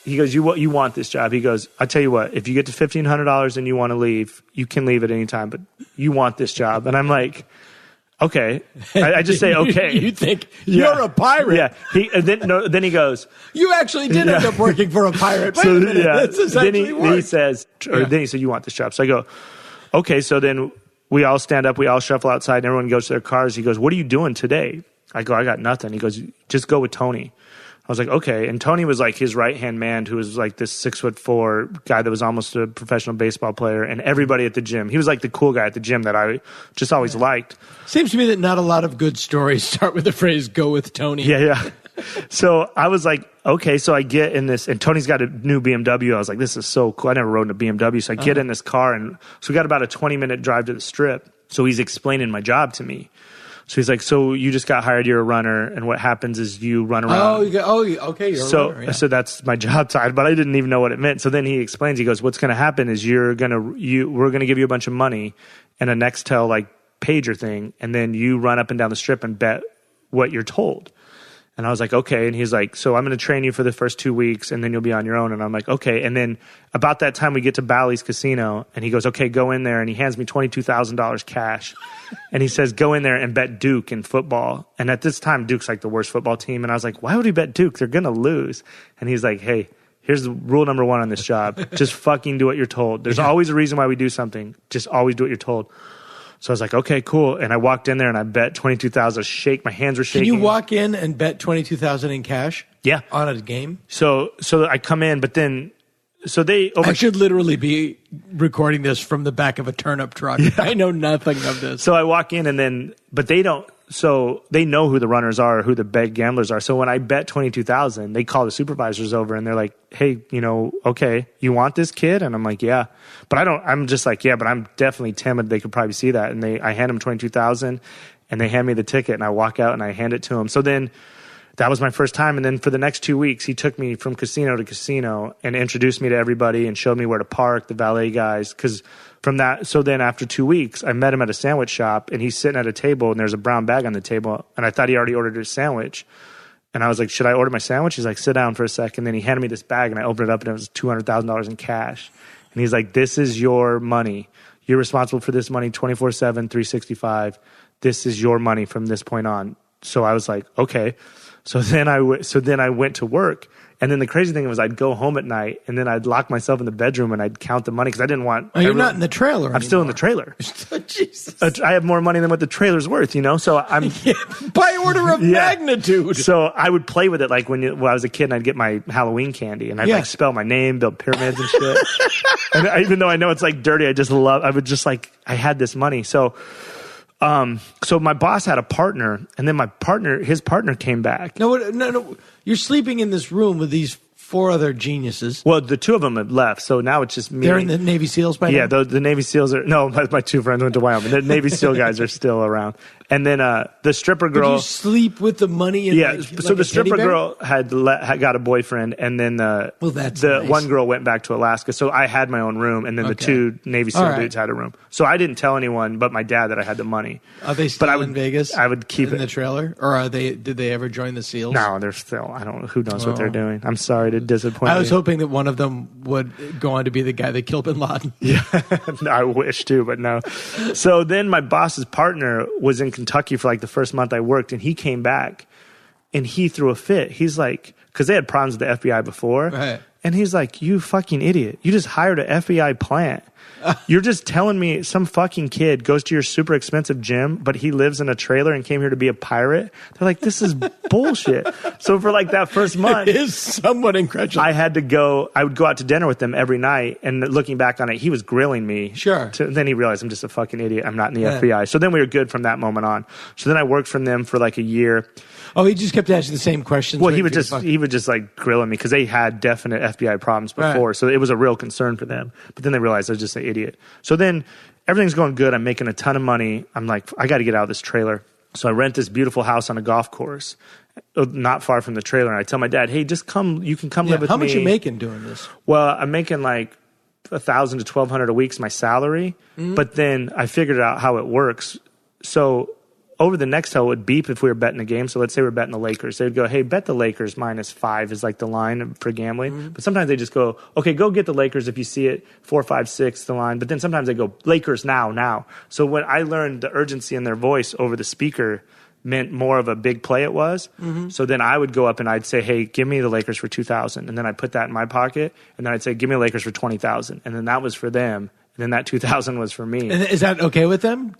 He goes, you want this job? He goes, I tell you what, if you get to $1,500 and you want to leave, you can leave at any time, but you want this job. And I'm like, okay. I just say, okay.
You think you're a pirate.
Yeah. Then he goes,
you actually did end up working for a pirate. Wait a minute.
Then he says, then he said, you want this job. So I go, okay. So then we all stand up, we all shuffle outside, and everyone goes to their cars. He goes, what are you doing today? I go, I got nothing. He goes, just go with Tony. I was like, okay. And Tony was like his right-hand man who was like this 6'4" guy that was almost a professional baseball player, and everybody at the gym. He was like the cool guy at the gym that I just always liked.
Seems to me that not a lot of good stories start with the phrase, go with Tony.
Yeah. So I was like, okay. So I get in this, and Tony's got a new BMW. I was like, this is so cool. I never rode in a BMW. So I get in this car, and so we got about a 20-minute drive to the Strip. So he's explaining my job to me. So he's like, so you just got hired, you're a runner, and what happens is you run around.
Okay, you're a runner. Yeah.
So that's my job title, but I didn't even know what it meant. So then he explains, he goes, what's going to happen is we're going to give you a bunch of money and a Nextel like pager thing, and then you run up and down the strip and bet what you're told. And I was like, okay. And he's like, so I'm going to train you for the first 2 weeks, and then you'll be on your own. And I'm like, okay. And then about that time, we get to Bally's Casino, and he goes, okay, go in there. And he hands me $22,000 cash. And he says, go in there and bet Duke in football. And at this time, Duke's like the worst football team. And I was like, why would he bet Duke? They're going to lose. And he's like, hey, here's the rule number 1 on this job. Just fucking do what you're told. There's always a reason why we do something. Just always do what you're told. So I was like, okay, cool. And I walked in there and I bet $22,000. My hands were shaking.
Can you walk in and bet $22,000 in cash?
Yeah.
On a game?
So I come in, but then, I
should literally be recording this from the back of a turnip truck. Yeah. I know nothing of this.
So I walk in but they don't. So they know who the runners are, who the big gamblers are. So when I bet $22,000, they call the supervisors over and they're like, hey, okay, you want this kid? And I'm like, yeah. But I'm just like, yeah, but I'm definitely timid. They could probably see that. And I hand them $22,000 and they hand me the ticket and I walk out and I hand it to them. So then that was my first time. And then for the next 2 weeks, he took me from casino to casino and introduced me to everybody and showed me where to park, the valet guys. So then after 2 weeks, I met him at a sandwich shop and he's sitting at a table and there's a brown bag on the table. And I thought he already ordered his sandwich. And I was like, should I order my sandwich? He's like, sit down for a second. Then he handed me this bag and I opened it up and it was $200,000 in cash. And he's like, this is your money. You're responsible for this money 24/7, 365. This is your money from this point on. So I was like, okay. So then I went to work. And then the crazy thing was I'd go home at night and then I'd lock myself in the bedroom and I'd count the money because I didn't want...
Oh, you're not in the trailer anymore.
I'm still in the trailer.
Jesus.
I have more money than what the trailer's worth, So I'm...
By order of magnitude.
So I would play with it like when I was a kid and I'd get my Halloween candy and I'd like spell my name, build pyramids and shit. And even though I know it's like dirty, I had this money. So my boss had a partner, and then his partner came back.
No. You're sleeping in this room with these 4 other geniuses.
Well, the 2 of them have left, so now it's just me.
They're in the Navy SEALs by now?
Yeah, the Navy SEALs are... No, my 2 friends went to Wyoming. The Navy SEAL guys are still around. And then the stripper girl...
Did you sleep with the money?
So the stripper girl had got a boyfriend, and then the
nice.
one girl went back to Alaska. So I had my own room, and then the 2 Navy SEAL dudes had a room. So I didn't tell anyone but my dad that I had the money.
Are they still in Vegas?
I would keep it
in the trailer, or did they ever join the SEALs?
No, they're still... I don't know. Who knows what they're doing? I'm sorry to disappoint you.
I was hoping that one of them would go on to be the guy that killed Bin Laden.
Yeah, I wish too, but no. So then my boss's partner was in Kentucky for like the first month I worked, and he came back and he threw a fit. He's like, because they had problems with the FBI before.
Right.
And he's like, you fucking idiot. You just hired an FBI plant. You're just telling me some fucking kid goes to your super expensive gym, but he lives in a trailer and came here to be a pirate? They're like, this is bullshit. So for like that first month,
it is somewhat incredulous.
I would go out to dinner with them every night, and looking back on it, he was grilling me.
Sure.
Then he realized I'm just a fucking idiot. I'm not in the FBI. So then we were good from that moment on. So then I worked for them for like a year.
Oh, he just kept asking the same questions.
Well, he would just like grilling me because they had definite FBI problems before, so it was a real concern for them. But then they realized I was just an idiot. So then everything's going good. I'm making a ton of money. I'm like, I got to get out of this trailer. So I rent this beautiful house on a golf course, not far from the trailer. And I tell my dad, hey, just come. You can come live with me.
How much are you making doing this?
Well, I'm making like $1,000 to $1,200 a week's my salary. Mm-hmm. But then I figured out how it works. So over the next hill, it would beep if we were betting a game. So let's say we're betting the Lakers. They would go, hey, bet the Lakers -5 is like the line for gambling. Mm-hmm. But sometimes they just go, okay, go get the Lakers if you see it, 4, 5, 6, the line. But then sometimes they go, Lakers now. So when I learned the urgency in their voice over the speaker meant more of a big play it was. Mm-hmm. So then I would go up and I'd say, hey, give me the Lakers for $2,000. And then I'd put that in my pocket. And then I'd say, give me the Lakers for $20,000. And then that was for them. And then that $2,000 was for me.
And is that okay with them?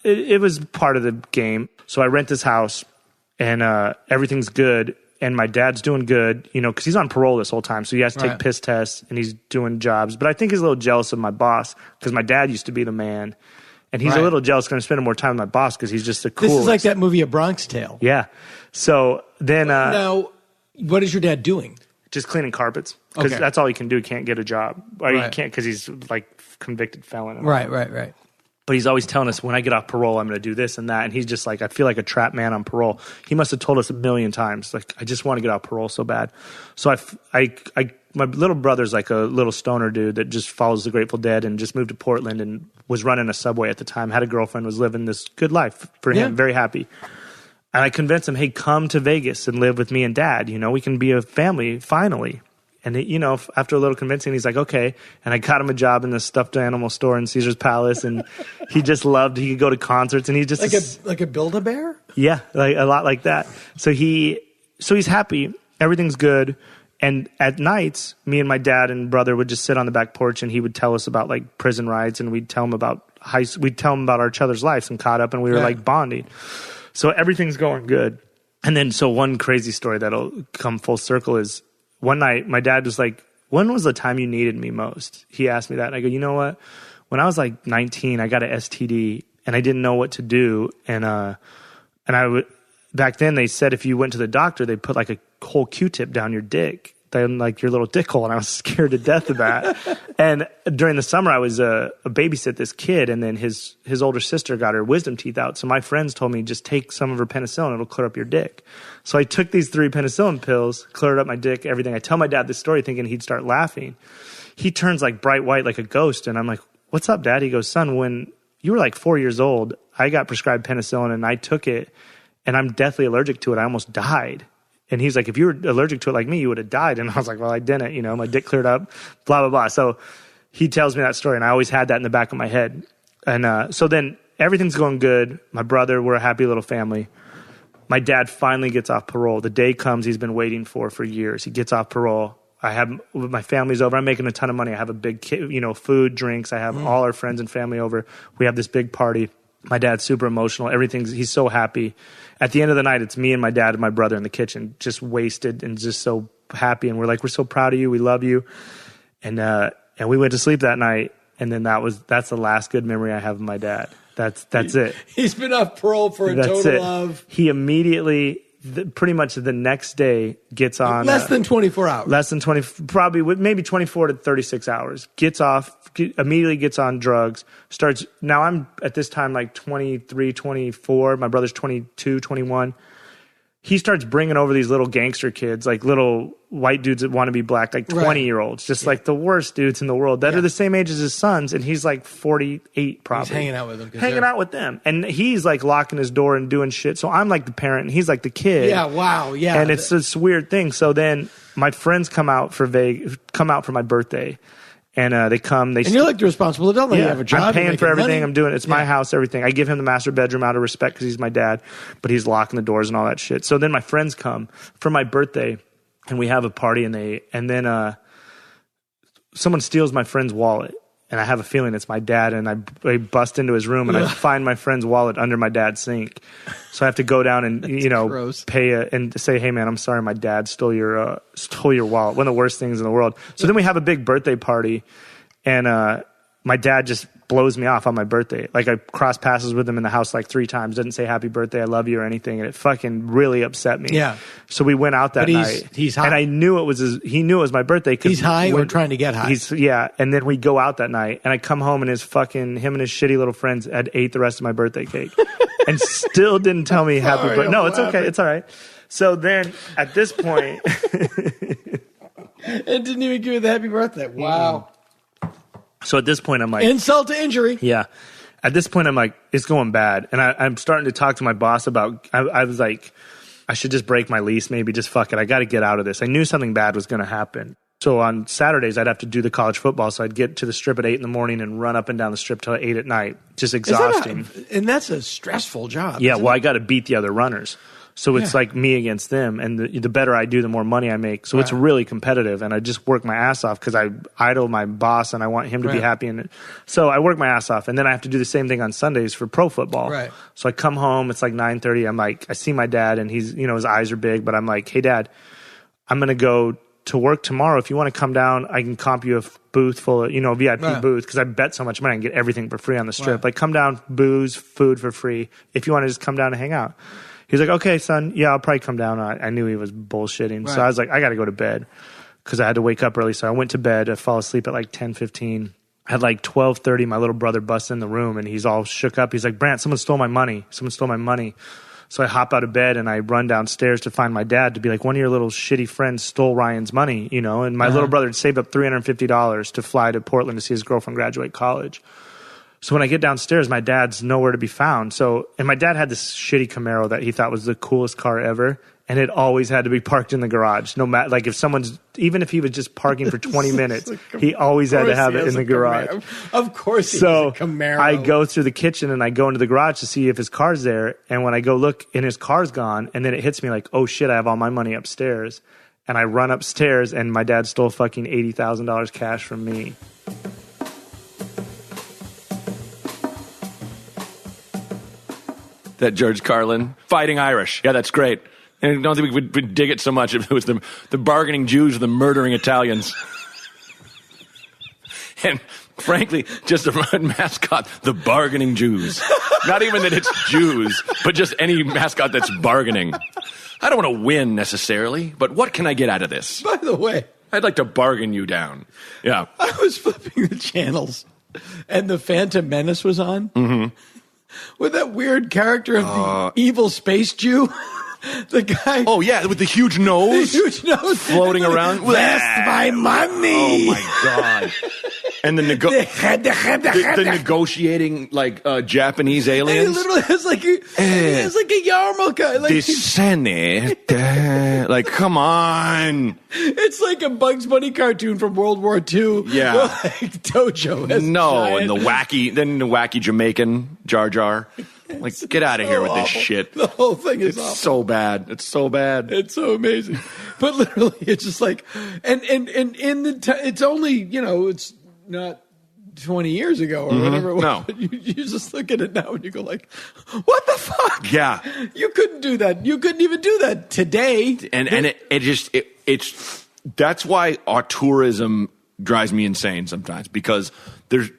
It was part of the game. So I rent this house, and everything's good, and my dad's doing good, because he's on parole this whole time. So he has to take piss tests, and he's doing jobs. But I think he's a little jealous of my boss because my dad used to be the man, and he's a little jealous because I'm spending more time with my boss because he's just the coolest.
This is like that movie A Bronx Tale.
Yeah. So then...
now, what is your dad doing?
Just cleaning carpets because that's all he can do. He can't get a job. Or he can't because he's like convicted felon.
Right.
But he's always telling us, when I get off parole, I'm going to do this and that. And he's just like, I feel like a trapped man on parole. He must have told us a million times, like, I just want to get off parole so bad. So my little brother's like a little stoner dude that just follows the Grateful Dead and just moved to Portland and was running a Subway at the time, had a girlfriend, was living this good life for him, very happy. And I convinced him, hey, come to Vegas and live with me and Dad. You know, we can be a family finally. And, you know, after a little convincing, he's like, okay. And I got him a job in the stuffed animal store in Caesar's Palace. And he just loved, he could go to concerts. And he just...
Like a Build-A-Bear?
Yeah, like a lot like that. So he's happy. Everything's good. And at nights, me and my dad and brother would just sit on the back porch and he would tell us about like prison rides and we'd tell him about our each other's lives and caught up and we were like bonding. So everything's going good. And then so one crazy story that'll come full circle is one night my dad was like, when was the time you needed me most? He asked me that. And I go, you know what? When I was like 19, I got an STD and I didn't know what to do. And I would, back then they said if you went to the doctor, they put like a whole Q-tip down your dick, then like your little dick hole. And I was scared to death of that. And during the summer, I was a babysit this kid, and then his older sister got her wisdom teeth out. So my friends told me, just take some of her penicillin, it'll clear up your dick. So I took these 3 penicillin pills, cleared up my dick, everything. I tell my dad this story thinking he'd start laughing. He turns like bright white like a ghost, and I'm like, what's up, Dad? He goes, son, when you were like 4 years old, I got prescribed penicillin and I took it and I'm deathly allergic to it. I almost died. And he's like, if you were allergic to it like me, you would have died. And I was like, well, I didn't, you know, my dick cleared up, blah, blah, blah. So he tells me that story and I always had that in the back of my head. And so then everything's going good. My brother, we're a happy little family. My dad finally gets off parole. The day comes he's been waiting for years. He gets off parole. My family's over. I'm making a ton of money. I have a big, you know, food, drinks. I have all our friends and family over. We have this big party. My dad's super emotional. He's so happy. At the end of the night, it's me and my dad and my brother in the kitchen, just wasted and just so happy. And we're like, we're so proud of you. We love you. And we went to sleep that night. And then that's the last good memory I have of my dad. That's it.
He's been off parole for a total of...
He immediately, pretty much the next day, gets on...
Less than 24 hours.
Less than 20, probably maybe 24 to 36 hours. Gets off, immediately gets on drugs, starts... Now I'm at this time like 23, 24. My brother's 22, 21. He starts bringing over these little gangster kids, like little white dudes that want to be black, like 20-year-olds, just like the worst dudes in the world that are the same age as his sons. And he's like 48 probably.
He's hanging out with them.
Hanging out with them. And he's like locking his door and doing shit. So I'm like the parent and he's like the kid.
Yeah, wow, yeah.
And it's this weird thing. So then my friends come out for my birthday. And they come. And
you're like the responsible adult. Like you have a job.
I'm paying for everything.
Money.
I'm doing it. It's my house, everything. I give him the master bedroom out of respect because he's my dad, but he's locking the doors and all that shit. So then my friends come for my birthday, and we have a party, and then someone steals my friend's wallet, and I have a feeling it's my dad, and I bust into his room, and I find my friend's wallet under my dad's sink. So I have to go down and pay and say, hey man, I'm sorry, my dad stole your wallet. One of the worst things in the world. So then we have a big birthday party, and my dad just blows me off on my birthday. Like I cross passes with him in the house like 3 times. Doesn't say happy birthday, I love you or anything, and it fucking really upset me.
Yeah.
So we went out that night.
He's high,
and I knew he knew it was my birthday.
He's high or trying to get high.
And then we go out that night, and I come home and him and his shitty little friends had ate the rest of my birthday cake, and still didn't tell me happy birthday. No, it's okay, it's all right. So then at this point,
it didn't even give you the happy birthday. Wow.
So at this point, I'm like...
Insult to injury.
Yeah. At this point, I'm like, it's going bad. And I'm starting to talk to my boss about... I was like, I should just break my lease, maybe just fuck it. I got to get out of this. I knew something bad was going to happen. So on Saturdays, I'd have to do the college football. So I'd get to the strip at 8 in the morning and run up and down the strip till 8 at night. Just exhausting.
And that's a stressful job.
Yeah, well, I got to beat the other runners. So it's like me against them, and the better I do, the more money I make. So it's really competitive, and I just work my ass off because I idol my boss, and I want him to be happy. And so I work my ass off, and then I have to do the same thing on Sundays for pro football.
Right.
So I come home, it's like 9:30. I'm like, I see my dad, and he's, his eyes are big, but I'm like, hey, Dad, I'm going to go to work tomorrow. If you want to come down, I can comp you a booth full of, VIP booth, because I bet so much money I can get everything for free on the strip. Like, come down, booze, food for free. If you want to just come down and hang out. He's like, okay, son, yeah, I'll probably come down. I knew he was bullshitting. So I was like, I got to go to bed because I had to wake up early. So I went to bed. I fall asleep at like 10:15. At like 12:30, my little brother busts in the room and he's all shook up. He's like, Brant, someone stole my money. So I hop out of bed and I run downstairs to find my dad to be like, one of your little shitty friends stole Ryan's money, you know, and my little brother had saved up $350 to fly to Portland to see his girlfriend graduate college. So when I get downstairs, my dad's nowhere to be found. And my dad had this shitty Camaro that he thought was the coolest car ever. And it always had to be parked in the garage. No matter, like even if he was just parking for 20 minutes, he always had to have it in the garage.
Of course he has a Camaro.
I go through the kitchen and I go into the garage to see if his car's there. And when I go look and his car's gone, and then it hits me like, oh shit, I have all my money upstairs. And I run upstairs and my dad stole fucking $80,000 cash from me.
That George Carlin, Fighting Irish. Yeah, that's great. And I don't think we would dig it so much if it was the bargaining Jews or the murdering Italians. And frankly, just a mascot, the bargaining Jews. Not even that it's Jews, but just any mascot that's bargaining. I don't want to win necessarily, but what can I get out of this?
By the way,
I'd like to bargain you down. Yeah.
I was flipping the channels and the Phantom Menace was on.
Mm-hmm.
With that weird character of the evil space Jew. The guy.
Oh, yeah, with the huge nose.
The huge nose.
Floating around.
That's my money.
Oh, my God. And the negotiating, like, Japanese aliens.
And he literally has like a yarmulke. Like,
like, come on.
It's like a Bugs Bunny cartoon from World War II.
Yeah.
Like Dojo has
and the wacky Jamaican Jar Jar. Like, get out of here with this shit.
The whole thing is
awful. So bad. It's so bad.
It's so amazing. But literally, it's just like, and in the it's only, you know, it's not 20 years ago or whatever it was.
No.
But you just look at it now and you go like, what the fuck?
Yeah.
You couldn't do that. You couldn't even do that today.
And it's that's why auteurism drives me insane sometimes, because there's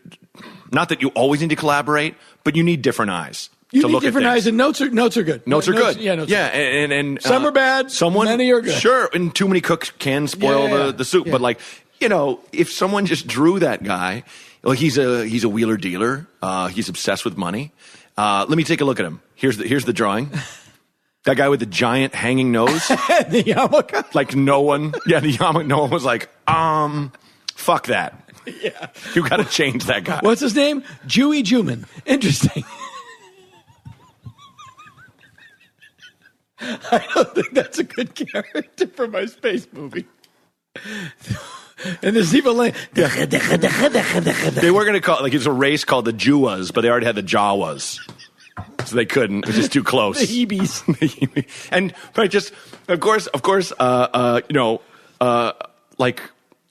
not that you always need to collaborate, but you need different eyes.
You need different eyes, and notes are good.
Notes are good.
Yeah,
and
some are bad. Many are good.
Sure, and too many cooks can spoil the soup.
Yeah.
But like, you know, if someone just drew that guy, like he's a wheeler dealer. He's obsessed with money. Let me take a look at him. Here's the drawing. That guy with the giant hanging nose.
The yarmulke.
Like no one. Yeah, the yarmulke. No one was like, fuck that.
Yeah.
You got to change that guy.
What's his name? Jewy Juman. Interesting. I don't think that's a good character for my space movie. And there's even like
they were going to call it, like, it's a race called the Jewas, but they already had the Jawas. So they couldn't. It was just too close.
The Hebes.
And but just of course, you know, like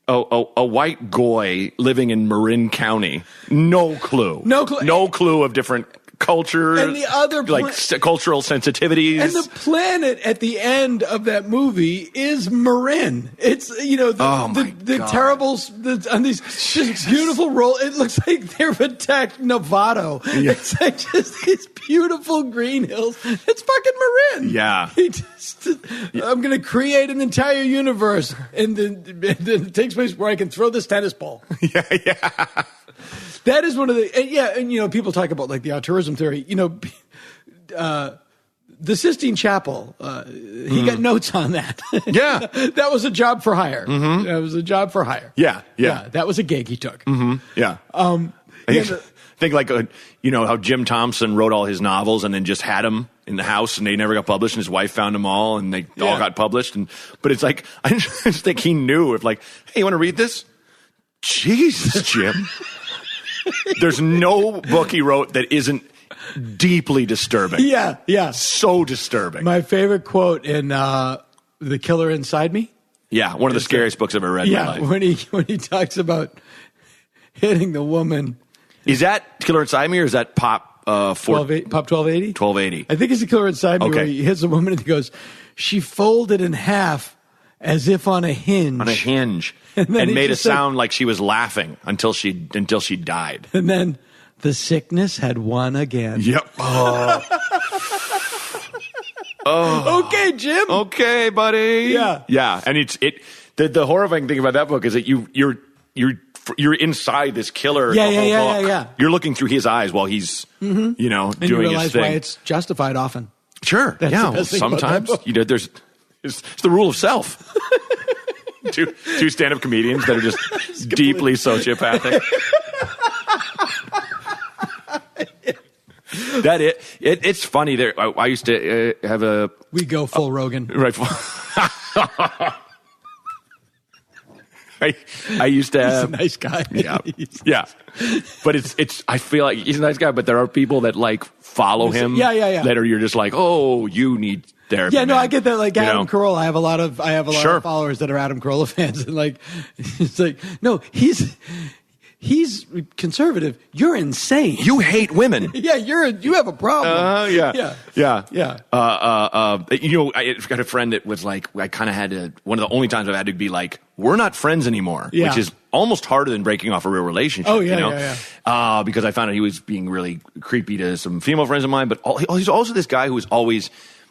a white goy living in Marin County, no clue of different culture
and the other
cultural sensitivities.
And the planet at the end of that movie is Marin. It's, you know, the terrible on these just beautiful roll. It looks like they've attacked Novato. Yeah. It's like just these beautiful green hills. It's fucking Marin.
Yeah.
I'm going to create an entire universe, and then it takes place where I can throw this tennis ball.
Yeah.
That is one of the, and you know, people talk about like the auteurism theory. You know, the Sistine Chapel, he got notes on that.
Yeah.
That was a job for hire.
Mm-hmm.
That was a job for hire.
Yeah.
That was a gig he took.
Mm-hmm. Yeah. I think like, you know, how Jim Thompson wrote all his novels and then just had them in the house and they never got published, and his wife found them all and they all got published. But it's like, I just think he knew, if like, hey, you want to read this? Jesus, Jim. There's no book he wrote that isn't deeply disturbing.
Yeah.
So disturbing.
My favorite quote in The Killer Inside Me.
Yeah, one of the scariest books I've ever read in my life.
when he talks about hitting the woman.
Is that Killer Inside Me, or is that Pop
1280?
1280.
I think it's The Killer Inside Me, where he hits a woman and he goes, she folded in half as if on a hinge.
On a hinge. And made it sound like she was laughing until she died.
And then the sickness had won again.
Yep.
Okay, Jim.
Okay, buddy.
Yeah.
And the horrifying thing about that book is that you're inside this killer.
Yeah.
You're looking through his eyes while he's, you know,
and
doing
you realize
his thing.
why it's justified often.
Sure.
That's
yeah.
the best thing about that
Sometimes
book.
there's it's the rule of self. two stand-up comedians that are just deeply sociopathic. It's funny. There, I used to have a.
We go full Rogan.
Right. I used to have.
He's a nice guy.
Yeah. But it's. I feel like he's a nice guy, but there are people that like follow him.
Yeah.
That are you're just like, oh, you need therapy.
Yeah, no,
man.
I get that. Like Adam
know?
Carolla, I have a lot of
Sure.
followers that are Adam Carolla fans, and like, it's like, no, he's conservative. You're insane.
You hate women.
Yeah, you have a problem.
Yeah.
Yeah.
I've got a friend that was like, I kind of had to. One of the only times I've had to be like, we're not friends anymore,
Yeah.
which is almost harder than breaking off a real relationship.
Oh, yeah,
you know?
yeah.
Because I found out he was being really creepy to some female friends of mine, but he's also this guy who was always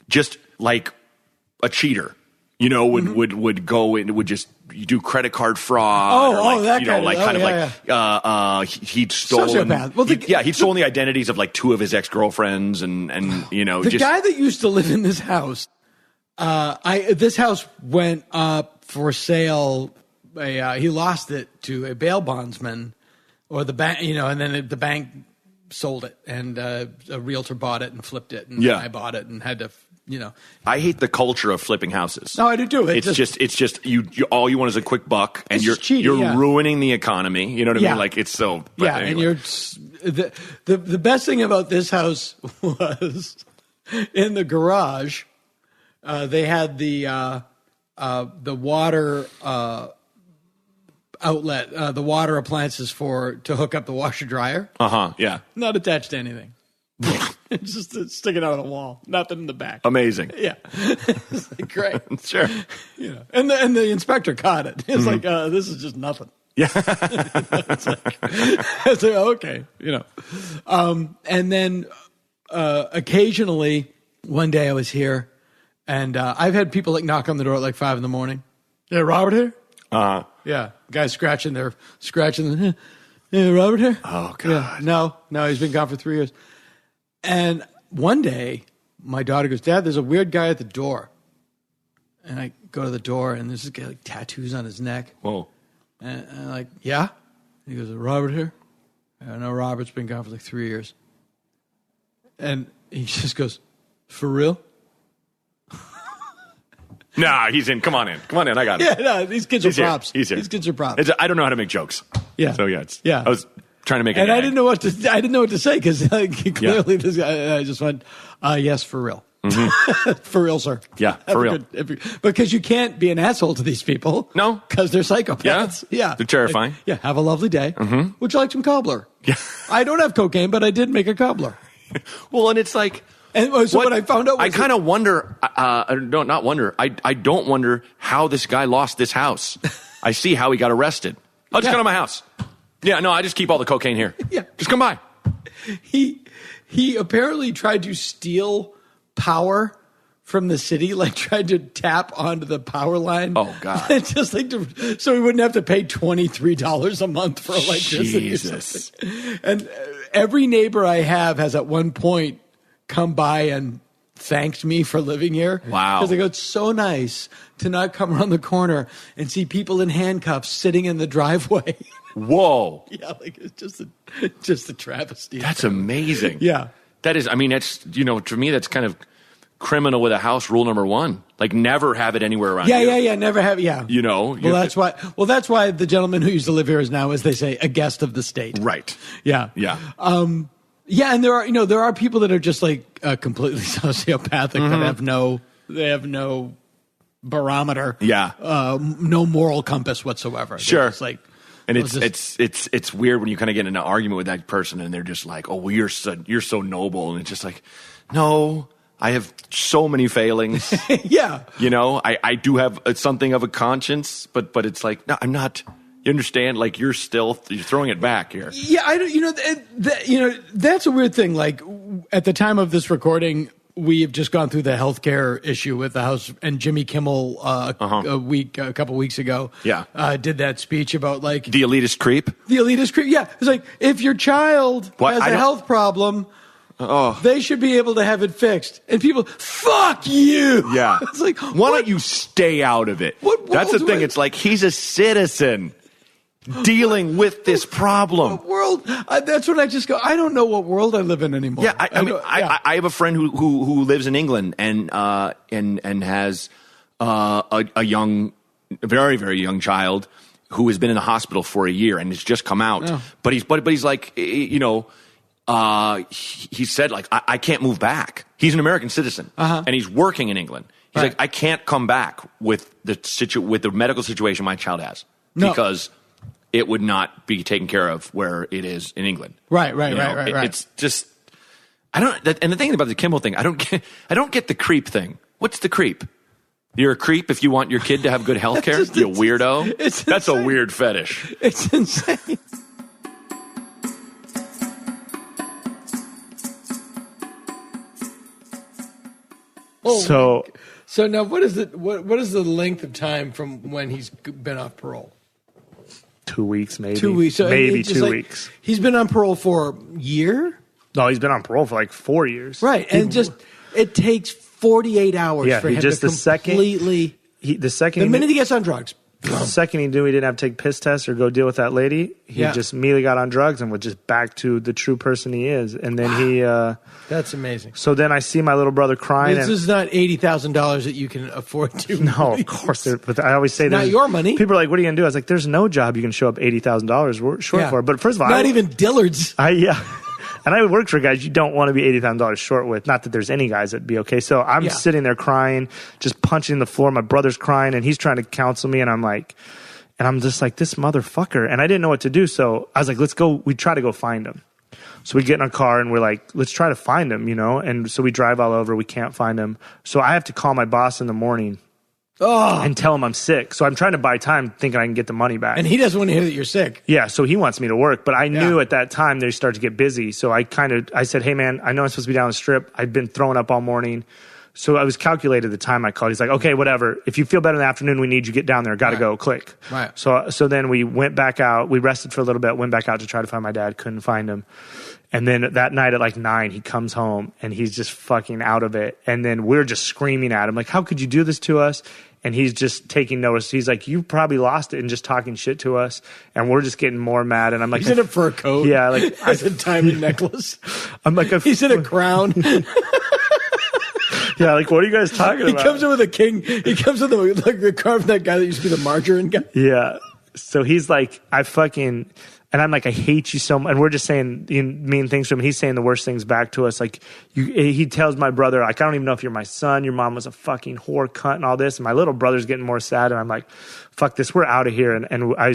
just like a cheater. You know, would go and would just do credit card fraud.
That guy.
He'd stolen.
Sociopath. Well,
he'd stolen the identities of like two of his ex-girlfriends, and
the guy that used to live in this house. This house went up for sale. He lost it to a bail bondsman, or the bank. And then the bank sold it, and a realtor bought it and flipped it, and I bought it and had to.
I hate the culture of flipping houses.
No, I do too.
It's just you all you want is a quick buck, and you're
cheating,
ruining the economy. You know what I mean? Like it's so.
Yeah,
anyway.
and you're the best thing about this house was in the garage. They had the water outlet, the water appliances to hook up the washer dryer.
Yeah.
Not attached to anything. It's just sticking out of the wall. Nothing in the back.
Amazing.
Yeah. It's like, great.
Sure.
And the inspector caught it. It's like, this is just nothing.
Yeah.
It's like, okay. And then occasionally, one day I was here, and I've had people like knock on the door at like 5 a.m. Yeah, Robert here? Yeah. Guys scratching. Yeah, Robert here?
Oh, God.
Yeah. No, he's been gone for 3 years. And one day, my daughter goes, Dad, there's a weird guy at the door. And I go to the door, and there's this guy like tattoos on his neck.
Whoa.
And I'm like, yeah? And he goes, is Robert here? I know Robert's been gone for like 3 years. And he just goes, for real?
Nah, he's in. Come on in. I got it.
Yeah, no, these kids are props.
He's here.
These kids are props.
I don't know how to make jokes.
Yeah.
So
yeah.
I was trying to make it.
And I didn't know what to say because clearly this guy. I just went, yes, for real. Mm-hmm. For real, sir.
Yeah, for real.
Because you can't be an asshole to these people.
No,
because they're psychopaths. Yeah,
they're terrifying.
Yeah, have a lovely day.
Mm-hmm.
Would you like some cobbler?
Yeah,
I don't have cocaine, but I did make a cobbler.
Well, and it's like.
And so what I found out was
I kind of wonder, not wonder, I don't wonder how this guy lost this house. I see how he got arrested. I'll just come to my house. Yeah, no, I just keep all the cocaine here.
Yeah.
Just come by.
He apparently tried to steal power from the city, like tried to tap onto the power line.
Oh, God.
Just like so he wouldn't have to pay $23 a month for electricity.
Jesus.
And every neighbor I have has at one point come by and thanked me for living here.
Wow.
Because they go, it's so nice to not come around the corner and see people in handcuffs sitting in the driveway.
Whoa.
Yeah, like it's just a travesty.
That's amazing.
Yeah.
That is, I mean, that's, to me, that's kind of criminal with a house rule number one. Like never have it anywhere around you.
Yeah. Never have, yeah. That's why the gentleman who used to live here is now, as they say, a guest of the state.
Right.
Yeah.
Yeah.
Yeah, and there are people that are just like completely sociopathic that have no barometer.
Yeah.
No moral compass whatsoever.
Sure.
It's like,
and it's weird when you kind of get in an argument with that person and they're just like, oh, well, you're so noble, and it's just like, no, I have so many failings.
Yeah.
I do have something of a conscience, but it's like, no, I'm not. You understand? Like you're throwing it back here.
Yeah, I don't. That's a weird thing. Like at the time of this recording, we've just gone through the healthcare issue with the House, and Jimmy Kimmel a couple weeks ago, did that speech about like
the elitist creep.
The elitist creep. Yeah, it's like if your child has a health problem,
Oh.
They should be able to have it fixed. And people, fuck you.
Yeah.
It's like,
why don't you stay out of it? That's the thing. It's like he's a citizen dealing with this problem.
What world? That's when I just go, I don't know what world I live in anymore.
Yeah, I have a friend who lives in England and has a young, very, very young child who has been in the hospital for a year and has just come out.
Oh.
But he's like, you know, he said, like, I can't move back. He's an American citizen, and he's working in England. He's like, I can't come back with the medical situation my child has because it would not be taken care of where it is in England.
Right.
It's just, I don't. And the thing about the Kimmel thing, I don't get the creep thing. What's the creep? You're a creep if you want your kid to have good health care? You weirdo. That's a weird fetish.
It's insane. So now what is the length of time from when he's been off parole?
2 weeks, maybe.
2 weeks. So
maybe 2 weeks.
He's been on parole for a year?
No, he's been on parole for like 4 years.
Right. And it takes 48 hours for him to completely... The minute he gets on drugs.
The second he knew he didn't have to take piss tests or go deal with that lady, he just immediately got on drugs and was just back to the true person he is. And then he...
That's amazing.
So then I see my little brother crying.
This is not $80,000 that you can afford to.
No, of course. But I always say
it's not your money.
People are like, what are you going to do? I was like, there's no job you can show up $80,000 short for. But first of all...
Not even Dillard's.
And I worked for guys you don't want to be $80,000 short with. Not that there's any guys that'd be okay. So I'm sitting there crying, just punching the floor. My brother's crying, and he's trying to counsel me. And I'm just like, this motherfucker. And I didn't know what to do. So I was like, let's go. We try to go find him. So we get in our car, and we're like, let's try to find him, you know. And so we drive all over. We can't find him. So I have to call my boss in the morning. And tell him I'm sick. So I'm trying to buy time thinking I can get the money back.
And he doesn't want to hear that you're sick.
Yeah, so he wants me to work. But I knew at that time they start to get busy. So I said, hey, man, I know I'm supposed to be down the strip. I'd been throwing up all morning. So I was calculated the time I called. He's like, okay, whatever. If you feel better in the afternoon, we need you to get down there. Got to go. Click.
Right.
So then we went back out. We rested for a little bit, went back out to try to find my dad. Couldn't find him. And then that night at like 9, he comes home and he's just fucking out of it. And then we're just screaming at him like, how could you do this to us? And he's just taking notice. He's like, you probably lost it and just talking shit to us. And we're just getting more mad. And I'm like,
he's in a fur coat.
Yeah. Like
has a diamond necklace.
I'm like,
he's in a crown.
Yeah. Like, what are you guys talking about?
He comes in with a king. He comes with the car from that guy that used to be the margarine guy.
Yeah. So he's like, and I'm like, I hate you so much. And we're just saying mean things to him. He's saying the worst things back to us. Like, he tells my brother, like, I don't even know if you're my son. Your mom was a fucking whore cunt and all this. And my little brother's getting more sad. And I'm like, fuck this. We're out of here.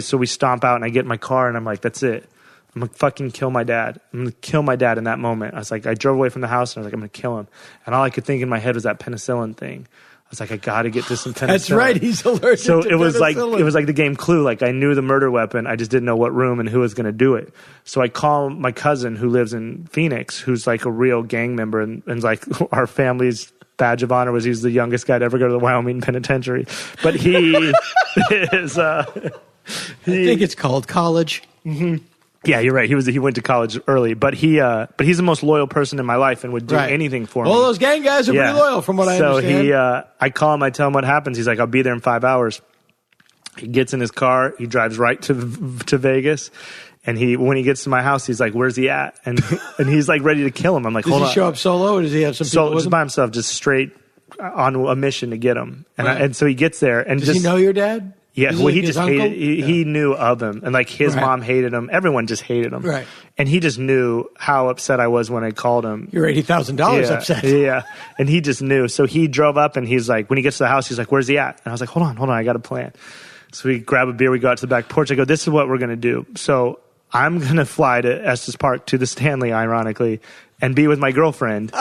So we stomp out and I get in my car and I'm like, that's it. I'm going to fucking kill my dad. I'm going to kill my dad in that moment. I was like, I drove away from the house and I was like, I'm going to kill him. And all I could think in my head was that penicillin thing. I was like, I got to get this some penicillin.
That's right. He's allergic to
it was
penicillin.
It was like the game Clue. Like, I knew the murder weapon. I just didn't know what room and who was going to do it. So I call my cousin who lives in Phoenix, who's like a real gang member. And like our family's badge of honor was he's the youngest guy to ever go to the Wyoming penitentiary. But he is... I
think it's called college.
Mm-hmm. Yeah, you're right. He went to college early, but he's the most loyal person in my life and would do anything for me.
All those gang guys are pretty loyal, from what I understand.
So I call him, I tell him what happens. He's like, I'll be there in 5 hours. He gets in his car, he drives right to Vegas, and when he gets to my house, he's like, "Where's he at?" And he's like ready to kill him. I'm like, "Hold on."
Does he show up solo, or does he have some people with
just
him?
by himself, just straight on a mission to get him. And so he gets there, and
does he know your dad?
Yeah, well, he just hated. He knew of him, and like his mom hated him. Everyone just hated him,
right?
And he just knew how upset I was when I called him.
You're $80,000 upset.
Yeah, and he just knew. So he drove up, and he's like, when he gets to the house, he's like, "Where's he at?" And I was like, "Hold on, I got a plan." So we grab a beer, we go out to the back porch. I go, "This is what we're gonna do." So I'm gonna fly to Estes Park to the Stanley, ironically, and be with my girlfriend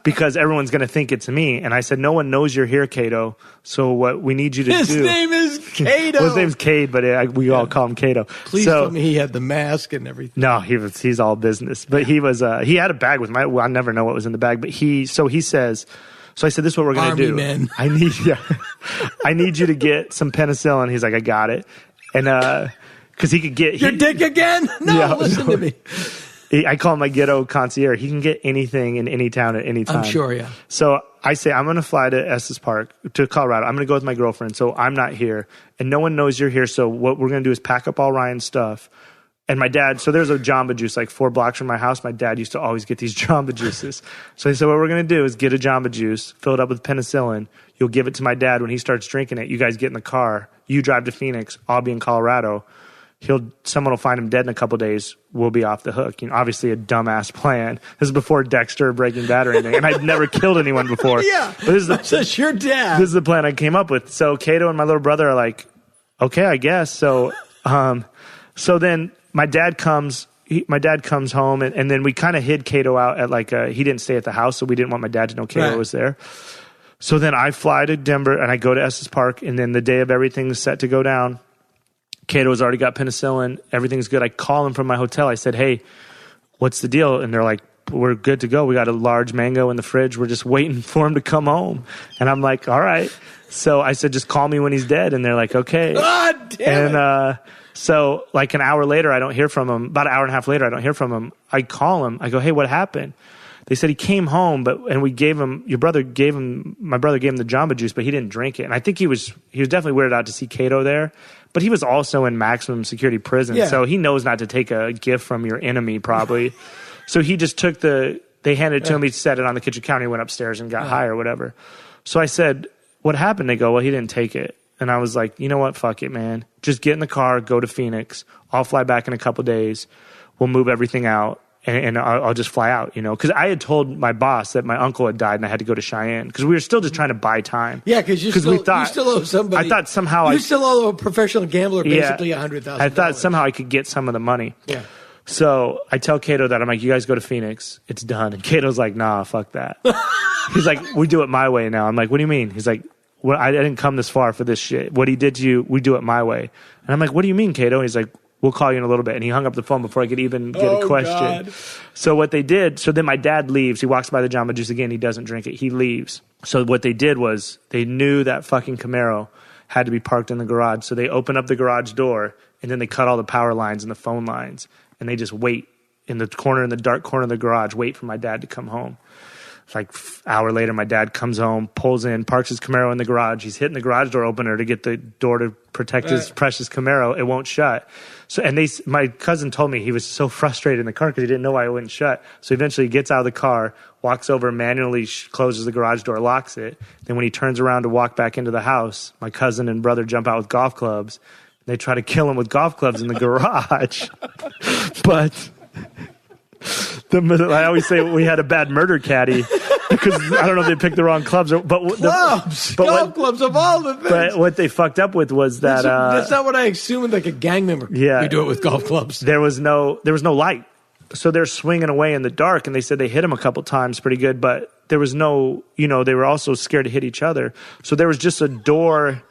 because everyone's going to think it's me. And I said, no one knows you're here, Cato. So what we need you to do...
His name is Cato.
Well, his name's Cade, but we all call him Cato.
Please tell me he had the mask and everything.
No, he's all business. But he had a bag with I never know what was in the bag. But he says... So I said, this is what we're going to do.
Men.
I need you to get some penicillin. He's like, I got it. And... because he could get...
Your dick again? No, listen to me.
I call him my ghetto concierge. He can get anything in any town at any time.
I'm sure, yeah.
So I say, I'm going to fly to Estes Park, to Colorado. I'm going to go with my girlfriend, so I'm not here. And no one knows you're here, so what we're going to do is pack up all Ryan's stuff. And my dad, so there's a Jamba Juice like 4 blocks from my house. My dad used to always get these Jamba Juices. So he said, what we're going to do is get a Jamba Juice, fill it up with penicillin. You'll give it to my dad when he starts drinking it. You guys get in the car. You drive to Phoenix. I'll be in Colorado. Someone will find him dead in a couple days. We'll be off the hook. Obviously a dumbass plan. This is before Dexter, Breaking Bad, or anything. And I'd never killed anyone before.
Yeah.
But
that's your dad.
This is the plan I came up with. So Cato and my little brother are like, okay, I guess. So, so then my dad comes home, and then we kind of hid Cato out at he didn't stay at the house, so we didn't want my dad to know Cato was there. So then I fly to Denver and I go to Estes Park, and then the day of everything's set to go down, Cato's already got penicillin. Everything's good. I call him from my hotel. I said, hey, what's the deal? And they're like, we're good to go. We got a large mango in the fridge. We're just waiting for him to come home. And I'm like, all right. So I said, just call me when he's dead. And they're like, okay.
God damn it.
So like an hour later, I don't hear from him. About an hour and a half later, I don't hear from him. I call him. I go, hey, what happened? They said he came home, and we gave him. My brother gave him the Jamba Juice, but he didn't drink it. And I think he was definitely weirded out to see Cato there, but he was also in maximum security prison, so he knows not to take a gift from your enemy, probably. So he just took they handed it to him. He set it on the kitchen counter. He went upstairs and got high or whatever. So I said, what happened? They go, well, he didn't take it. And I was like, you know what? Fuck it, man. Just get in the car, go to Phoenix. I'll fly back in a couple days. We'll move everything out. And I'll just fly out, because I had told my boss that my uncle had died and I had to go to Cheyenne because we were still just trying to buy time.
Yeah, because you still owe somebody.
I thought somehow
you still owe a professional gambler basically $100,000.
I thought somehow I could get some of the money. Yeah. So I tell Cato that I'm like, you guys go to Phoenix, it's done. And Cato's like, nah, fuck that. He's like, we do it my way now. I'm like, what do you mean? He's like, well, I didn't come this far for this shit. What he did to you, we do it my way. And I'm like, what do you mean, Cato? And he's like, we'll call you in a little bit. And he hung up the phone before I could even get a question. God. So what they did, so then my dad leaves. He walks by the Jamba Juice again. He doesn't drink it. He leaves. So what they did was they knew that fucking Camaro had to be parked in the garage. So they open up the garage door, and then they cut all the power lines and the phone lines. And they just wait in the dark corner of the garage, wait for my dad to come home. Like an hour later, my dad comes home, pulls in, parks his Camaro in the garage. He's hitting the garage door opener to get the door to protect his precious Camaro. It won't shut. So, my cousin told me he was so frustrated in the car because he didn't know why it wouldn't shut. So eventually he gets out of the car, walks over, manually closes the garage door, locks it. Then when he turns around to walk back into the house, my cousin and brother jump out with golf clubs. They try to kill him with golf clubs in the garage. But I always say we had a bad murder caddy because I don't know if they picked the wrong clubs.
Golf clubs of all the things.
But what they fucked up with was that
that's not what I assumed. Like a gang member.
Yeah,
we do it with golf clubs.
There was no light, so they're swinging away in the dark. And they said they hit him a couple times, pretty good, but there was no. They were also scared to hit each other. So there was just a door.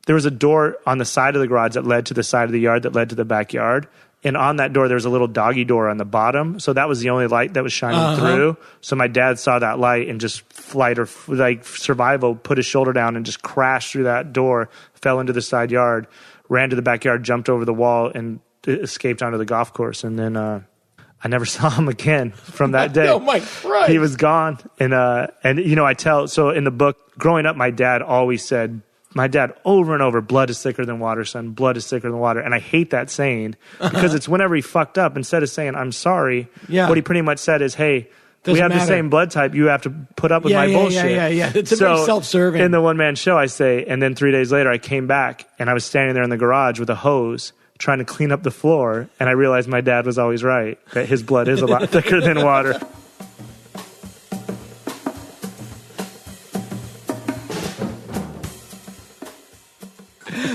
There was a door on the side of the garage that led to the side of the yard that led to the backyard. And on that door, there was a little doggy door on the bottom. So that was the only light that was shining through. So my dad saw that light and just survival, put his shoulder down and just crashed through that door, fell into the side yard, ran to the backyard, jumped over the wall, and escaped onto the golf course. And then I never saw him again from that day.
Oh, my Christ.
He was gone. And so in the book, growing up, my dad always said, my dad over and over, blood is thicker than water, son. Blood is thicker than water. And I hate that saying because it's whenever he fucked up, instead of saying, I'm sorry, what he pretty much said is, hey, we have the same blood type. You have to put up with my bullshit.
Yeah. It's very self-serving.
In the one-man show, I say, and then 3 days later, I came back and I was standing there in the garage with a hose trying to clean up the floor. And I realized my dad was always right, that his blood is a lot thicker than water.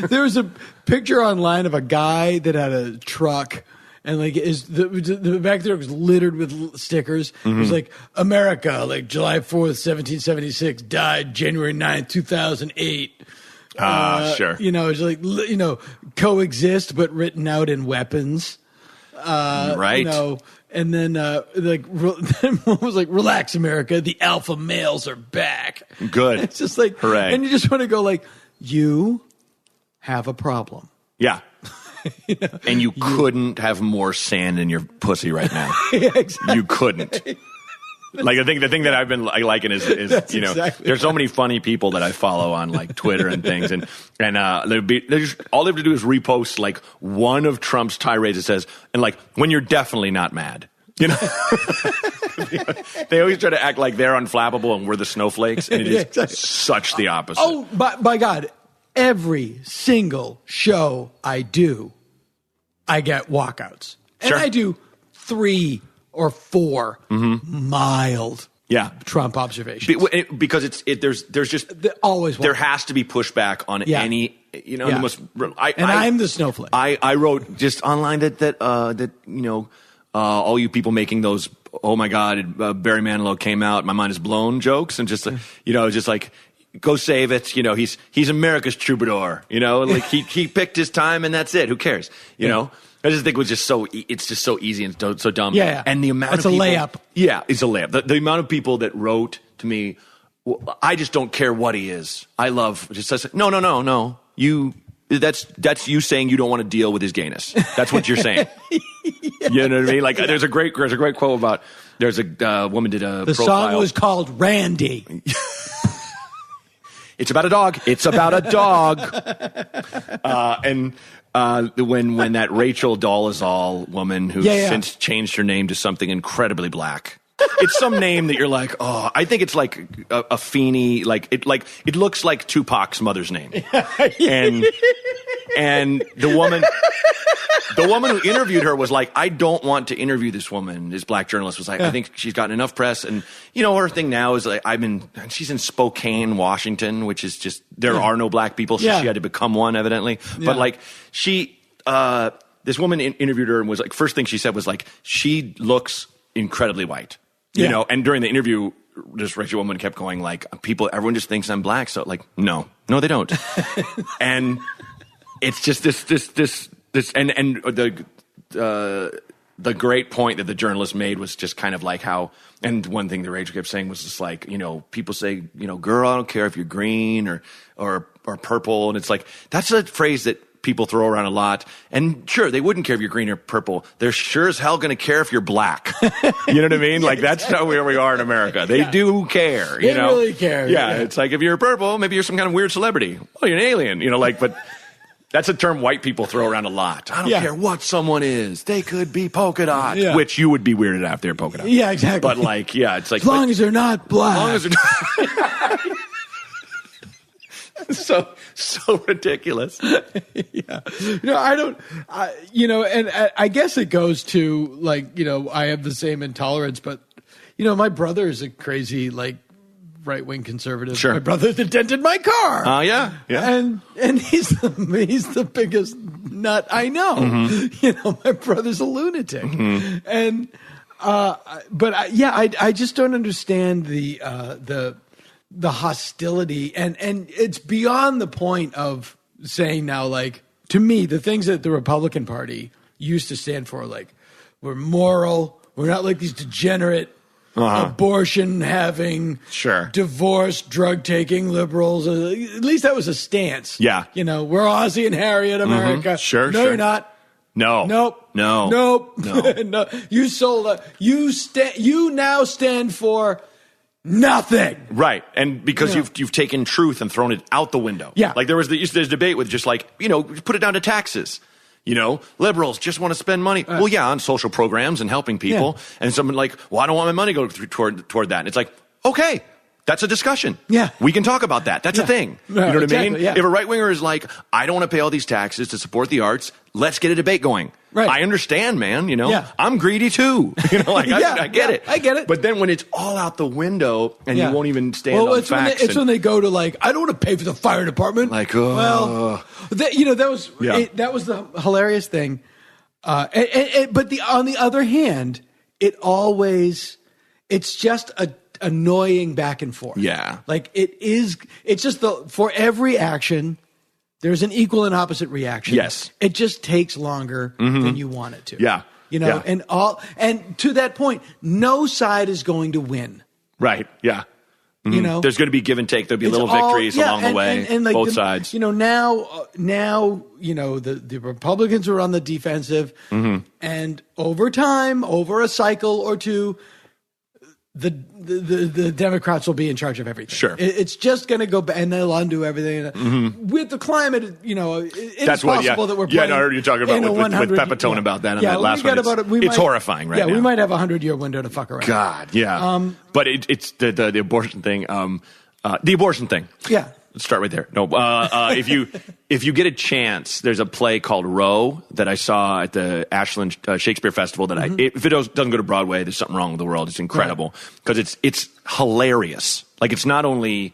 There was a picture online of a guy that had a truck, and the back there was littered with stickers. It was like America, like July 4th, 1776, died January 9th, 2008.
Sure.
It's like coexist, but written out in weapons.
Right.
And then one was like, relax, America, the alpha males are back.
Good.
It's just like,
hooray.
And you just want to go like, you have a problem.
Yeah. And you couldn't have more sand in your pussy right now.
Yeah, exactly.
You couldn't. Like the thing that I've been liking is
exactly
there's so many funny people that I follow on like Twitter and things, and all they have to do is repost like one of Trump's tirades that says, and like when you're definitely not mad. You know, they always try to act like they're unflappable and we're the snowflakes, and it is such the opposite.
Oh, by God, every single show I do, I get walkouts, and I do 3 or 4 mild Trump observations
because there's just
always
there has to be pushback on any the most.
I'm the snowflake.
I wrote just online that all you people making those, oh my God, Barry Manilow came out, my mind is blown jokes, and just just like, go save it. You know, he's America's troubadour. You know, like he picked his time and that's it. Who cares? You know, I just think it's just so easy and so dumb.
Yeah.
And the amount
it's
of people,
a layup.
Yeah, it's a layup. The amount of people that wrote to me, well, I just don't care what he is. I love just says, no. That's you saying you don't want to deal with his gayness. That's what you're saying. You know what I mean? Like there's a great quote about there's a woman did a
the
profile.
song was called Randy.
It's about a dog. It's about a dog. When that Rachel Dolezal woman who since changed her name to something incredibly black. It's some name that you're like, oh, I think it's like a Feeney, like it looks like Tupac's mother's name. And the woman who interviewed her was like, I don't want to interview this woman. This black journalist was like, I think she's gotten enough press. And her thing now is like, she's in Spokane, Washington, which is just, there are no black people. So she had to become one evidently. But like this woman interviewed her and was like, first thing she said was like, she looks incredibly white. You know, and during the interview, this Rachel woman kept going like, everyone just thinks I'm black. So like, no, they don't. And it's just this, and the great point that the journalist made was just kind of like how, and one thing that Rachel kept saying was just like, people say, girl, I don't care if you're green or purple. And it's like, that's a phrase that people throw around a lot. And sure, they wouldn't care if you're green or purple. They're sure as hell going to care if you're black. You know what I mean? Like that's how where we are in America. They do care.
They really care.
Yeah, it's like if you're purple, maybe you're some kind of weird celebrity. Oh, you're an alien. But that's a term white people throw around a lot. I don't care what someone is. They could be polka dot, which you would be weirded out if they're polka dot.
Yeah, exactly.
But like, it's like
as long as they're not black.
As long as they're not. So ridiculous.
And I guess it goes to like, I have the same intolerance, but my brother is a crazy like right-wing conservative.
Sure.
My brother that dented my car.
Yeah.
And he's the biggest nut I know.
Mm-hmm.
My brother's a lunatic.
Mm-hmm.
And I just don't understand the hostility, and it's beyond the point of saying now, like, to me, the things that the Republican Party used to stand for, like, we're moral, we're not like these degenerate abortion having, divorce, drug taking liberals. At least that was a stance.
Yeah.
We're Ozzie and Harriet America.
Sure.
You're not.
No.
Nope.
No.
Nope.
No.
No. You sold you now stand for nothing.
Right. And because you've taken truth and thrown it out the window.
Yeah.
Like there's debate with just like, put it down to taxes. Liberals just want to spend money. Well, yeah, on social programs and helping people. Yeah. And someone like, well, I don't want my money to go toward that. And it's like, okay, that's a discussion.
Yeah.
We can talk about that. That's a thing. You know what I mean?
Yeah.
If a right-winger is like, I don't want to pay all these taxes to support the arts, let's get a debate going.
Right.
I understand, man. I'm greedy too. I get it.
I get it.
But then when it's all out the window and you won't even stand on facts.
It's when they go to like, I don't want to pay for the fire department.
Like,
that was the hilarious thing. But on the other hand, it's just a annoying back and forth.
Yeah.
Like it's just for every action, there's an equal and opposite reaction.
Yes.
It just takes longer than you want it to.
Yeah.
And to that point, no side is going to win.
Right. Yeah.
You know,
there's going to be give and take. There'll be
It's
little victories along the way,
and like
both sides.
You know, now, you know, the Republicans are on the defensive, and over time, over a cycle or two, the Democrats will be in charge of everything.
Sure.
It's just going to go back, and they'll undo everything. With the climate, you know, it's possible that we're playing.
I heard you talking about with Pepitone about that on that last one. It's horrifying right now.
Yeah, we might have a 100-year window to fuck around.
God, yeah. But it's the abortion thing. The abortion thing.
Yeah.
Let's start right there. No, if you get a chance, there's a play called Roe that I saw at the Ashland Shakespeare Festival. That if it doesn't go to Broadway, there's something wrong with the world. It's incredible because it's hilarious. Like it's not only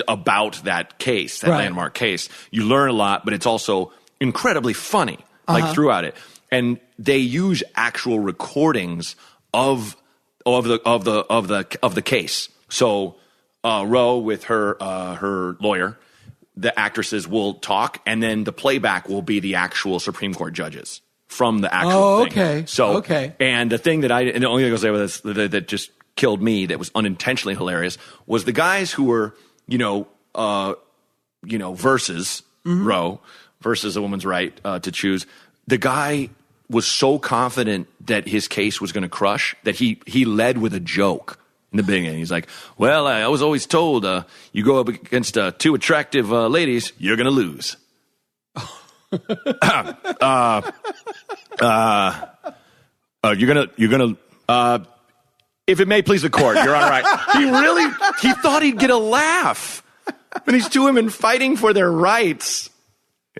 about that case, that landmark case. You learn a lot, but it's also incredibly funny, like throughout it. And they use actual recordings of the case. So. Roe with her lawyer, the actresses will talk, and then the playback will be the actual Supreme Court judges from the actual thing.
Okay.
So, and the thing and the only thing I'll say with this that just killed me, that was unintentionally hilarious, was the guys who were, versus Roe, versus a woman's right to choose. The guy was so confident that his case was going to crush that he led with a joke. In the beginning, he's like, well, I was always told you go up against two attractive ladies, you're going to lose. You're going to, if it may please the court, you're all right. He thought he'd get a laugh. And these two women fighting for their rights.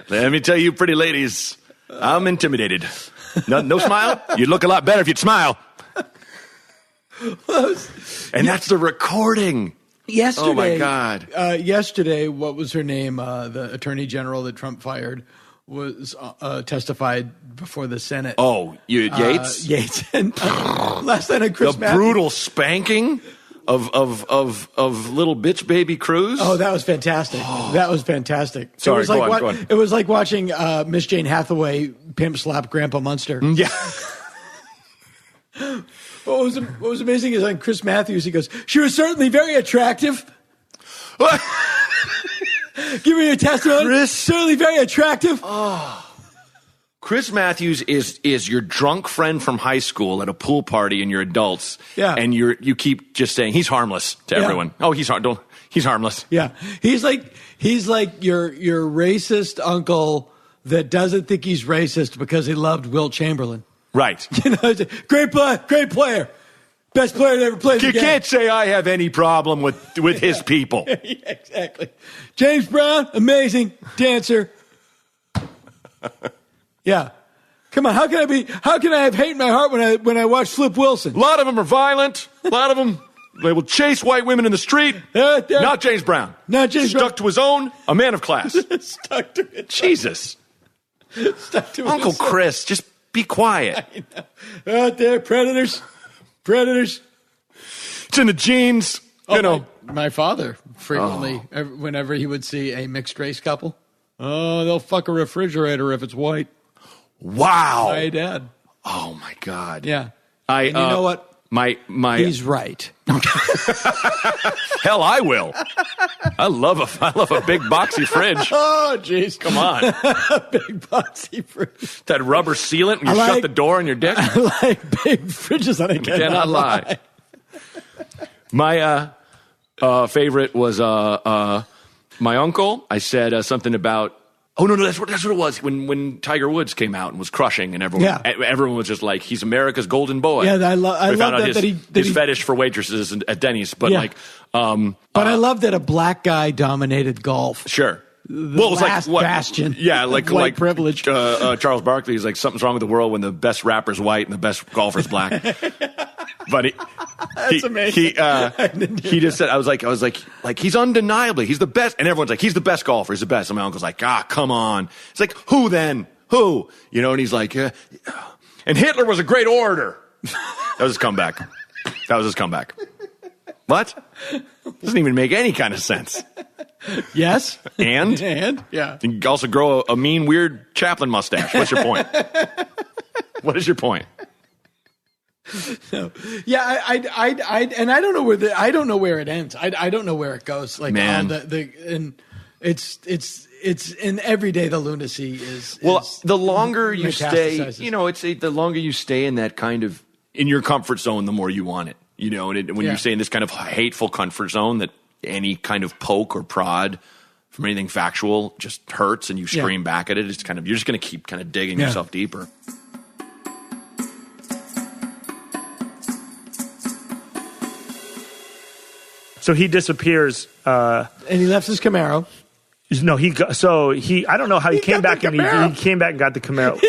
Let me tell you, pretty ladies, I'm intimidated. No smile? You'd look a lot better if you'd smile. And that's the recording.
Yesterday,
oh my God!
Yesterday, what was her name? The attorney general that Trump fired was testified before the Senate.
Oh, Yates.
Yates, and last night on Chris
the
Matthews.
Brutal spanking of little bitch baby Cruz.
Oh, that was fantastic. That was fantastic.
Sorry,
it was
go on.
It was like watching Miss Jane Hathaway pimp slap Grandpa Munster.
Yeah.
What was amazing is on Chris Matthews, he goes, she was certainly very attractive. Give me your testimony. Certainly very attractive.
Oh. Chris Matthews is your drunk friend from high school at a pool party and you're adults.
Yeah.
And you keep just saying he's harmless to everyone. Oh, he's harmless.
Yeah. He's like your racist uncle that doesn't think he's racist because he loved Wilt Chamberlain.
Right.
Great player. Best player that ever played the game.
You can't say I have any problem with his people.
Yeah, exactly. James Brown, amazing dancer. Yeah. Come on, how can I have hate in my heart when I watch Flip Wilson?
A lot of them are violent. A lot of them, they will chase white women in the street. Not James Brown.
Not James Brown.
Stuck to his own, a man of class.
Stuck to it.
Jesus.
Stuck to
Uncle
his
Chris, just be quiet.
I know. Out there, predators.
It's in the genes.
My father frequently, whenever he would see a mixed race couple, they'll fuck a refrigerator if it's white.
Wow.
My dad.
Oh my God.
Yeah.
And
you know what?
My
He's right.
Hell, I will. I love a big boxy fridge.
Oh, jeez.
Come on.
Big boxy fridge.
That rubber sealant when you shut the door on your dick.
I like big fridges and I cannot lie.
My favorite was my uncle. I said something about, oh, no, that's what it was. When Tiger Woods came out and was crushing and everyone was just like, he's America's golden boy.
Yeah, I love that
his fetish for waitresses at Denny's. But
but I love that a black guy dominated golf.
Sure.
It was like bastion.
Yeah,
white privilege.
Charles Barkley is like, something's wrong with the world when the best rapper's white and the best golfer's black. But
that's amazing.
He just said, I was like, he's undeniably, he's the best. And everyone's like, he's the best golfer. He's the best. And my uncle's like, come on. It's like, who then? Who? And he's like, and Hitler was a great orator. That was his comeback. What? Doesn't even make any kind of sense.
Yes.
And?
Yeah.
You can also grow a mean, weird Chaplin mustache. What's your point? What is your point?
Yeah, and I don't know where it ends. I don't know where it goes. Like,
Man.
And it's and every day the lunacy is.
The longer you stay,
metastasizes.
the longer you stay in that kind of in your comfort zone, the more you want it. And when you stay in this kind of hateful comfort zone, that any kind of poke or prod from anything factual just hurts, and you scream back at it. It's you're just going to keep kind of digging yourself deeper.
So he disappears,
and he left his Camaro.
No, I don't know how he came back, and he came back and got the Camaro.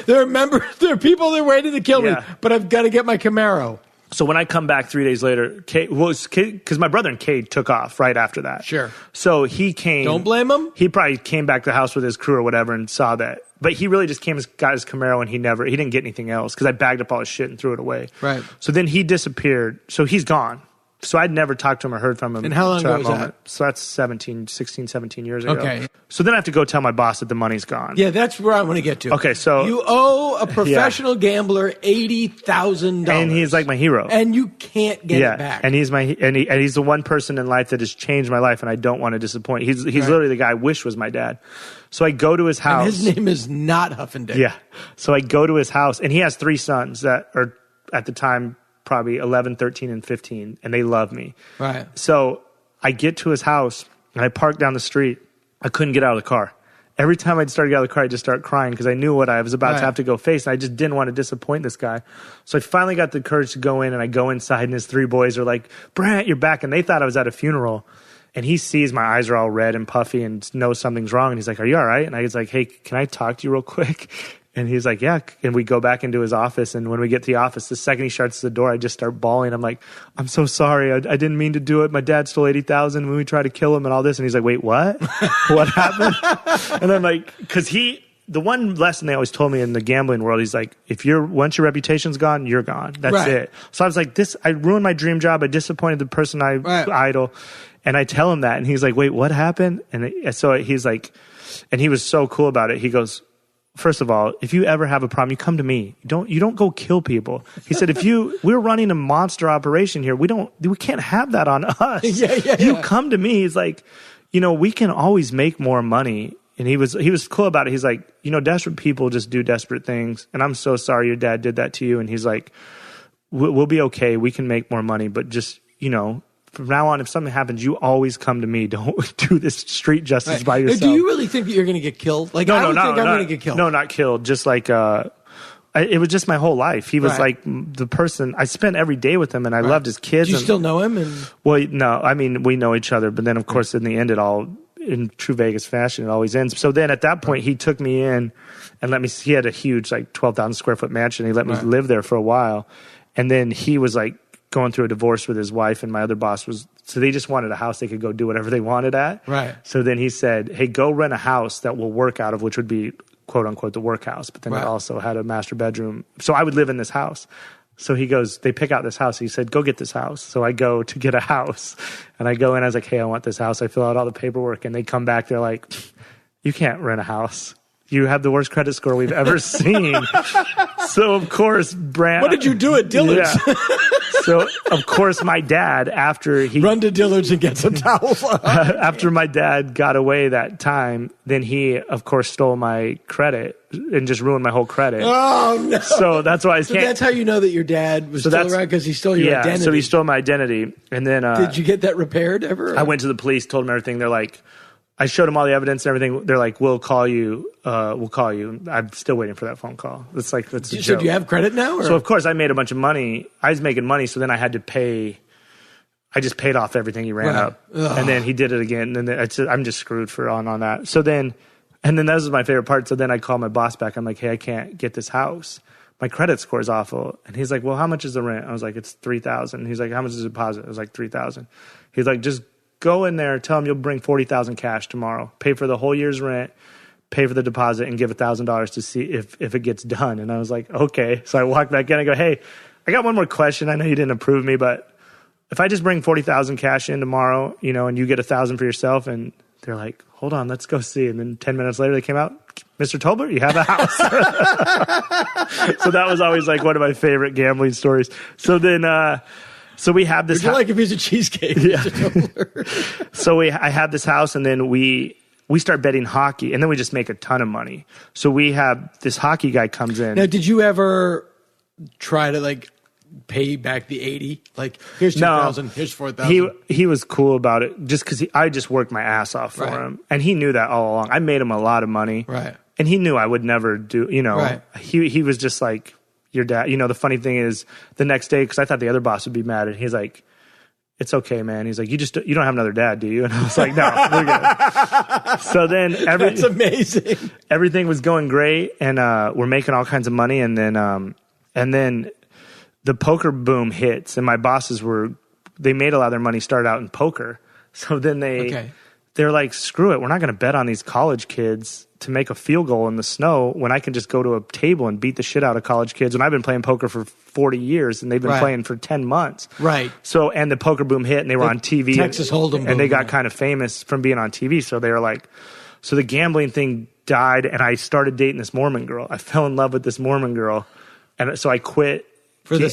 There are people that are waiting to kill me, but I've got to get my Camaro.
So when I come back 3 days later, because my brother and Cade took off right after that.
Sure.
So he came.
Don't blame him.
He probably came back to the house with his crew or whatever and saw that. But he really just came and got his Camaro, and he didn't get anything else because I bagged up all his shit and threw it away.
Right.
So then he disappeared. So he's gone. So I'd never talked to him or heard from him.
And how long ago was that?
So that's 16, 17 years ago.
Okay.
So then I have to go tell my boss that the money's gone.
Yeah, that's where I want to get to.
Okay, so
you owe a professional gambler $80,000,
and he's like my hero,
and you can't get it back.
And he's he's the one person in life that has changed my life, and I don't want to disappoint. He's literally the guy I wish was my dad. So I go to his house.
And his name is not Huffenden.
Yeah. So I go to his house, and he has 3 sons that are at the time probably 11, 13, and 15, and they love me.
Right.
So I get to his house, and I park down the street. I couldn't get out of the car. Every time I'd start to get out of the car, I'd just start crying because I knew what I was about to have to go face, and I just didn't want to disappoint this guy. So I finally got the courage to go in, and I go inside, and his 3 boys are like, Brant, you're back. And they thought I was at a funeral. And he sees my eyes are all red and puffy and knows something's wrong. And he's like, are you all right? And I was like, hey, can I talk to you real quick? And he's like, yeah. And we go back into his office. And when we get to the office, the second he shuts the door, I just start bawling. I'm like, I'm so sorry. I didn't mean to do it. My dad stole $80,000 when we tried to kill him and all this. And he's like, wait, what? What happened? And I'm like, because the one lesson they always told me in the gambling world, he's like, once your reputation's gone, you're gone. That's it. So I was like, I ruined my dream job. I disappointed the person I idol. And I tell him that. And he's like, wait, what happened? And so he's like, and he was so cool about it. He goes, first of all, if you ever have a problem, you come to me. You don't go kill people. He said, we're running a monster operation here. We can't have that on us. You come to me. He's like, we can always make more money. And he was cool about it. He's like, desperate people just do desperate things. And I'm so sorry your dad did that to you. And he's like, we'll be okay. We can make more money, but just, from now on, if something happens, you always come to me. Don't do this street justice by yourself.
Do you really think that you're going to get killed? Like, I don't think I'm going to get killed.
No, not killed. Just like, it was just my whole life. He was like the person I spent every day with him, and I loved his kids.
Do you still know him?
Well, no. I mean, we know each other, but then of course, in the end, it all, in true Vegas fashion, it always ends. So then at that point, he took me in and he had a huge, like 12,000 square foot mansion. He let me live there for a while. And then he was like, going through a divorce with his wife, and my other boss so they just wanted a house they could go do whatever they wanted at.
Right.
So then he said, hey, go rent a house that will work out of, which would be quote unquote the workhouse, but then it also had a master bedroom. So I would live in this house. So he goes, they pick out this house. He said, go get this house. So I go to get a house, and I go in, I was like, hey, I want this house. I fill out all the paperwork, and they come back. They're like, you can't rent a house. You have the worst credit score we've ever seen. So, of course, Brant...
What did you do at Dillard's?
Yeah. So, of course, my dad, after he...
Run to Dillard's and get some towels.
After my dad got away that time, then he, of course, stole my credit and just ruined my whole credit.
Oh, no.
So, that's why I can't...
that's how you know that your dad was still around, because he stole your identity.
So he stole my identity. And then...
Did you get that repaired ever?
I went to the police, told them everything. They're like... I showed them all the evidence and everything. They're like, we'll call you. I'm still waiting for that phone call. That's a joke.
So do you have credit now? Or?
So, of course, I made a bunch of money. I was making money, so then I had to pay. I just paid off everything he ran up. Ugh. And then he did it again. And then I'm just screwed on that. So then, and then that was my favorite part. So then I called my boss back. I'm like, hey, I can't get this house. My credit score is awful. And he's like, well, how much is the rent? I was like, it's $3,000. He's like, how much is the deposit? I was like, $3,000. He's like, just go in there, tell him you'll bring $40,000 cash tomorrow. Pay for the whole year's rent, pay for the deposit, and give $1,000 to see if it gets done. And I was like, okay. So I walk back in. I go, hey, I got one more question. I know you didn't approve me, but if I just bring $40,000 cash in tomorrow, and you get $1,000 for yourself, and they're like, hold on, let's go see. And then 10 minutes later, they came out, Mr. Tolbert, you have a house. So that was always like one of my favorite gambling stories. So then, so we have this.
Would you like a piece of cheesecake?
Yeah. So I have this house, and then we start betting hockey, and then we just make a ton of money. So we have this hockey guy comes in.
Now, did you ever try to like pay back the 80? Like, here's 2,000, here's 4,000.
He was cool about it, just because I just worked my ass off for him, and he knew that all along. I made him a lot of money,
right?
And he knew I would never do.
Right.
He was just like, your dad. The funny thing is, the next day, because I thought the other boss would be mad, and he's like, it's okay, man. He's like, you don't have another dad, do you? And I was like, no, we're good. So then
that's amazing.
Everything was going great, and we're making all kinds of money, and then the poker boom hits, and my bosses they made a lot of their money start out in poker. So then they're like, screw it, we're not going to bet on these college kids to make a field goal in the snow when I can just go to a table and beat the shit out of college kids when I've been playing poker for 40 years and they've been playing for 10 months.
Right.
So, and the poker boom hit, and they were on TV.
Texas Hold'em
and they got kind of famous from being on TV. So they were like, so the gambling thing died, and I started dating this Mormon girl. I fell in love with this Mormon girl, and so I quit.
For the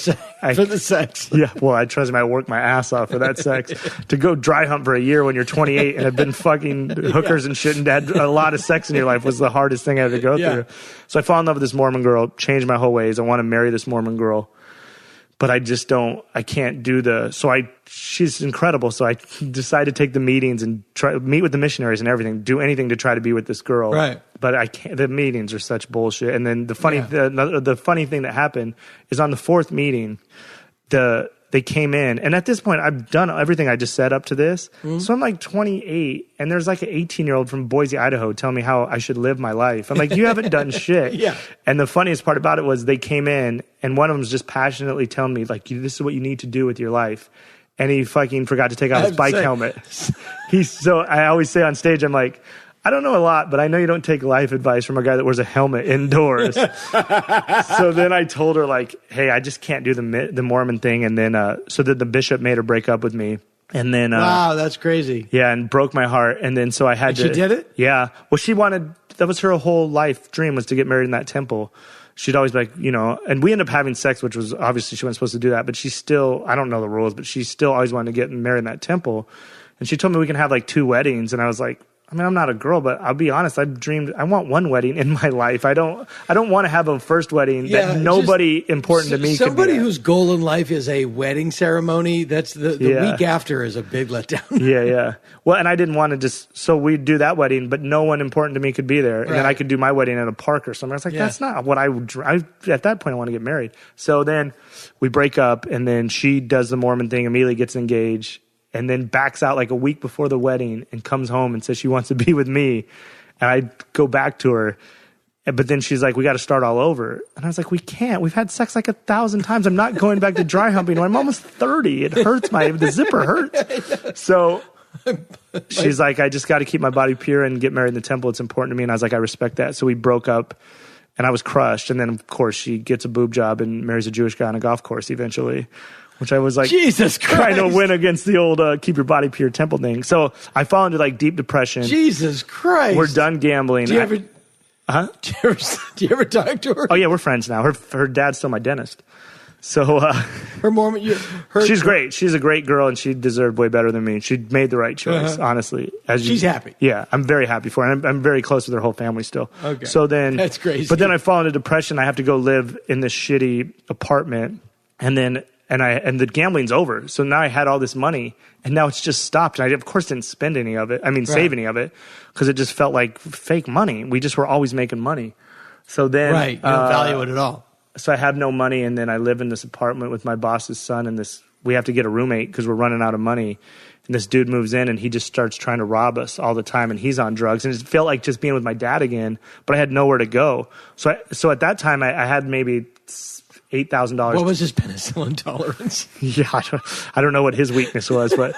sex.
Yeah, well, I trust me, I worked my ass off for that sex. To go dry hump for a year when you're 28 and have been fucking hookers and shit and had a lot of sex in your life was the hardest thing I had to go through. So I fall in love with this Mormon girl, changed my whole ways. I want to marry this Mormon girl, but I can't do she's incredible. So I decided to take the meetings and meet with the missionaries and everything, do anything to try to be with this girl.
Right.
But I can't. The meetings are such bullshit. And then the funny thing that happened is on the fourth meeting, they came in, and at this point I've done everything I just said up to this. Mm-hmm. So I'm like 28, and there's like an 18-year-old from Boise, Idaho, telling me how I should live my life. I'm like, you haven't done shit.
Yeah.
And the funniest part about it was they came in, and one of them was just passionately telling me like, this is what you need to do with your life. And he fucking forgot to take off his bike helmet. So I always say on stage, I'm like, I don't know a lot, but I know you don't take life advice from a guy that wears a helmet indoors. So then I told her, like, hey, I just can't do the Mormon thing. And then, so then the bishop made her break up with me. And then,
wow, that's crazy.
Yeah, and broke my heart. And then, so I had to.
She did it?
Yeah. Well, that was her whole life dream, was to get married in that temple. She'd always be like, and we ended up having sex, which was obviously she wasn't supposed to do that, but she still, I don't know the rules, but she still always wanted to get married in that temple. And she told me we can have like 2 weddings. And I was like, I mean, I'm not a girl, but I'll be honest. I want one wedding in my life. I don't want to have a first wedding that nobody important to me could be.
Somebody whose goal in life is a wedding ceremony. That's the week after is a big letdown.
Yeah. Well, and I didn't want to so we'd do that wedding, but no one important to me could be there. And then I could do my wedding at a park or somewhere. I was like, that's not what I at that point I want to get married. So then we break up, and then she does the Mormon thing, immediately gets engaged, and then backs out like a week before the wedding and comes home and says she wants to be with me. And I go back to her, but then she's like, we got to start all over. And I was like, we can't. We've had sex like 1,000 times. I'm not going back to dry humping. I'm almost 30. It hurts. The zipper hurts. So she's like, I just got to keep my body pure and get married in the temple. It's important to me. And I was like, I respect that. So we broke up, and I was crushed. And then, of course, she gets a boob job and marries a Jewish guy on a golf course eventually. Which I was like,
Jesus Christ,
trying to win against the old keep your body pure temple thing. So I fall into like deep depression.
Jesus Christ.
We're done gambling.
Do you ever talk to her?
Oh, yeah, we're friends now. Her dad's still my dentist. So
her Mormon,
she's great. She's a great girl, and she deserved way better than me. She made the right choice, honestly.
She's happy.
Yeah, I'm very happy for her. And I'm very close with her whole family still.
Okay.
So then,
that's crazy.
But then I fall into depression. I have to go live in this shitty apartment, and the gambling's over. So now I had all this money, and now it's just stopped. And I, of course, didn't spend any of it. I mean, save any of it, because it just felt like fake money. We just were always making money. So then,
you don't value it at all.
So I have no money, and then I live in this apartment with my boss's son, and we have to get a roommate because we're running out of money. And this dude moves in, and he just starts trying to rob us all the time, and he's on drugs. And it felt like just being with my dad again, but I had nowhere to go. So at that time, I had maybe $8,000.
What was his penicillin tolerance?
Yeah, I don't know what his weakness was, but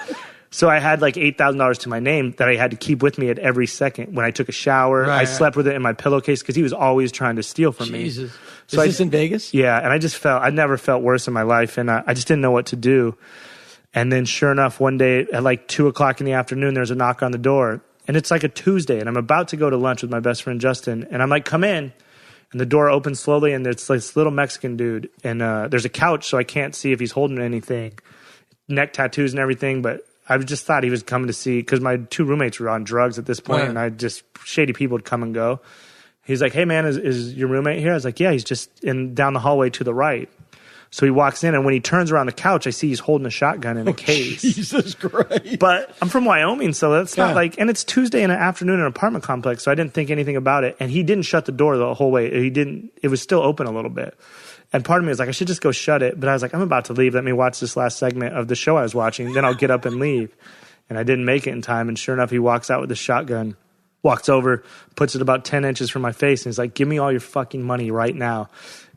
so I had like $8,000 to my name that I had to keep with me at every second. When I took a shower, I slept with it in my pillowcase because he was always trying to steal from me.
Jesus. So is this in Vegas?
Yeah, and I never felt worse in my life, and I just didn't know what to do. And then sure enough, one day at like 2:00 in the afternoon, there's a knock on the door. And it's like a Tuesday, and I'm about to go to lunch with my best friend Justin, and I'm like, come in. And the door opens slowly, and there's this little Mexican dude, and there's a couch, so I can't see if he's holding anything, neck tattoos and everything, but I just thought he was coming to see, because my 2 roommates were on drugs at this point, and shady people would come and go. He's like, hey, man, is your roommate here? I was like, yeah, he's just down the hallway to the right. So he walks in, and when he turns around the couch, I see he's holding a shotgun in a case.
Jesus Christ.
But I'm from Wyoming, so that's not like, and it's Tuesday in the afternoon in an apartment complex, so I didn't think anything about it. And he didn't shut the door the whole way. It was still open a little bit. And part of me was like, I should just go shut it. But I was like, I'm about to leave. Let me watch this last segment of the show I was watching. Then I'll get up and leave. And I didn't make it in time. And sure enough, he walks out with the shotgun, walks over, puts it about 10 inches from my face, and he's like, give me all your fucking money right now.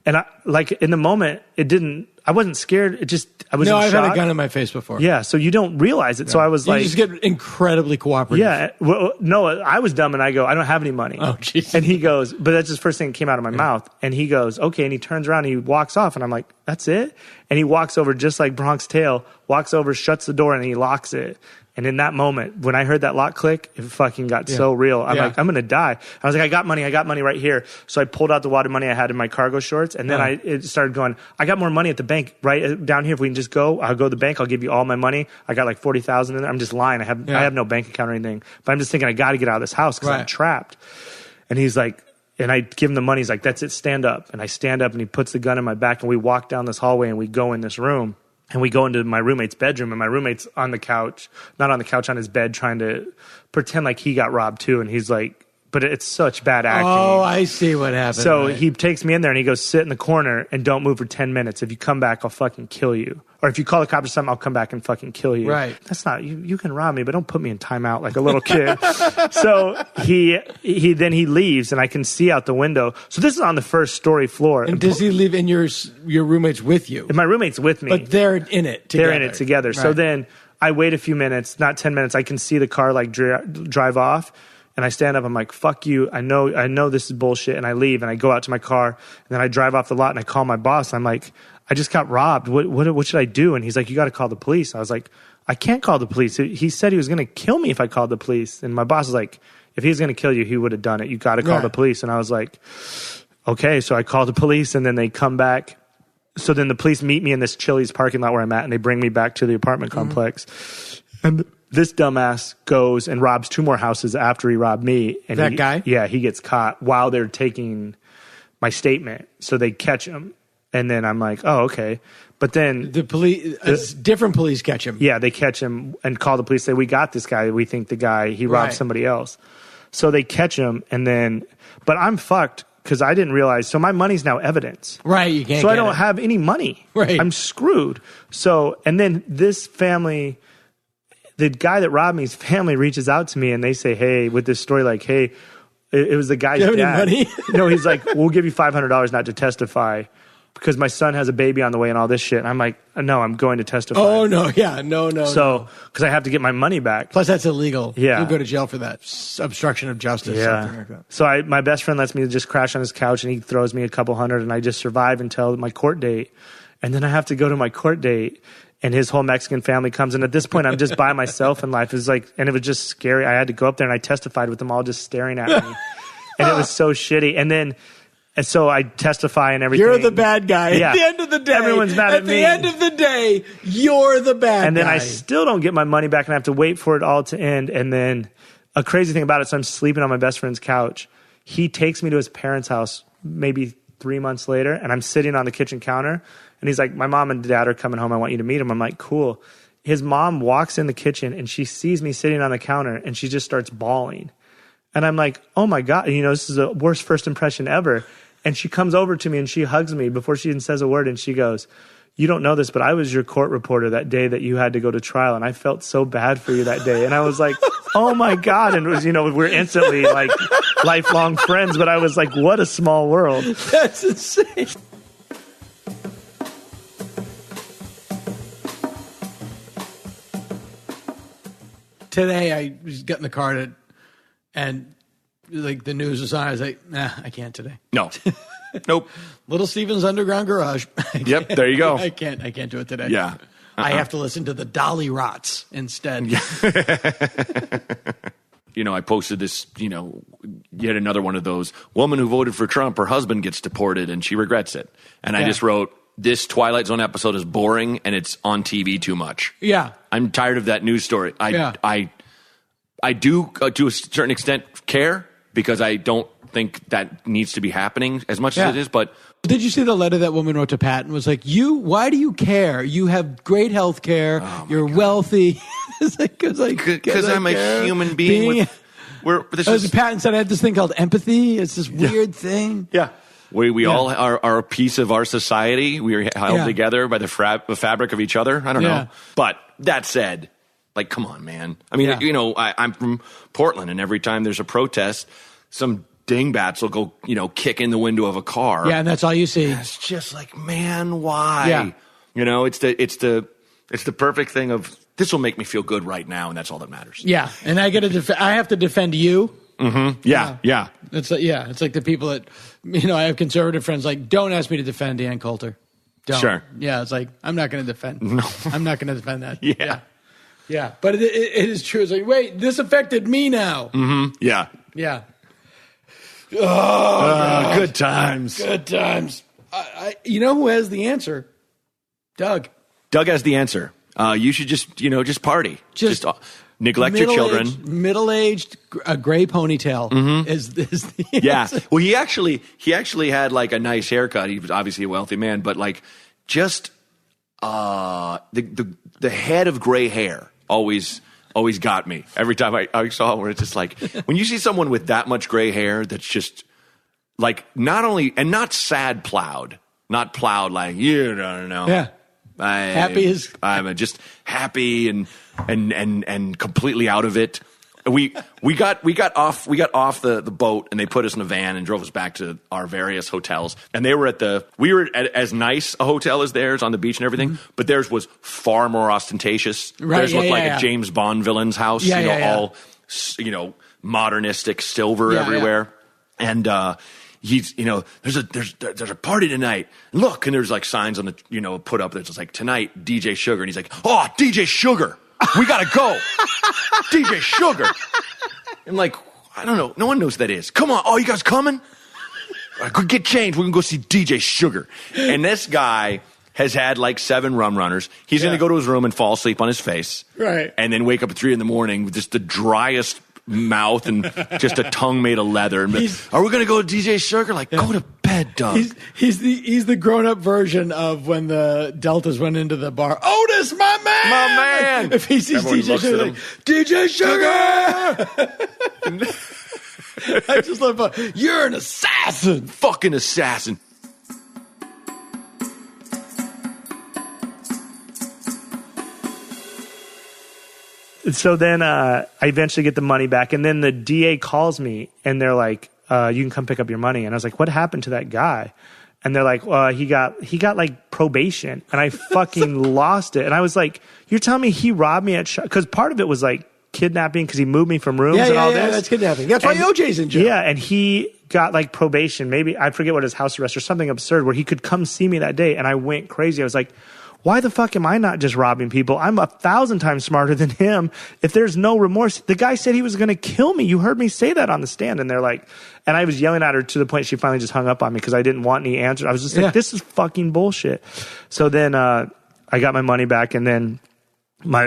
And I, like, in the moment, I wasn't scared. I was in
I've
shock.
had a gun in my face before.
Yeah, so you don't realize it. Yeah. So I was
you just get incredibly cooperative.
Yeah. Well, no, I was dumb, and I go, I don't have any money.
Oh, jeez.
And he goes, but that's the first thing that came out of my mouth. And he goes, okay. And he turns around and he walks off, and I'm like, that's it? And he walks over just like Bronx Tale, walks over, shuts the door, and he locks it. And in that moment, when I heard that lock click, it fucking got so real. I'm like, I'm going to die. I was like, I got money right here. So I pulled out the wad of money I had in my cargo shorts. And then it started going, I got more money at the bank right down here. If we can just go, I'll go to the bank. I'll give you all my money. I got like 40,000 in there. I'm just lying. I have no bank account or anything. But I'm just thinking, I got to get out of this house because I'm trapped. And he's like, and I give him the money. He's like, that's it. Stand up. And I stand up, and he puts the gun in my back, and we walk down this hallway, and we go in this room. And we go into my roommate's bedroom, and my roommate's on the couch, not on the couch, on his bed, trying to pretend like he got robbed too. And he's like, but it's such bad acting.
Oh, I see what happened.
So he takes me in there, and he goes, sit in the corner and don't move for 10 minutes. If you come back, I'll fucking kill you. Or if you call the cops or something, I'll come back and fucking kill you.
Right.
That's not, you can rob me, but don't put me in timeout like a little kid. So he leaves, and I can see out the window. So this is on the first story floor.
And does he leave, and your roommate's with you?
And my roommate's with me.
But they're in it together.
They're in it together. Right. So then I wait a few minutes, not 10 minutes. I can see the car like drive off. And I stand up, I'm like, fuck you. I know this is bullshit. And I leave, and I go out to my car, and then I drive off the lot, and I call my boss. I'm like, I just got robbed. What should I do? And he's like, you got to call the police. I was like, I can't call the police. He said he was going to kill me if I called the police. And my boss was like, if he was going to kill you, he would have done it. You got to call the police. And I was like, okay. So I called the police, and then they come back. So then the police meet me in this Chili's parking lot where I'm at, and they bring me back to the apartment complex. And this dumbass goes and robs 2 more houses after he robbed me. And
that guy?
Yeah, he gets caught while they're taking my statement. So they catch him. And then I'm like, oh, okay. But then
the police, different police catch him.
Yeah, they catch him and call the police, say, we got this guy. We think he robbed somebody else. So they catch him, and then, but I'm fucked because I didn't realize. So my money's now evidence.
Right, you can't
So I don't have any money.
Right.
I'm screwed. So, and then this family, the guy that robbed me's family reaches out to me, and they say, hey, with this story, like, hey, it was the guy's
dad. Do you have
dad.
any money?
No, he's like, we'll give you $500 not to testify because my son has a baby on the way and all this shit. And I'm like, no, I'm going to testify.
Oh, no, yeah, no.
So, because I have to get my money back.
Plus, that's illegal.
Yeah.
You'll go to jail for that. Obstruction of justice, something like that.
So my best friend lets me just crash on his couch, and he throws me a couple $100, and I just survive until my court date. And then I have to go to my court date, and his whole Mexican family comes. And at this point, I'm just by myself in life. It was like, and it was just scary. I had to go up there, and I testified with them all just staring at me. And it was so shitty. And so I testify and everything.
You're the bad guy.
Yeah.
At the end of the day.
Everyone's mad at me.
At the end of the day, you're the bad guy.
And then I still don't get my money back, and I have to wait for it all to end. And then a crazy thing about it, so I'm sleeping on my best friend's couch. He takes me to his parents' house maybe 3 months later, and I'm sitting on the kitchen counter. And he's like, my mom and dad are coming home. I want you to meet them. I'm like, cool. His mom walks in the kitchen, and she sees me sitting on the counter, and she just starts bawling. And I'm like, oh my God, this is the worst first impression ever. And she comes over to me, and she hugs me before she even says a word. And she goes, you don't know this, but I was your court reporter that day that you had to go to trial. And I felt so bad for you that day. And I was like, oh my God. And it was, we're instantly like lifelong friends. But I was like, what a small world.
That's insane. Today, I was getting the car and like the news was on. I was like, nah, I can't today.
No. Nope.
Little Steven's Underground Garage.
Yep, there you go.
I can't do it today.
Yeah.
I have to listen to the Dolly Rots instead.
I posted this, yet another one of those, woman who voted for Trump, her husband gets deported and she regrets it. And I just wrote, this Twilight Zone episode is boring and it's on TV too much.
Yeah.
I'm tired of that news story. I do, to a certain extent, care because I don't think that needs to be happening as much as it is, but...
Did you see the letter that woman wrote to Pat and was like, why do you care? You have great health care. You're wealthy. Because
I'm a human being.
Pat said I had this thing called empathy. It's this weird thing.
Yeah. We all are a piece of our society. We are held together by the fabric of each other. I don't know. But that said, like, come on, man. I mean, I'm from Portland, and every time there's a protest, some dingbats will go, kick in the window of a car.
Yeah, and that's all you see.
And it's just like, man, why? Yeah. It's the perfect thing of, this will make me feel good right now, and that's all that matters.
Yeah, and I have to defend you.
Mm-hmm. Yeah.
It's like the people that, I have conservative friends like, don't ask me to defend Ann Coulter. Don't.
Sure.
Yeah, it's like, I'm not going to defend.
No.
I'm not going to defend that.
Yeah.
But it is true. It's like, wait, this affected me now.
Mm-hmm. Yeah.
Yeah.
Good times.
Good times. You know who has the answer? Doug.
Doug has the answer. You should just party. Just neglect your children.
Middle-aged, a gray ponytail is the answer.
Yeah. Well, he actually had like a nice haircut. He was obviously a wealthy man, but like just the head of gray hair always got me. Every time I saw it, where it's just like, when you see someone with that much gray hair that's just like not sad plowed, not plowed like, you don't know.
Yeah.
I'm just happy and completely out of it. We got off the boat, and they put us in a van and drove us back to our various hotels. And we were at as nice a hotel as theirs on the beach and everything, but theirs was far more ostentatious.
Right,
theirs looked like a James Bond villain's house, all modernistic silver everywhere. And he's, there's a party tonight. And look, and there's like signs on the, put up that's just like, tonight, DJ Sugar. And he's like, oh, DJ Sugar, we gotta go. DJ Sugar. I'm like, I don't know. No one knows who that is. Come on. Oh, you guys coming? All right, go get changed. We're gonna go see DJ Sugar. And this guy has had like 7 rum runners. He's gonna go to his room and fall asleep on his face.
Right.
And then wake up at 3 a.m. with just the driest mouth and just a tongue made of leather. And are we gonna go to DJ Sugar? Like, go to bed, Doug.
He's the grown up version of when the Deltas went into the bar. Otis, my man. If he sees DJ Sugar, like, DJ Sugar. I just love. You're an assassin.
Fucking assassin.
So then I eventually get the money back, and then the DA calls me, and they're like, you can come pick up your money. And I was like, what happened to that guy? And they're like, he got like probation, and I fucking lost it. And I was like, you're telling me he robbed me because part of it was like kidnapping because he moved me from rooms and all this.
Yeah, that's kidnapping. That's why OJ's in jail.
Yeah, and he got like probation. Maybe I forget what his house arrest or something absurd where he could come see me that day, and I went crazy. I was like, why the fuck am I not just robbing people? I'm 1,000 times smarter than him. If there's no remorse, the guy said he was going to kill me. You heard me say that on the stand. And they're like, and I was yelling at her to the point she finally just hung up on me because I didn't want any answers. I was just like, this is fucking bullshit. So then I got my money back, and then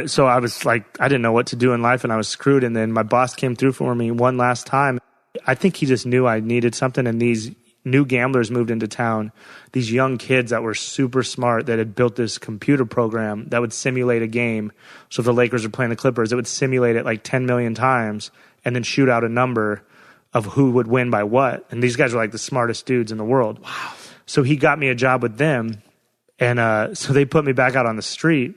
so I was like, I didn't know what to do in life, and I was screwed. And then my boss came through for me one last time. I think he just knew I needed something, and these new gamblers moved into town, these young kids that were super smart that had built this computer program that would simulate a game. So if the Lakers were playing the Clippers, it would simulate it like 10 million times and then shoot out a number of who would win by what. And these guys were like the smartest dudes in the world.
Wow.
So he got me a job with them. And so they put me back out on the street,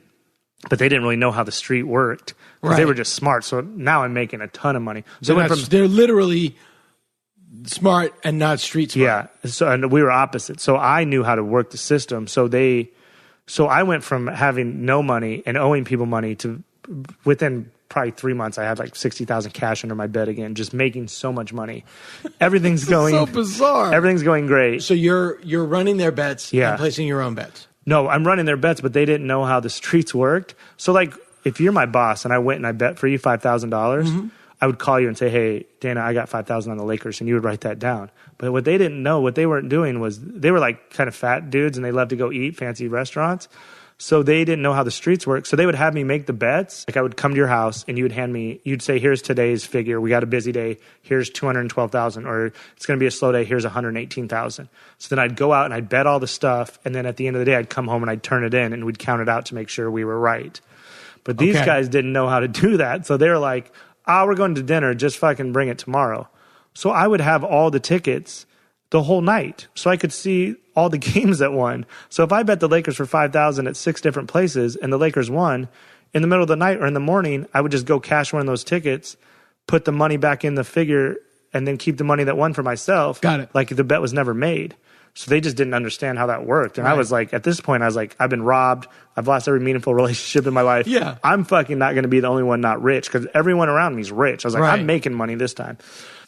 but they didn't really know how the street worked because they were just smart. So now I'm making a ton of money. So
they're literally smart and not street smart.
Yeah. So, and we were opposite. So I knew how to work the system. So I went from having no money and owing people money to within probably 3 months, I had like 60,000 cash under my bed again, just making so much money. Everything's going
so bizarre.
Everything's going great.
So you're running their bets and placing your own bets.
No, I'm running their bets, but they didn't know how the streets worked. So like if you're my boss and I went and I bet for you $5,000, I would call you and say, hey, Dana, I got 5,000 on the Lakers, and you would write that down. But what they didn't know, what they weren't doing was they were like kind of fat dudes, and they loved to go eat fancy restaurants. So they didn't know how the streets work. So they would have me make the bets. Like I would come to your house and you would hand me, you'd say, here's today's figure. We got a busy day. Here's 212,000, or it's going to be a slow day. Here's 118,000. So then I'd go out and I'd bet all the stuff. And then at the end of the day, I'd come home and I'd turn it in and we'd count it out to make sure we were right. But these guys didn't know how to do that. So they were like, we're going to dinner. Just fucking bring it tomorrow. So I would have all the tickets the whole night, so I could see all the games that won. So if I bet the Lakers for 5,000 at 6 different places and the Lakers won, in the middle of the night or in the morning, I would just go cash one of those tickets, put the money back in the figure, and then keep the money that won for myself.
Got it.
Like the bet was never made. So they just didn't understand how that worked. And I was like, at this point, I was like, I've been robbed. I've lost every meaningful relationship in my life.
Yeah.
I'm fucking not going to be the only one not rich, because everyone around me is rich. I was like, I'm making money this time.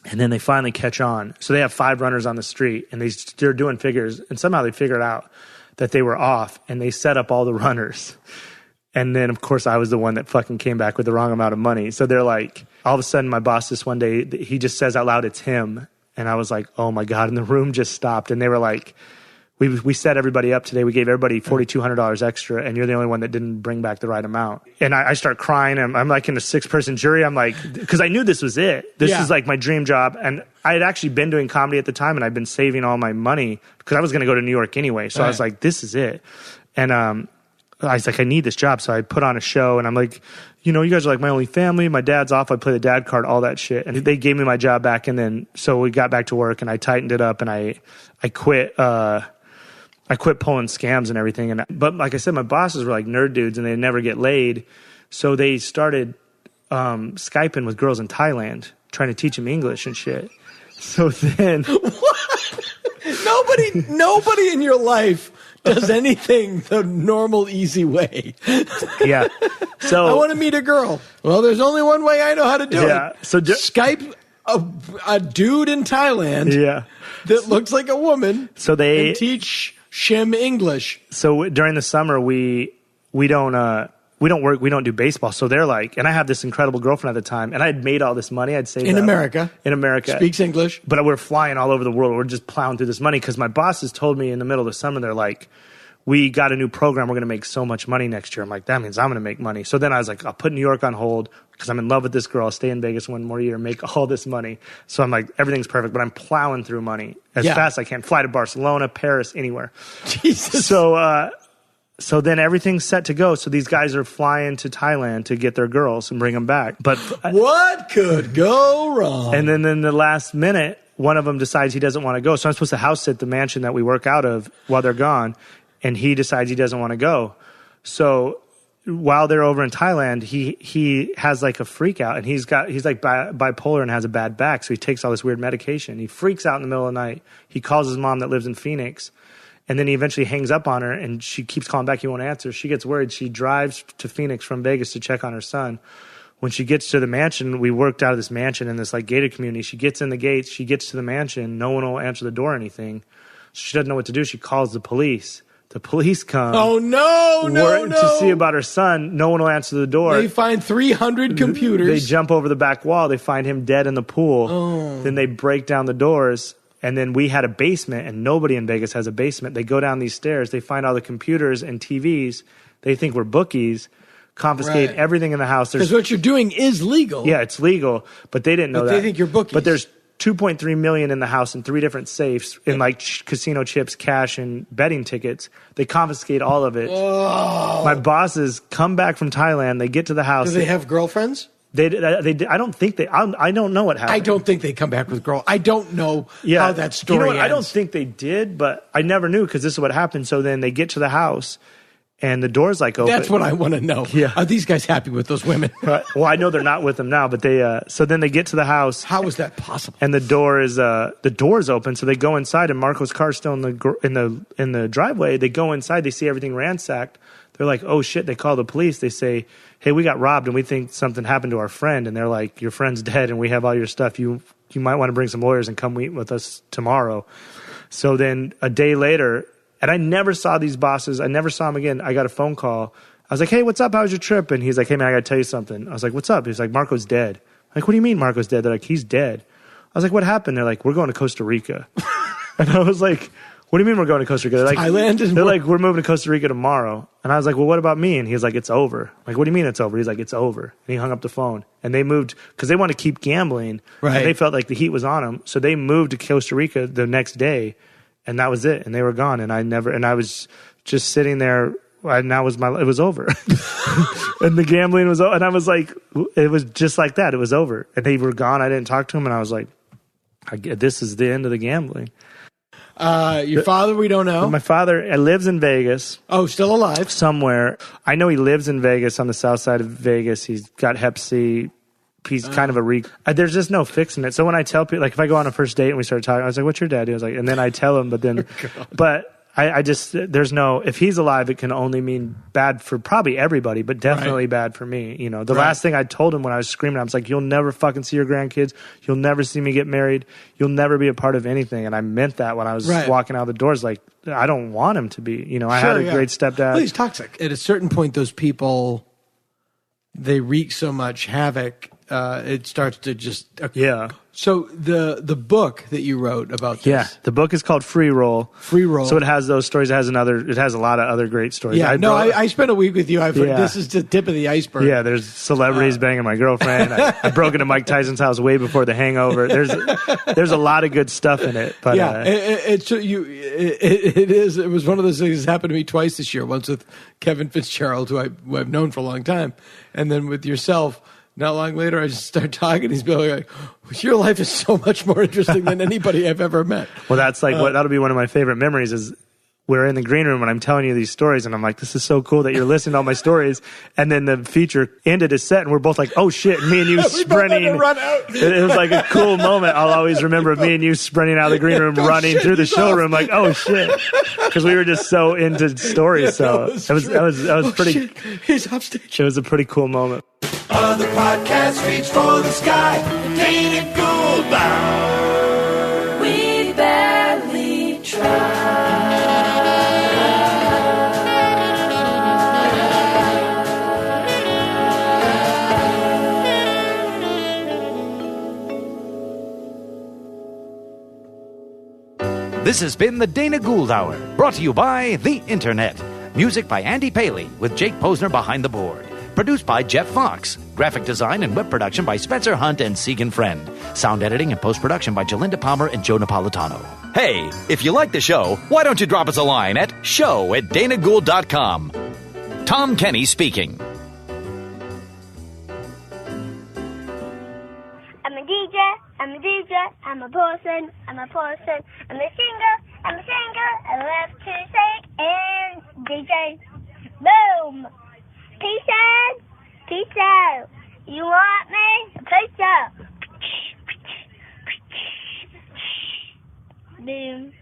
And then they finally catch on. So they have 5 runners on the street, and they're doing figures. And somehow they figured out that they were off, and they set up all the runners. And then, of course, I was the one that fucking came back with the wrong amount of money. So they're like, all of a sudden, my boss this one day, he just says out loud, it's him. And I was like, oh my God. And the room just stopped. And they were like, we set everybody up today. We gave everybody $4,200 extra, and you're the only one that didn't bring back the right amount. And I start crying. I'm like in a 6-person jury. I'm like, because I knew this was it. This is like my dream job. And I had actually been doing comedy at the time, and I'd been saving all my money because I was going to go to New York anyway. So I was like, this is it. And I was like, I need this job. So I put on a show, and I'm like, you guys are like my only family. My dad's off. I play the dad card, all that shit. And they gave me my job back. And then, so we got back to work, and I tightened it up, and I quit. I quit pulling scams and everything. But like I said, my bosses were like nerd dudes, and they'd never get laid. So they started Skyping with girls in Thailand, trying to teach them English and shit. So then,
nobody in your life does anything the normal, easy way.
Yeah. So
I want to meet a girl. Well, there's only one way I know how to do it.
Yeah. So
Skype a dude in Thailand.
Yeah.
That looks like a woman.
So they
and teach Shim English.
So during the summer, we don't work. We don't do baseball. So they're like, and I have this incredible girlfriend at the time, and I had made all this money. I'd saved
in
up.
America.
Speaks
English.
But we're flying all over the world. We're just plowing through this money because my bosses told me in the middle of the summer, they're like, we got a new program. We're going to make so much money next year. I'm like, that means I'm going to make money. So then I was like, I'll put New York on hold because I'm in love with this girl. I'll stay in Vegas one more year, make all this money. So I'm like, everything's perfect, but I'm plowing through money as fast as I can. Fly to Barcelona, Paris, anywhere.
Jesus.
So then everything's set to go. So these guys are flying to Thailand to get their girls and bring them back. But
what could go wrong?
And then in the last minute, one of them decides he doesn't want to go. So I'm supposed to house sit the mansion that we work out of while they're gone. And he decides he doesn't want to go. So while they're over in Thailand, he has like a freak out, and he's like bipolar and has a bad back. So he takes all this weird medication. He freaks out in the middle of the night. He calls his mom that lives in Phoenix, and then he eventually hangs up on her, and she keeps calling back. He won't answer. She gets worried. She drives to Phoenix from Vegas to check on her son. When she gets to the mansion, we worked out of this mansion in this like gated community. She gets in the gates. She gets to the mansion. No one will answer the door or anything. She doesn't know what to do. She calls the police. The police come.
Oh, no.
To see about her son. No one will answer the door.
They find 300 computers.
They jump over the back wall. They find him dead in the pool.
Oh.
Then they break down the doors. And then we had a basement, and nobody in Vegas has a basement. They go down these stairs. They find all the computers and TVs. They think we're bookies. Confiscate everything in the house.
Because what you're doing is legal.
Yeah, it's legal. But they didn't know that.
They think you're bookies.
But there's $2.3 million in the house in 3 different safes in like casino chips, cash, and betting tickets. They confiscate all of it.
Oh.
My bosses come back from Thailand. They get to the house.
Do they have girlfriends?
They I don't think they. I don't know what happened.
I don't think they come back with girl. I don't know how that story ends.
I don't think they did, but I never knew because this is what happened. So then they get to the house. And the door's like open.
That's what I want to know.
Yeah.
Are these guys happy with those women?
Well, I know they're not with them now, but they. So then they get to the house.
How is that possible?
And the door's open, so they go inside, and Marco's car's still in the driveway. They go inside, they see everything ransacked. They're like, oh shit! They call the police. They say, hey, we got robbed, and we think something happened to our friend. And they're like, your friend's dead, and we have all your stuff. You might want to bring some lawyers and come meet with us tomorrow. So then a day later. And I never saw these bosses. I never saw them again. I got a phone call. I was like, hey, what's up? How was your trip? And he's like, hey, man, I got to tell you something. I was like, what's up? He's like, Marco's dead. Like, what do you mean Marco's dead? They're like, he's dead. I was like, what happened? They're like, we're going to Costa Rica. And I was like, what do you mean we're going to Costa Rica? They're like,
Thailand?
They're like, we're moving to Costa Rica tomorrow. And I was like, well, what about me? And he was like, it's over. I'm like, what do you mean it's over? He's like, it's over. And he hung up the phone. And they moved, because they wanted to keep gambling.
Right.
And they felt like the heat was on them. So they moved to Costa Rica the next day. And that was it. And they were gone. And I was just sitting there. And it was over. And the gambling was over. And I was like, it was just like that. It was over. And they were gone. I didn't talk to them. And I was like, this is the end of the gambling.
Your father, we don't know.
My father lives in Vegas.
Oh, still alive?
Somewhere. I know he lives in Vegas, on the south side of Vegas. He's got hep C. He's kind of there's just no fixing it. So when I tell people, like if I go on a first date and we start talking, I was like, what's your dad? He was like, and then I tell him, but I just, there's no, if he's alive, it can only mean bad for probably everybody, but definitely bad for me. You know, the last thing I told him when I was screaming, I was like, you'll never fucking see your grandkids. You'll never see me get married. You'll never be a part of anything. And I meant that when I was walking out the doors. Like, I don't want him to be, you know, I had a great stepdad.
Well, he's toxic. At a certain point, those people, they wreak so much havoc. It starts to just So the book that you wrote about this,
the book is called Free Roll.
Free Roll.
So it has those stories. It has a lot of other great stories.
I spent a week with you. This is the tip of the iceberg.
Yeah, there's celebrities banging my girlfriend. I broke into Mike Tyson's house way before The Hangover. There's a lot of good stuff in it. But
it was one of those things that happened to me twice this year. Once with Kevin Fitzgerald, who I've known for a long time, and then with yourself. Not long later, I just start talking. He's like, your life is so much more interesting than anybody I've ever met.
Well, that's like that'll be one of my favorite memories is we're in the green room and I'm telling you these stories and I'm like, this is so cool that you're listening to all my stories. And then the feature ended his set and we're both like, oh shit, me and you sprinting. It was like a cool moment. I'll always remember me and you sprinting out of the green room, running through the showroom like, oh shit. Because we were just so into stories. So that was pretty,
shit. He's upstage.
It was a pretty cool moment.
Other podcasts reach for the sky. Dana Gould. We barely try.
This has been the Dana Gould Hour, brought to you by the Internet. Music by Andy Paley, with Jake Posner behind the board. Produced by Jeff Fox. Graphic design and web production by Spencer Hunt and Segan Friend. Sound editing and post-production by Jalinda Palmer and Joe Napolitano.
Hey, if you like the show, why don't you drop us a line at show@danagould.com. Tom Kenny speaking.
I'm a DJ, I'm a person, I'm a singer, I love to sing and DJ. Boom! Peace out. You want me? Peace out. Boom.